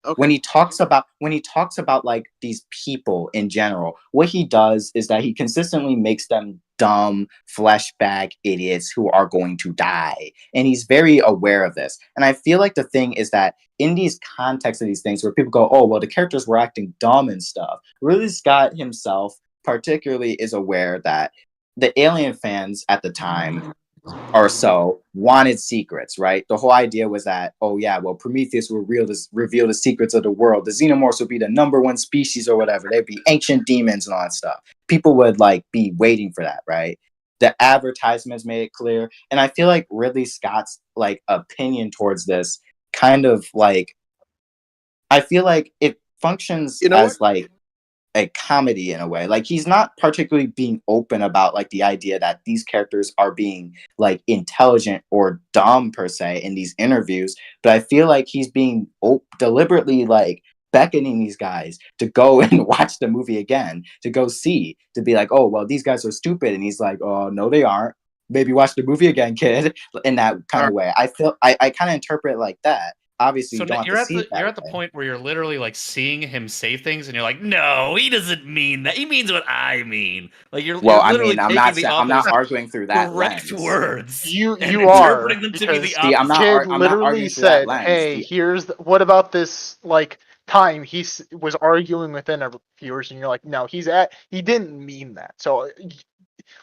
Okay. when he talks about like these people in general, what he does is that he consistently makes them dumb flesh bag idiots who are going to die, and he's very aware of this. And I feel like the thing is that in these contexts of these things where people go, oh well, the characters were acting dumb and stuff, Ridley Scott himself particularly is aware that the Alien fans at the time or so wanted secrets, right? The whole idea was that, oh yeah, well, Prometheus will reveal the secrets of the world. The xenomorphs would be the #1 species or whatever. They'd be ancient demons and all that stuff. People would like be waiting for that, right? The advertisements made it clear. And I feel like Ridley Scott's like opinion towards this kind of like, I feel like it functions as like a comedy in a way. Like he's not particularly being open about like the idea that these characters are being like intelligent or dumb per se in these interviews, but I feel like he's being deliberately like beckoning these guys to go and watch the movie again, to go see, to be like, oh well, these guys are stupid, and he's like, oh no they aren't, maybe watch the movie again kid, in that kind of way. I feel I kind of interpret it like that. Obviously, So you don't you're have to see it you're that at the way. point where you're literally like seeing him say things, and you're like, no, he doesn't mean that. He means what I mean. Like you're I literally mean, I'm taking not the author's arguing through that correct lens. words You and are, interpreting them to be the because See, opposite. kid I'm not literally arguing through that said, lens. "Hey, here's what about this like time he was arguing with interviewers," and you're like, "No, he didn't mean that." So,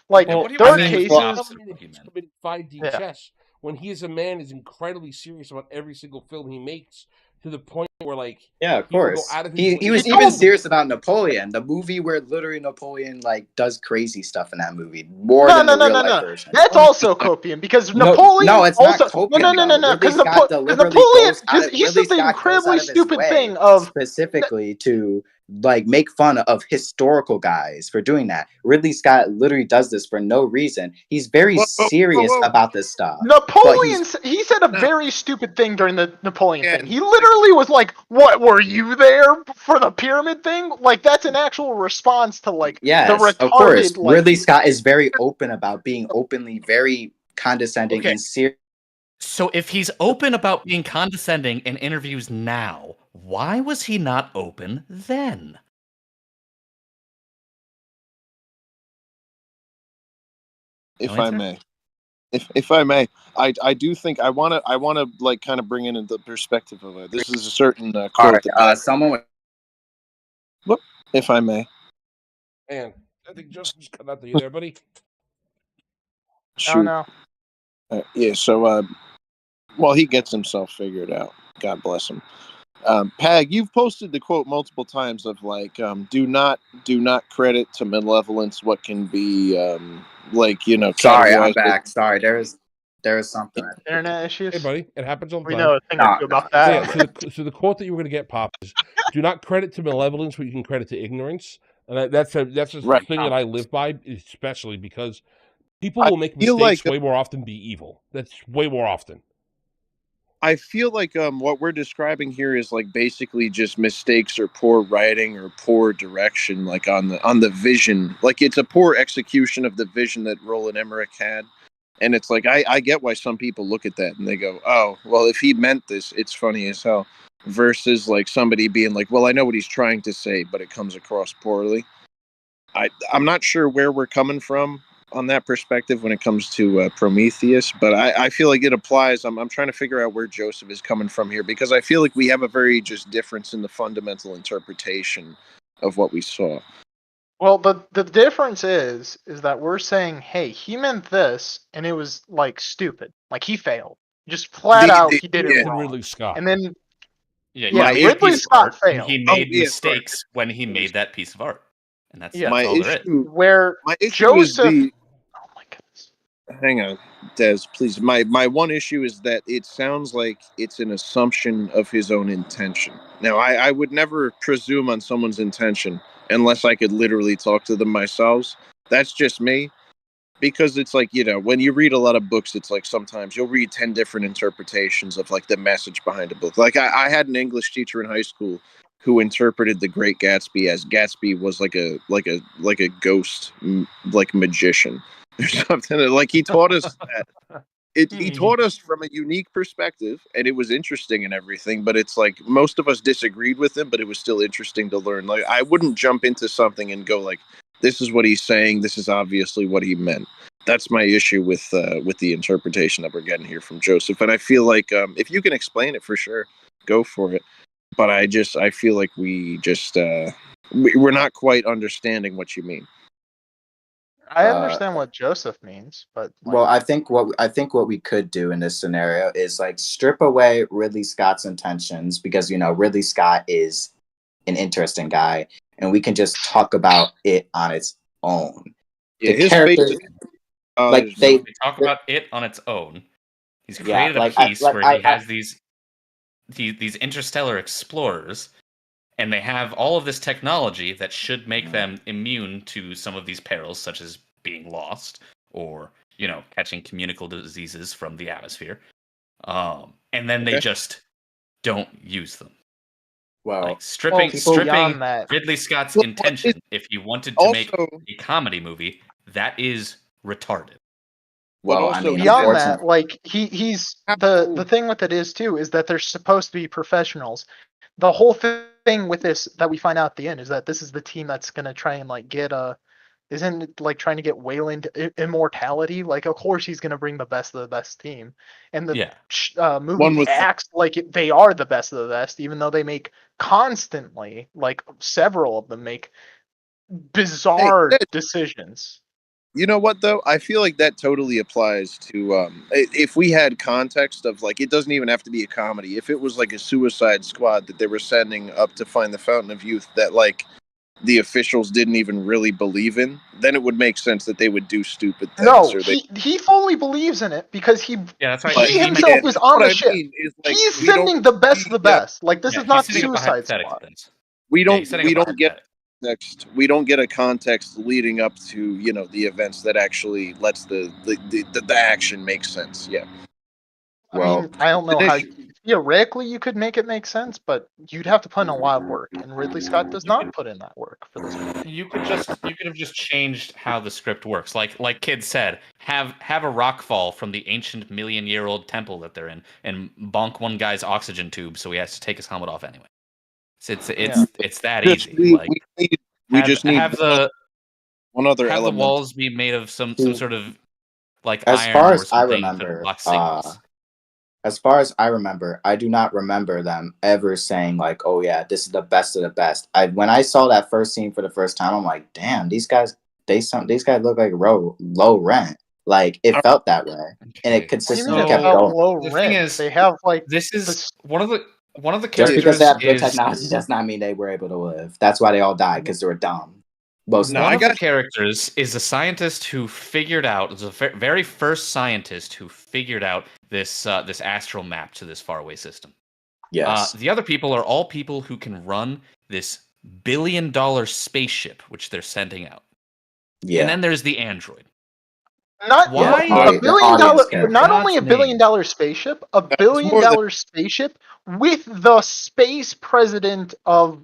like, Well, what do you there are mean? cases. Well, He's committed 5D Yeah. chess when he is a man is incredibly serious about every single film he makes, to the point where like Yeah, of he will go course. out of his He way was to even tell serious about Napoleon, the movie where literally Napoleon like does crazy stuff in that movie more No, than no, the no, real no, life no. version. That's also copium, because No, Napoleon it's also not copium no, Ridley because Scott deliberately Napoleon, goes out because of he Ridley said the Scott goes out incredibly of his stupid way thing of specifically to like make fun of historical guys for doing that. Ridley Scott literally does this for no reason. He's very serious about this stuff. Napoleon. He said a very stupid thing during the Napoleon Yeah. thing. He literally was like, "What, were you there for the pyramid thing?" Like that's an actual response to like the Yes, retarded of course. like. Ridley Scott is very open about being openly very condescending and serious. So if he's open about being condescending in interviews now, why was he not open then? If No I answer? may. If I may, I do think I wanna like kind of bring in the perspective of it. This is a certain All quote that right, someone. if I may. Man, I think Justin just cut out the there, buddy. Shoot. No. Yeah, so well, he gets himself figured out. God bless him. Pag, you've posted the quote multiple times of like, do not credit to malevolence what can be like, you know, Sorry, I'm categorized. back. Sorry, there is something. Internet issues. Hey, buddy, it happens all the We time. know a thing or two about that. So, yeah, so the quote that you were going to get, Pop, is do not credit to malevolence what you can credit to ignorance. And that's a Right. thing that I live by, especially because people I will make feel mistakes like- way more often be evil. That's way more often. I feel like what we're describing here is like basically just mistakes or poor writing or poor direction, like on the vision. Like it's a poor execution of the vision that Roland Emmerich had. And it's like I get why some people look at that and they go, oh, well, if he meant this, it's funny as hell. Versus like somebody being like, well, I know what he's trying to say, but it comes across poorly. I'm not sure where we're coming from on that perspective when it comes to Prometheus, but I feel like it applies. I'm trying to figure out where Joseph is coming from here, because I feel like we have a very just difference in the fundamental interpretation of what we saw. Well, the difference is that we're saying, hey, he meant this, and it was like stupid, like he failed, just flat out he did it wrong. Ridley Scott. And then Yeah, Ridley Scott failed. He made mistakes when he made that piece of art, and that's my all there is. issue. Where My issue is Joseph. the. Oh my goodness. Hang on, Des, please. My one issue is that it sounds like it's an assumption of his own intention. Now, I would never presume on someone's intention unless I could literally talk to them myself. That's just me. Because it's like, you know, when you read a lot of books, it's like sometimes you'll read 10 different interpretations of like the message behind a book. Like I had an English teacher in high school who interpreted The Great Gatsby as Gatsby was like a ghost, like magician or something. Like he taught us that He taught us from a unique perspective, and it was interesting and everything. But it's like most of us disagreed with him, but it was still interesting to learn. Like I wouldn't jump into something and go like, "This is what he's saying. This is obviously what he meant." That's my issue with the interpretation that we're getting here from Joseph. And I feel like if you can explain it for sure, go for it. But I feel like we're not quite understanding what you mean. I understand what Joseph means, but well, I think what we could do in this scenario is like strip away Ridley Scott's intentions, because Ridley Scott is an interesting guy, and we can just talk about it on its own. Yeah, the characters, like they talk about it on its own. He's created a piece where he has these interstellar explorers, and they have all of this technology that should make them immune to some of these perils, such as being lost or, catching communicable diseases from the atmosphere. And then they just don't use them. Well, like stripping Ridley Scott's intention, if he wanted to make a comedy movie, that is retarded. Well, I mean, beyond that, like he's the thing with it is that they're supposed to be professionals. The whole thing with this that we find out at the end is that this is the team that's gonna try and like get isn't it like trying to get Wayland immortality? Like, of course he's gonna bring the best of the best team, and the movie acts like they are the best of the best, even though they make constantly, like several of them make bizarre decisions. You know what, though? I feel like that totally applies to if we had context of, like, it doesn't even have to be a comedy. If it was like a Suicide Squad that they were sending up to find the Fountain of Youth that, like, the officials didn't even really believe in, then it would make sense that they would do stupid things. No, he fully believes in it because he himself is on the ship. Like, he's sending the best of the best. Like, this is not Suicide Squad. We don't get context. We don't get a context leading up to the events that actually lets the action make sense. Yeah. Well, I mean, I don't know how theoretically you could make it make sense, but you'd have to put in a lot of work, and Ridley Scott does not put in that work for this movie. You could have just changed how the script works. Like Kid said, have a rock fall from the ancient million-year-old temple that they're in, and bonk one guy's oxygen tube, so he has to take his helmet off anyway. It's that easy. We just need have the one other have element. The walls be made of some sort of like as iron far as or something I remember. block signals. As far as I remember, I do not remember them ever saying like, "Oh yeah, this is the best of the best." When I saw that first scene for the first time, I'm like, "Damn, these guys look like low rent." Like it felt that way, and it consistently kept going. Low rent. Thing is, they have like this is one of the characters. Just because they have good technology does not mean they were able to live. That's why they all died, because they were dumb. One of the characters is a scientist who figured out, the very first scientist who figured out this astral map to this faraway system. Yes. The other people are all people who can run this billion-dollar spaceship, which they're sending out. Yeah. And then there's the android. Not $1 billion. Not only $1 billion spaceship, $1 billion spaceship with the space president of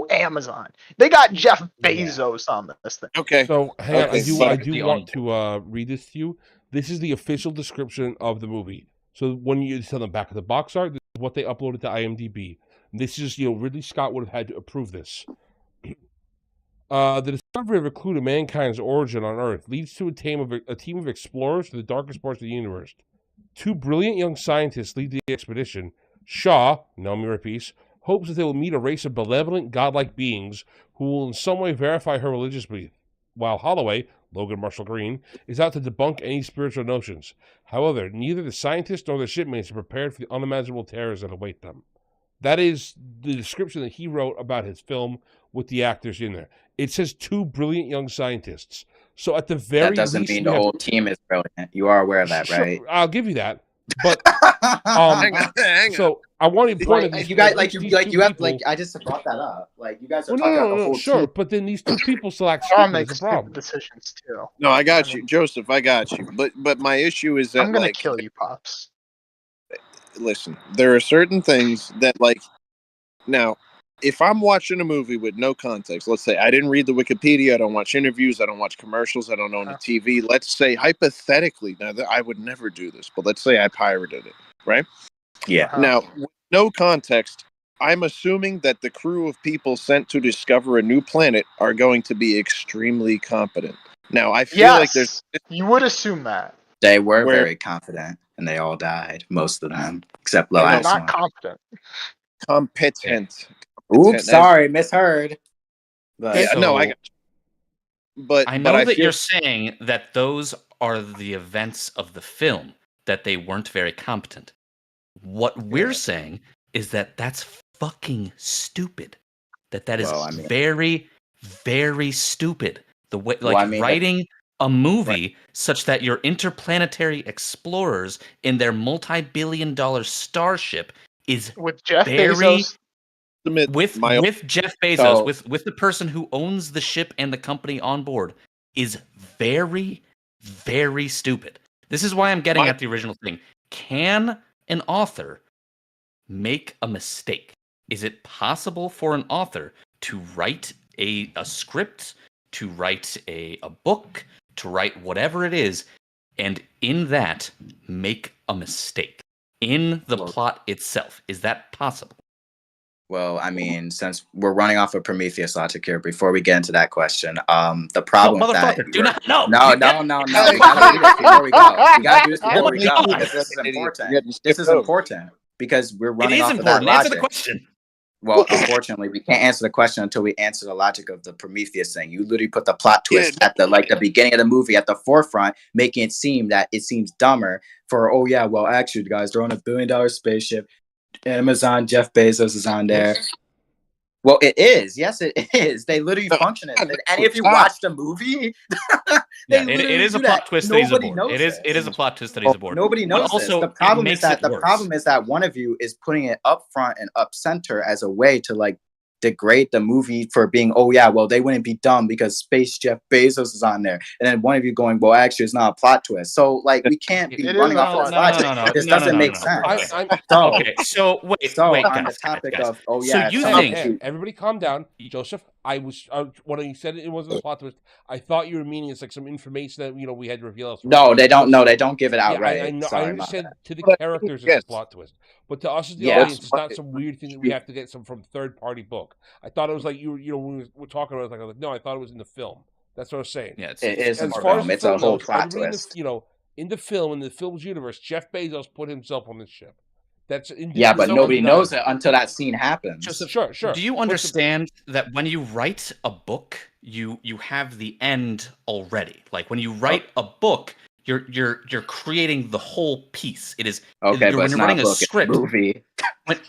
Amazon. They got Jeff Bezos on this thing. Okay. So hang on, I do want to read this to you. This is the official description of the movie. So when you see on the back of the box art, this is what they uploaded to IMDb. This is Ridley Scott would have had to approve this. The discovery of a clue to mankind's origin on Earth leads to a team of explorers to the darkest parts of the universe. Two brilliant young scientists lead the expedition. Shaw, Naomi Rapace, hopes that they will meet a race of benevolent, godlike beings who will in some way verify her religious belief, while Holloway, Logan Marshall Green, is out to debunk any spiritual notions. However, neither the scientists nor their shipmates are prepared for the unimaginable terrors that await them. That is the description that he wrote about his film with the actors in there. It says two brilliant young scientists. So at the very least... That doesn't mean the whole team is brilliant. You are aware of that, right? Sure, I'll give you that. But hang on. So I want to point out you guys I just brought that up. Like you guys are talking about the whole team. But then these two people select makes problem. Decisions too. No, I got you, Joseph. I got you. But my issue is that I'm gonna kill you, Pops. Listen, there are certain things that now. if I'm watching a movie with no context, let's say I didn't read the Wikipedia, I don't watch interviews, I don't watch commercials, I don't own the TV. Let's say hypothetically, now I would never do this, but let's say I pirated it, right? Yeah. Now, with no context, I'm assuming that the crew of people sent to discover a new planet are going to be extremely competent. Now, I feel like you would assume that. They were very confident, and they all died, most of them, except the last not one. competent. Competent. Oops, sorry, misheard. But yeah, no, I got you. But I know but that you're saying that those are the events of the film, that they weren't very competent. What we're saying is that that's fucking stupid. That is very, very stupid. The way, writing a movie such that your interplanetary explorers in their multi-billion-dollar starship is with Jeff Bezos. With Jeff Bezos, with the person who owns the ship and the company on board, is very, very stupid. This is why I'm getting at the original thing. Can an author make a mistake? Is it possible for an author to write a script, to write a book, to write whatever it is, and in that make a mistake in the plot itself? Is that possible? Well, I mean, since we're running off of Prometheus logic here, before we get into that question, the problem with that... do not, no! No. We gotta do this before we go. We gotta do this before we go, because this is important. This is important, because we're running off of that logic. Answer the question. Well, unfortunately, we can't answer the question until we answer the logic of the Prometheus thing. You literally put the plot twist at the beginning of the movie at the forefront, making it seem that it seems dumber for, oh yeah, well actually guys, they're on $1 billion spaceship. Amazon, Jeff Bezos is on there. Well, it is. Yes, it is. They literally function it. And if you watch the movie, it is a plot twist that he's aboard. It is a plot twist that he's aboard. Nobody knows this. The problem is that one of you is putting it up front and up center as a way to degrade the movie for being, oh yeah, well they wouldn't be dumb because Space Jeff Bezos is on there, and then one of you going, well actually it's not a plot twist. So we can't be running off of this logic. This doesn't make sense. So wait, on the topic of so you think everybody calm down, Joseph? When you said it wasn't a plot twist, I thought you were meaning it's like some information that we had to reveal. No, they don't. No, they don't give it out right. I understand to the characters it's a plot twist, but to us as the audience, it's not some weird thing that we have to get from third-party book. I thought it was like when we were talking about it, I was like, no, I thought it was in the film. That's what I was saying. Yeah, it is as far as it's a whole plot twist. In the film's universe, Jeff Bezos put himself on this ship. That's but nobody knows it until that scene happens. Sure. Do you understand that when you write a book, you have the end already? Like when you write a book, you're creating the whole piece. It is but when you're writing a script. Movie.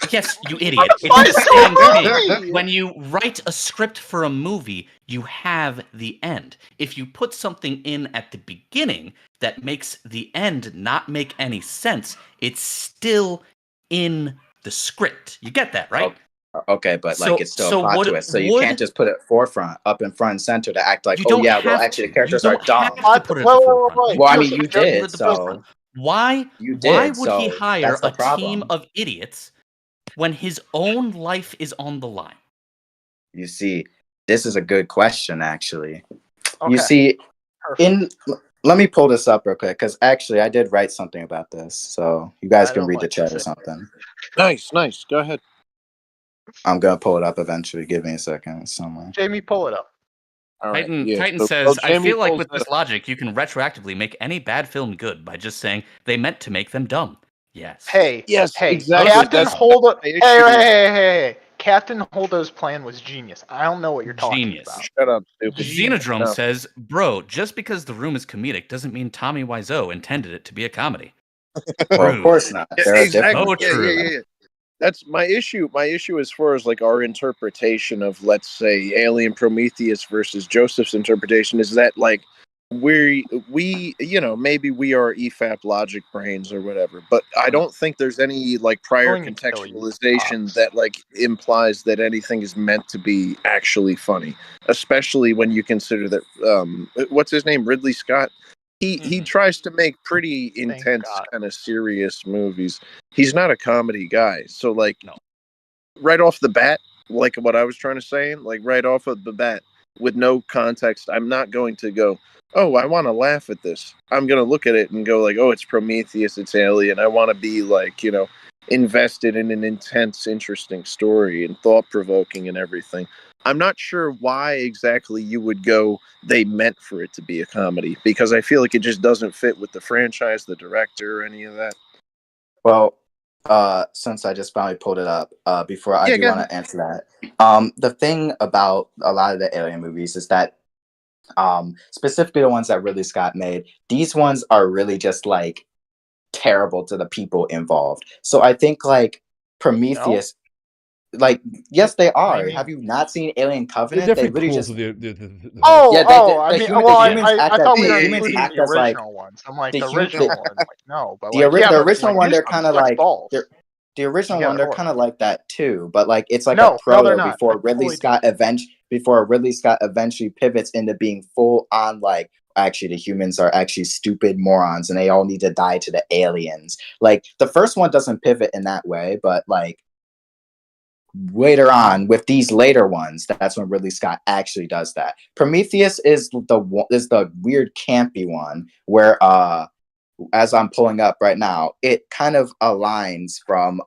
Yes, you idiot. It's the same thing. When you write a script for a movie, you have the end. If you put something in at the beginning that makes the end not make any sense, it's still in the script. You get that, right? Okay, but it's still a plot twist. So you can't just put it forefront, up in front and center to act like, oh yeah, well actually the characters are dumb. Well, I mean, you did. So why would he hire a team of idiots when his own life is on the line? You see, this is a good question, actually. Okay. You see, let me pull this up real quick, because actually I did write something about this, so you guys can read the chat or something. Nice. Go ahead. I'm going to pull it up eventually. Give me a second somewhere. Jamie, pull it up. Titan says, I feel like with this logic, you can retroactively make any bad film good by just saying they meant to make them dumb. Yes. Hey, exactly. Captain Holdo. Hey. Captain Holdo's plan was genius. I don't know what you're talking about. Shut up, stupid. Xenodrome says, bro, just because the room is comedic doesn't mean Tommy Wiseau intended it to be a comedy. Well, of course not. Yeah. That's my issue. My issue as far as our interpretation of, let's say, Alien Prometheus versus Joseph's interpretation is that we maybe we are EFAP logic brains or whatever, but I don't think there's any prior contextualization that implies that anything is meant to be actually funny, especially when you consider that what's his name, Ridley Scott. He tries to make pretty intense kind of serious movies. He's not a comedy guy, so right off the bat, like what I was trying to say, like right off of the bat, with no context, I'm not going to go, oh, I want to laugh at this. I'm going to look at it and go like, oh, it's Prometheus, it's Alien. I want to be like, invested in an intense, interesting story and thought-provoking and everything. I'm not sure why exactly you would go, they meant for it to be a comedy, because I feel like it just doesn't fit with the franchise, the director, or any of that. Well, since I just finally pulled it up, before I do want to answer that, the thing about a lot of the Alien movies is that, specifically the ones that Ridley Scott made, these ones are really just like terrible to the people involved. So I think like Prometheus, like yes, they are. I mean, have you not seen Alien They're Covenant? They definitely literally cool just to the I mean, well, humans I act thought we as were humans including act the as like original ones. I'm like, the the human. original one, like, no, but The like, yeah, but original like, one, use they're them, kind of flex like balls. the original You one, gotta they're work. kind of like that too. But like it's like No, a no, they're proto not. I totally before Ridley Scott eventually pivots into being full on like actually the humans are actually stupid morons and they all need to die to the aliens. Like the first one doesn't pivot in that way, but like later on with these later ones, that's when Ridley Scott actually does that. Prometheus is the weird campy one where as I'm pulling up right now, it kind of aligns from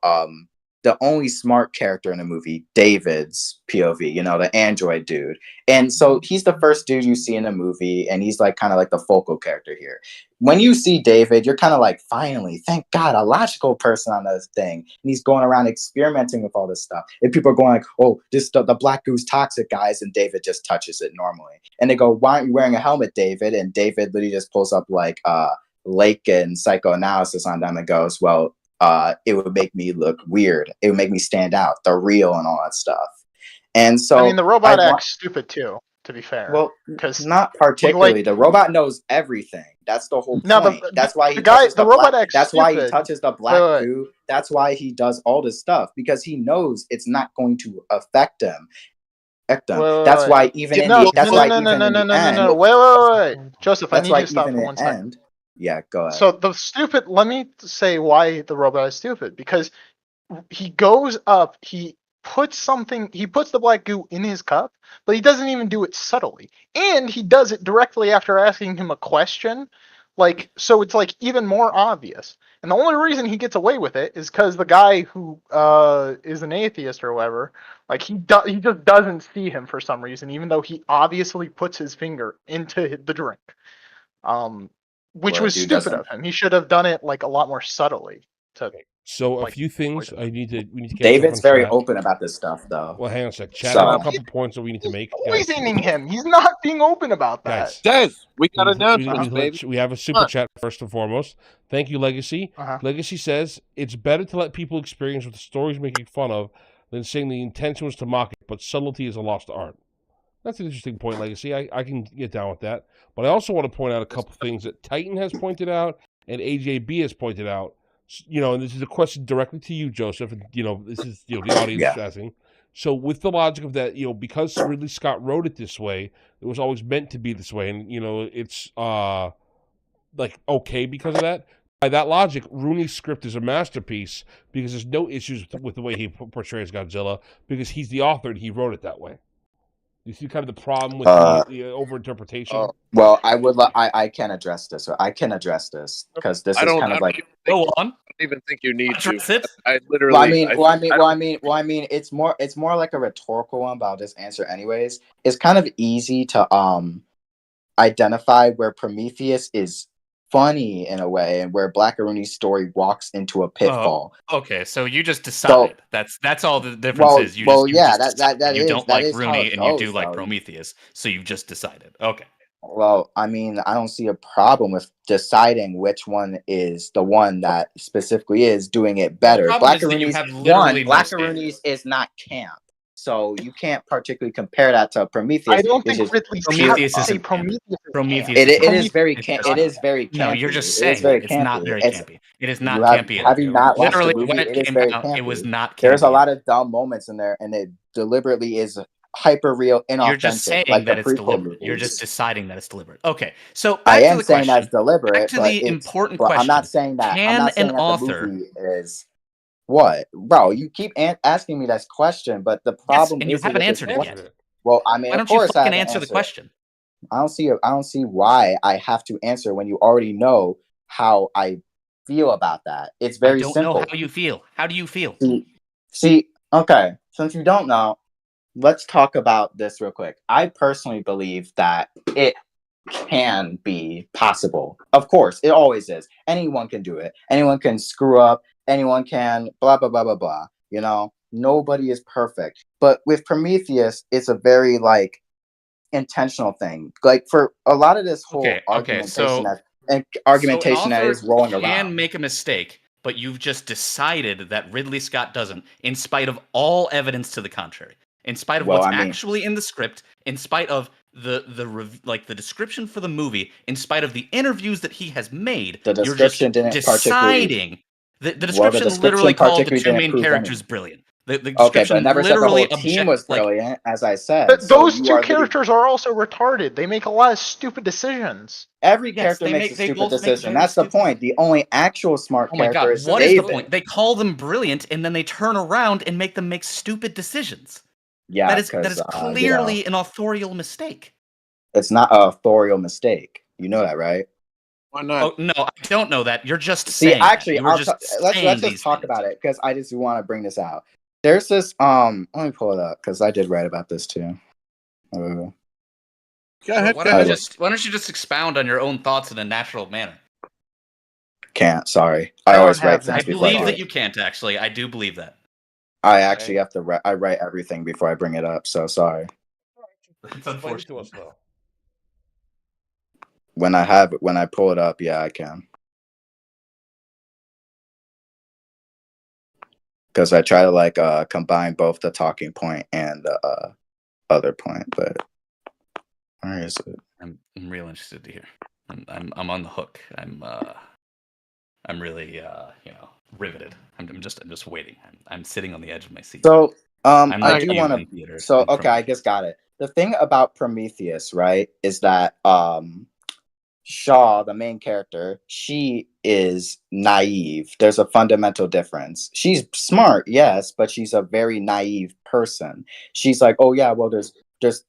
the only smart character in the movie, David's POV, the android dude. And so he's the first dude you see in the movie, and he's like kind of like the focal character here. When you see David, you're kind of like, finally, thank God, a logical person on this thing. And he's going around experimenting with all this stuff. And people are going like, oh, the black goo's toxic, guys. And David just touches it normally. And they go, why aren't you wearing a helmet, David? And David literally just pulls up like Lake and psychoanalysis on them and goes, well, it would make me look weird. It would make me stand out, the real and all that stuff. And so I mean, the robot acts stupid too, to be fair. Well, because not particularly. The robot knows everything. That's the whole point. That's why he touches the black. That's why he touches the black goo. That's why he does all this stuff, because he knows it's not going to affect him. That's why even in the wait, Joseph, I that's need why you to stop even for in one the second. end. Yeah, go ahead. So let me say why the robot is stupid, because he goes up, he puts the black goo in his cup, but he doesn't even do it subtly. And he does it directly after asking him a question. Like, so it's like even more obvious. And the only reason he gets away with it is because the guy who is an atheist or whatever, like he just doesn't see him for some reason, even though he obviously puts his finger into the drink. Which was stupid of him. He should have done it like a lot more subtly. So a few things we need to get. David's very open about this stuff, though. Well, hang on a sec. Chat has a couple points that we need to make. Poisoning him. He's not being open about that. Guys, we got announcements, baby. We have a super chat first and foremost. Thank you, Legacy. Legacy says it's better to let people experience what the story's making fun of than saying the intention was to mock it, but subtlety is a lost art. That's an interesting point, Legacy. I can get down with that. But I also want to point out a couple things that Titan has pointed out and AJB has pointed out. And this is a question directly to you, Joseph, and this is the audience asking. So with the logic of that, because Ridley Scott wrote it this way, it was always meant to be this way, and it's like okay because of that. By that logic, Rooney's script is a masterpiece because there's no issues with the way he portrays Godzilla because he's the author and he wrote it that way. You see kind of the problem with the overinterpretation? Well, I can address this. I can address this because this is kind of like... Go on. I don't even think you need to. I literally... I mean, it's more like a rhetorical one, but I'll just answer anyways. It's kind of easy to identify where Prometheus is funny in a way and where Black Rooney's story walks into a pitfall. Okay, so you just decided. That's all the difference is. You don't like Rooney and you do like Prometheus, so you just decided. Okay. Well, I mean, I don't see a problem with deciding which one is the one that specifically is doing it better. Black Rooney's is not camp. So you can't particularly compare that to Prometheus. I don't think Ridley Prometheus is Prometheus. It is very campy. No, you're just saying it's not very campy. It is not campy. Have you not watched literally the movie? when it came out? It was not campy. There's a lot of dumb moments in there, and it deliberately is hyper real, inauthentic. You're just saying like that it's deliberate. Movies. You're just deciding that it's deliberate. Okay, so I am saying that's deliberate. Back to the important question. I'm not saying that. Can an author? The movie is What, bro? You keep asking me that question, but the problem and you isn't haven't with this answered it question. yet. Well, I mean, Why of don't you course I fucking haven't answer the answered it. question? I don't see why I have to answer when you already know how I feel about that. It's I very don't know simple. how you feel. How do you feel? See, okay, since you don't know, let's talk about this real quick. I personally believe that it can be possible. Of course, it always is. Anyone can do it. Anyone can screw up. Anyone can blah, blah, blah, blah, blah. You know, nobody is perfect. But with Prometheus, it's a very, like, intentional thing. Like, for a lot of this whole argumentation so an that author is rolling can around. make a mistake, but you've just decided that Ridley Scott doesn't, in spite of all evidence to the contrary, in spite of Well, what's I mean, actually in the script, in spite of the description for the movie, in spite of the interviews that he has made. the You're just description didn't particularly. deciding. The Well, the description literally description called the particularly two didn't main prove characters anything. brilliant. The Okay, description but never said the literally whole team was brilliant, as I said. But So those you two are literally, characters are also retarded. They make a lot of stupid decisions. every Yes, character makes a they stupid both make decision. very That's the stupid. point. The only actual smart Oh my character god, is what is David. the point? They call them brilliant and then they turn around and make them make stupid decisions. Yeah, that is because clearly an authorial mistake. it's not an authorial mistake. You know that, right? Why not? Oh no, I don't know that. You're just See, saying actually, that. You were just let's saying just these talk things. about it because I just want to bring this out. There's this let me pull it up because I did write about this too. Go ahead. Why don't you just expound on your own thoughts in a natural manner? Can't. Sorry, I I don't always have write that things I before I believe do that it. you can't actually. I do believe that. I actually have to write. I write everything before I bring it up. So sorry. It's Explain it unfortunate. to us, though. When I pull it up, yeah, I can. Because I try to like combine both the talking point and the other point, but where is it? I'm real interested to hear. I'm on the hook. I'm really riveted. I'm just waiting. I'm sitting on the edge of my seat. So I'm I like do you want in to. theaters So in okay, I Prometheus. just got it. The thing about Prometheus, right, is that Shaw, the main character, she is naive. There's a fundamental difference. She's smart, yes, but she's a very naive person. She's like, oh yeah, well there's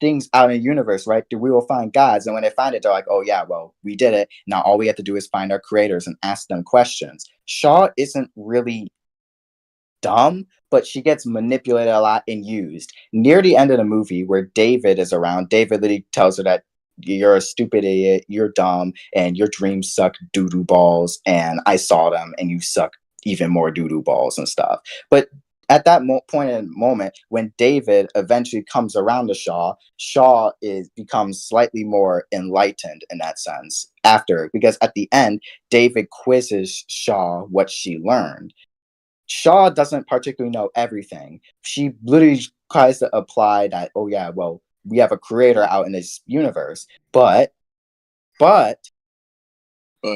things out in the universe, right? We will find gods, and when they find it, they're like, oh yeah, well we did it. Now all we have to do is find our creators and ask them questions. Shaw isn't really dumb, but she gets manipulated a lot and used. Near the end of the movie, where David is around, David literally tells her that you're a stupid idiot, you're dumb, and your dreams suck doo-doo balls, and I saw them, and you suck even more doo-doo balls and stuff. But at that point in moment, when David eventually comes around to Shaw becomes slightly more enlightened in that sense after, because at the end, David quizzes Shaw what she learned. Shaw doesn't particularly know everything. She literally tries to apply that, oh yeah, well, we have a creator out in this universe. But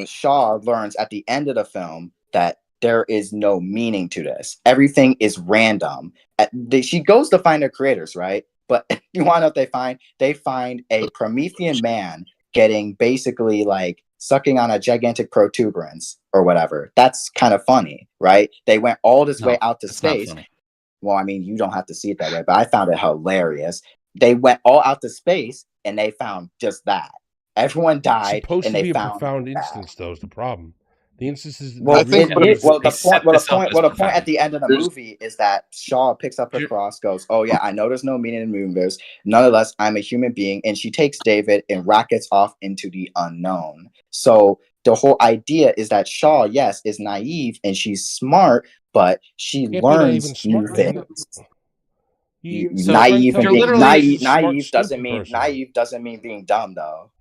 Shaw learns at the end of the film that there is no meaning to this. Everything is random. She goes to find her creators, right? But you want to know what they find? They find a Promethean man getting basically like sucking on a gigantic protuberance or whatever. That's kind of funny, right? They went all this way out to space. Not funny. Well, I mean, you don't have to see it that way, but I found it hilarious. They went all out to space and they found just that. Everyone died, It's supposed and to they be a found profound that. instance, though, is the problem. The instance is Well, the reason the point at the end of the movie is that Shaw picks up her cross, goes, "Oh yeah, I know there's no meaning in the universe. Nonetheless, I'm a human being," and she takes David and rockets off into the unknown. So the whole idea is that Shaw, yes, is naive and she's smart, but she learns new things. Naive doesn't mean being dumb, though.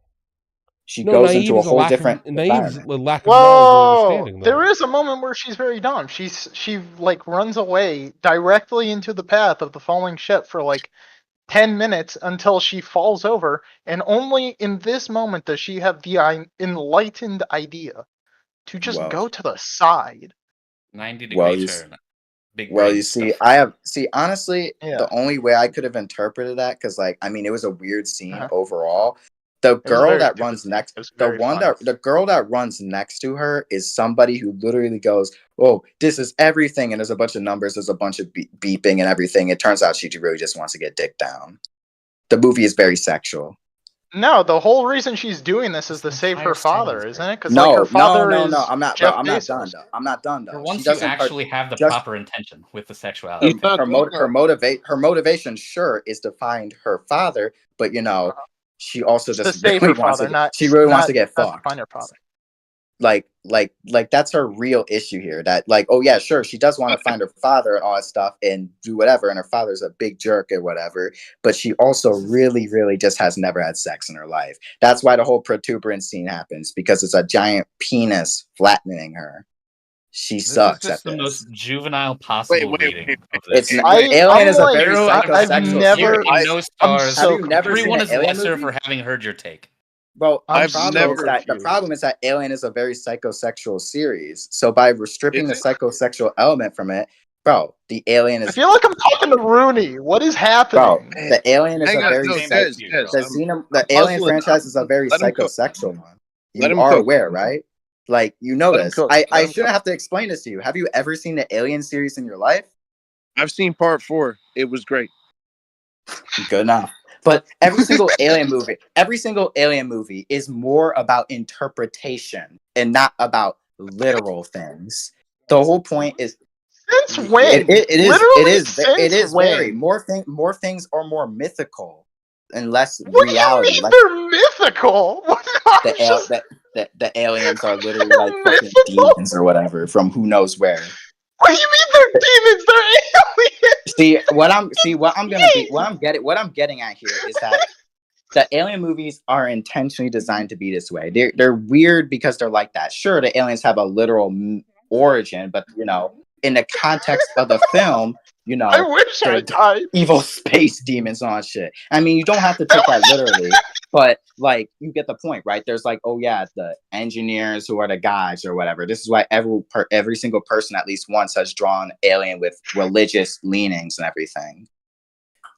She goes into a whole different environment. Lack of knowledge and understanding, though. There is a moment where she's very dumb. She like runs away directly into the path of the falling ship for like 10 minutes until she falls over, and only in this moment does she have the enlightened idea to just go to the side. 90-degree turn. You see, honestly, the only way I could have interpreted that, because like, I mean, it was a weird scene overall, The It was girl very that stupid runs scene. next, It was the very one funny. that the girl that runs next to her is somebody who literally goes, "Oh, this is everything," and there's a bunch of numbers, there's a bunch of beeping and everything. It turns out she really just wants to get dick down. The movie is very sexual. No, the whole reason she's doing this is to save her father, isn't it? Because like No, her father is I'm not, bro. Jeff I'm not Bezos. done though. I'm not done For though. She once you doesn't. actually have the just proper intention with the sexuality. He's not done, though. her motivation, sure, is to find her father, but you know, she also It's to just save really her wants father, to. not She really wants not, to get not to fucked. find her father. Like that's her real issue here. That like, oh yeah, sure, she does want to find her father and all that stuff and do whatever, and her father's a big jerk or whatever, but she also really, really just has never had sex in her life. That's why the whole protuberance scene happens, because it's a giant penis flattening her. She This sucks is just at the this. most juvenile possible reading of It's this. Alien is a like, very I've psychosexual never. series. No I'm stars. so Have you never Everyone seen is an Alien lesser movie? for having heard your take. Bro, I'm the problem is that Alien is a very psychosexual series. So by stripping the psychosexual element from it, bro, the Alien is. I feel like I'm talking to Rooney. What is happening? Bro, the Alien is Hang a on, very no, the Alien franchise is a very psychosexual one. You are aware, right? Like, you know this. I shouldn't have to explain this to you. Have you ever seen the Alien series in your life? I've seen part 4. It was great. Good enough. But every single Alien movie is more about interpretation and not about literal things. The whole point is since when? it is when? very more things are more mythical and less what reality. Do you mean they're mythical? The aliens are literally like fucking demons or whatever from who knows where. What do you mean they're demons? They're aliens. What I'm getting at here is that the Alien movies are intentionally designed to be this way. They're weird because they're like that. Sure, the aliens have a literal origin, but you know, in the context of the film, you know, I wish I died. Evil space demons on shit. I mean, you don't have to take that literally, but like, you get the point, right? There's like, oh yeah, the engineers who are the guys or whatever. This is why every single person at least once has drawn Alien with religious leanings and everything.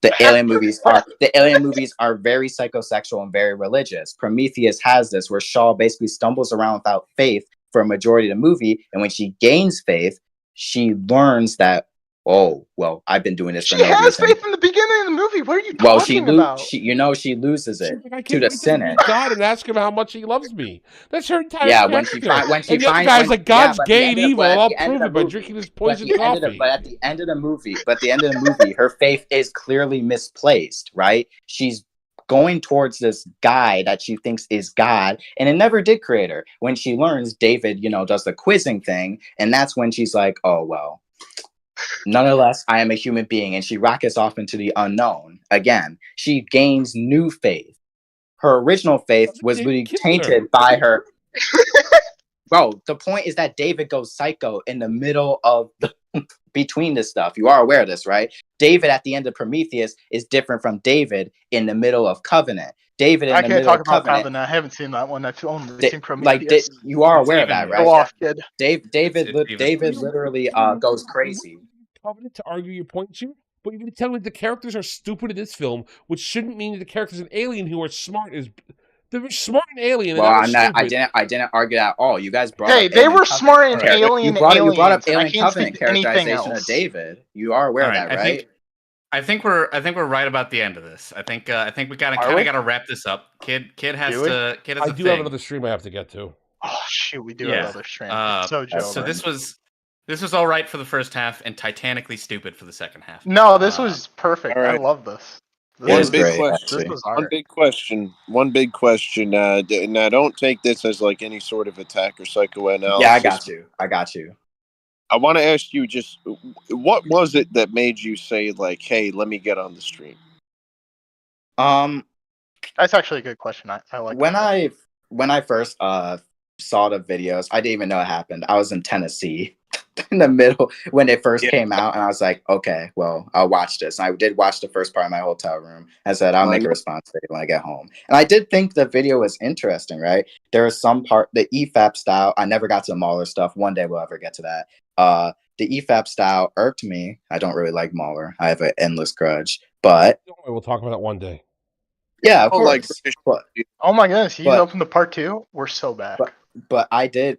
The Alien movies are very psychosexual and very religious. Prometheus has this, where Shaw basically stumbles around without faith for a majority of the movie, and when she gains faith, she learns that, oh well, I've been doing this for no reason. She has faith in the beginning of the movie. What are you talking about? She loses it to the Senate. God and ask him how much he loves me. That's her entire character. And the other guy's like, God's gay and evil, and I'll prove it by drinking this poison coffee. But at the end of the movie, her faith is clearly misplaced, right? She's going towards this guy that she thinks is God, and it never did create her. When she learns David, you know, does the quizzing thing, and that's when she's like, oh well, nonetheless, I am a human being, and she rockets off into the unknown. Again, she gains new faith. Her original faith was really tainted by her. Bro, the point is that David goes psycho in the middle of between this stuff. You are aware of this, right? David at the end of Prometheus is different from David in the middle of Covenant. David in the middle of Covenant. I haven't seen that one. I've only seen Prometheus. Like, you are aware of that, right? Go off, kid. David literally goes crazy. Covenant to argue your point here, but you're going to tell me the characters are stupid in this film, which shouldn't mean that the characters in Alien who are smart is. They were smart in Alien. Well, I didn't argue that at all. You guys brought up they were smart in Alien. You brought up Alien Covenant characterization of David. You are aware of that, right? I think we're right about the end of this. I think we kind of got to wrap this up. Kid has to. I do have another stream I have to get to. Oh shoot, we do have another stream. So this was all right for the first half and titanically stupid for the second half. No, this was perfect. Right. I love this. One big question. Now, don't take this as like any sort of attack or psychoanalysis. Yeah, I got you. I want to ask you, just what was it that made you say, like, hey, let me get on the stream? That's actually a good question. I like when I first saw the videos, I didn't even know it happened. I was in Tennessee in the middle when it first came out, and I was like, okay, well, I'll watch this. And I did watch the first part in my hotel room. I said, I'll make a response video when I get home. And I did think the video was interesting, right? There was some part, the EFAP style, I never got to the Mauler stuff. One day we'll ever get to that. The EFAP style irked me. I don't really like Mauler. I have an endless grudge, but we'll talk about that one day. Yeah, of Oh, like course. British. Oh my goodness, you But- opened the part 2? We're so back. But I did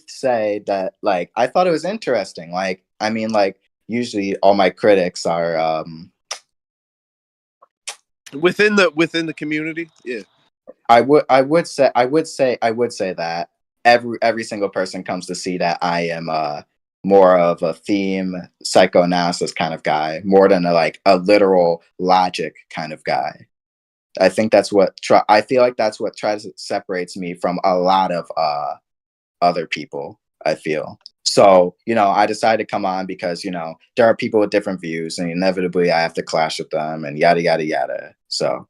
say that, like, I thought it was interesting. Like, I mean, like, usually all my critics are Within the community, yeah. I would say that every single person comes to see that I am more of a theme psychoanalysis kind of guy, more than a literal logic kind of guy. I think that's what I feel like that's what separates me from a lot of other people, I feel. So, I decided to come on because, there are people with different views and inevitably I have to clash with them and yada, yada, yada. So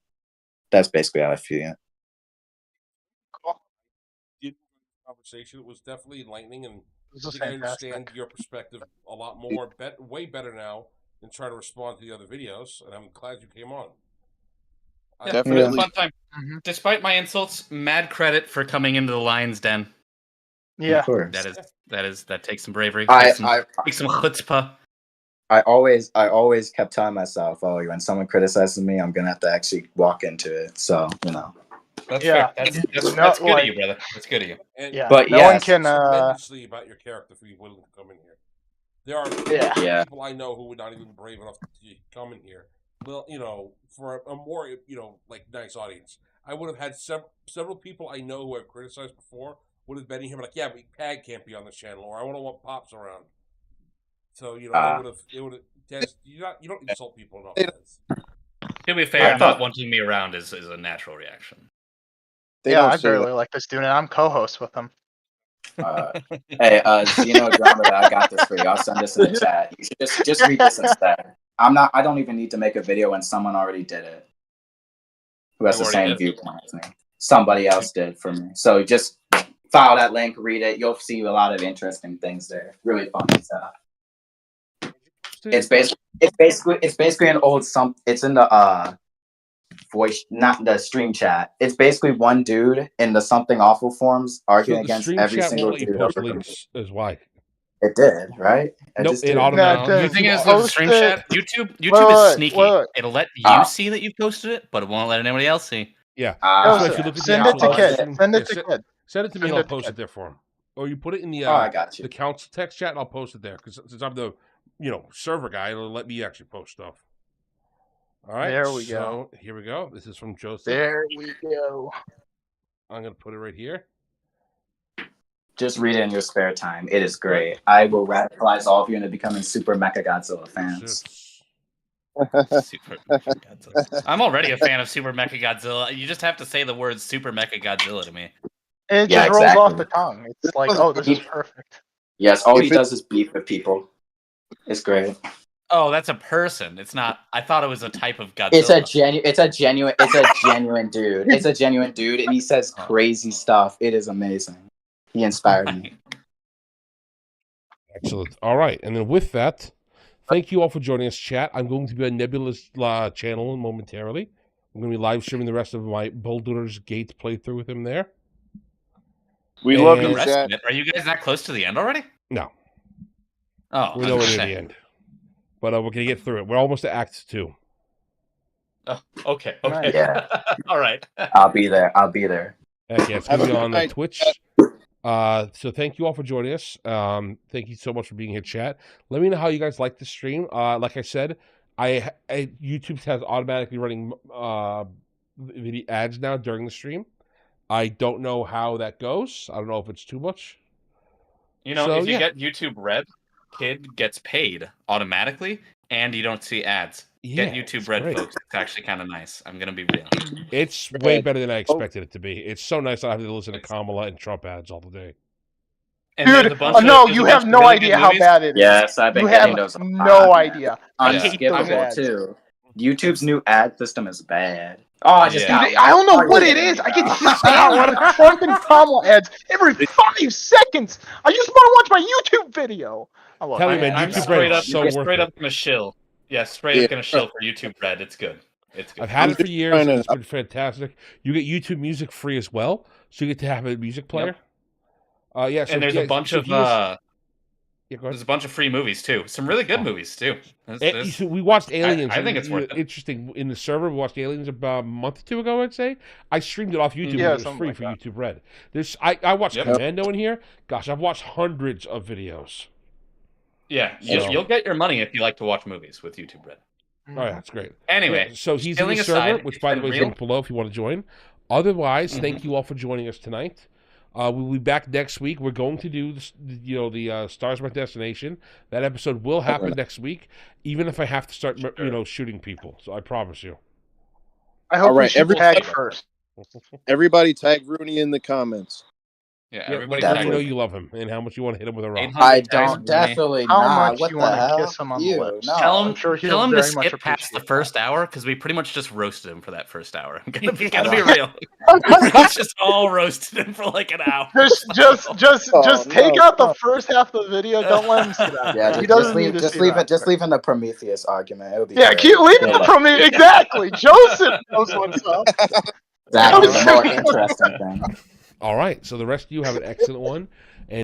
that's basically how I feel. Conversation. It was definitely enlightening, and This I is think I fantastic. understand your perspective a lot more, way better now than trying to respond to the other videos, and I'm glad you came on. Yeah, Definitely. fun time. Mhm. Despite my insults, mad credit for coming into the lion's den. Yeah. Of course. That takes some bravery. I Takes some chutzpah. always kept telling myself, oh, when someone criticizes me, I'm gonna have to actually walk into it. So, That's Yeah. fair. That's No, good of you, brother. That's good of you. And Yeah. But no yes, one can. tremendously about your character for you willing to come in here. There are Yeah. people I know who would not even be brave enough to come in here. Well, for a more nice audience, I would have had several people I know who I've criticized before would have been in here like, yeah, but Pag can't be on the channel, or I don't want Pops around. So it would have. Des, you don't insult people enough. Des. To be fair, I not thought- wanting me around is a natural reaction. They Yeah, don't I say barely like this dude, and I'm co-host with him. Hey, Xeno Dromeda, I got this for you. I'll send this in the chat. You should just read this instead. I don't even need to make a video when someone already did it. Who has Who the already same did? viewpoint as me. Somebody else did for me. So just follow that link, read it. You'll see a lot of interesting things there. Really funny stuff. It's basically an old it's in the voice, not the stream chat. It's basically one dude in the something awful forums arguing the against stream every chat single won't let you dude. post links is why. It did, right? Nope, it did. automatically. No, The thing is, post with stream it- chat, YouTube wait, is sneaky. wait. It'll let you Ah. see that you've posted it, but it won't let anybody else see. Yeah. Ah, So if you look at the Send it actual to live Kid. stream- Send yeah, it to Kid. Send it to me Send and I'll it to post Kid. it there for him. Or you put it in the I got you. the council text chat and I'll post it there because since I'm the server guy, it'll let me actually post stuff. All right. There we go. So here we go. This is from Joseph. There we go. I'm gonna put it right here. Just read it in your spare time. It is great. I will radicalize all of you into becoming super Mecha Godzilla fans. Super Mecha Godzilla. I'm already a fan of Super Mecha Godzilla. You just have to say the words Super Mecha Godzilla to me. It Yeah, just rolls exactly. off the tongue. It's like, oh, this is perfect. Yes, all he If it- does is beef with people. It's great. Oh, that's a person. It's not. I thought it was a type of Godzilla. It's a genuine dude. It's a genuine dude, and he says crazy stuff. It is amazing. He inspired me. Excellent. All right, and then with that, thank you all for joining us, chat. I'm going to be on Nebula's channel momentarily. I'm going to be live streaming the rest of my Baldur's Gate playthrough with him there. We love And- you, The rest chat. of it. Are you guys that close to the end already? No, Oh, we're nowhere near the end, but we're going to get through it. We're almost to Act 2. Oh, okay. Okay. Yeah. All right. I'll be there. Heck yeah, it's going to be Have a on good night, Twitch. So thank you all for joining us. Thank you so much for being here, chat. Let me know how you guys like the stream. Like I said, YouTube has automatically running video ads now during the stream. I don't know how that goes. I don't know if it's too much. So, So, if you yeah. get YouTube Red, Kid gets paid automatically, and you don't see ads. Yeah, Get YouTube it's Red, great. folks. It's actually kind of nice. I'm gonna be real. It's way better than I expected it to be. It's so nice I have to listen to Kamala and Trump ads all the day. And there's Dude, a bunch no, there's a you bunch have of no really good idea how movies. bad it is. Yes, I've been You getting have those. no idea. I hate those Unskippable ads. too. YouTube's new ad system is bad. Oh, I just Yeah. got Dude, I don't know what it is. I get spammed with Trump and Kamala ads every 5 seconds. I just want to watch my YouTube video. Oh, look, Tell you, I- man, I'm YouTube straight Red up, is so I'm worth straight it. up gonna shill. Yeah, straight up gonna shill for YouTube Red. It's good. It's good. I've had I'm it for just years. trying to- And it's been fantastic. You get YouTube Music free as well, so you get to have a music player. Yeah, so and there's yeah, a bunch so of he was- Yeah, go ahead. There's a bunch of free movies too. Some really good movies too. So we watched Aliens. I think it's worth it. Interesting. In the server, we watched Aliens about a month or two ago, I'd say. I streamed it off YouTube. Yeah, It was free like for that. YouTube Red. I watched Yep. Commando in here. Gosh, I've watched hundreds of videos. Yeah, So- you'll get your money if you like to watch movies with YouTube Red. Oh, yeah, that's great. Anyway, Yeah, so he's in killing the server, aside, which, it's by the been way, is real. linked below if you want to join. Otherwise, Mhm. thank you all for joining us tonight. We'll be back next week. We're going to do the Stars My Destination. That episode will happen next week, even if I have to start shooting people. So I promise you. I hope All right, we should tag first. Everybody tag Rooney in the comments. Yeah, Yeah, everybody. let him definitely. know you love him and how much you want to hit him with a rock. 800 I tags don't. Rooney. Definitely How not. much What you the wanna hell? kiss him on the Ew, lips? no. Tell him, I'm sure he tell would him very to much skip past the appreciate first hour because we pretty much just roasted him for that first hour. I'm gonna be I real. We just all roasted him for like an hour. Just Oh, take no, out the no. first half of the video. Don't let him see that. Yeah, he just doesn't leave, need to just see leave that. it. Just leave in the Prometheus argument. It'll be Yeah, great. leave it from me. Exactly. Joseph knows what's up. Exactly. The Joseph more knows interesting thing. All right. So the rest of you have an excellent one.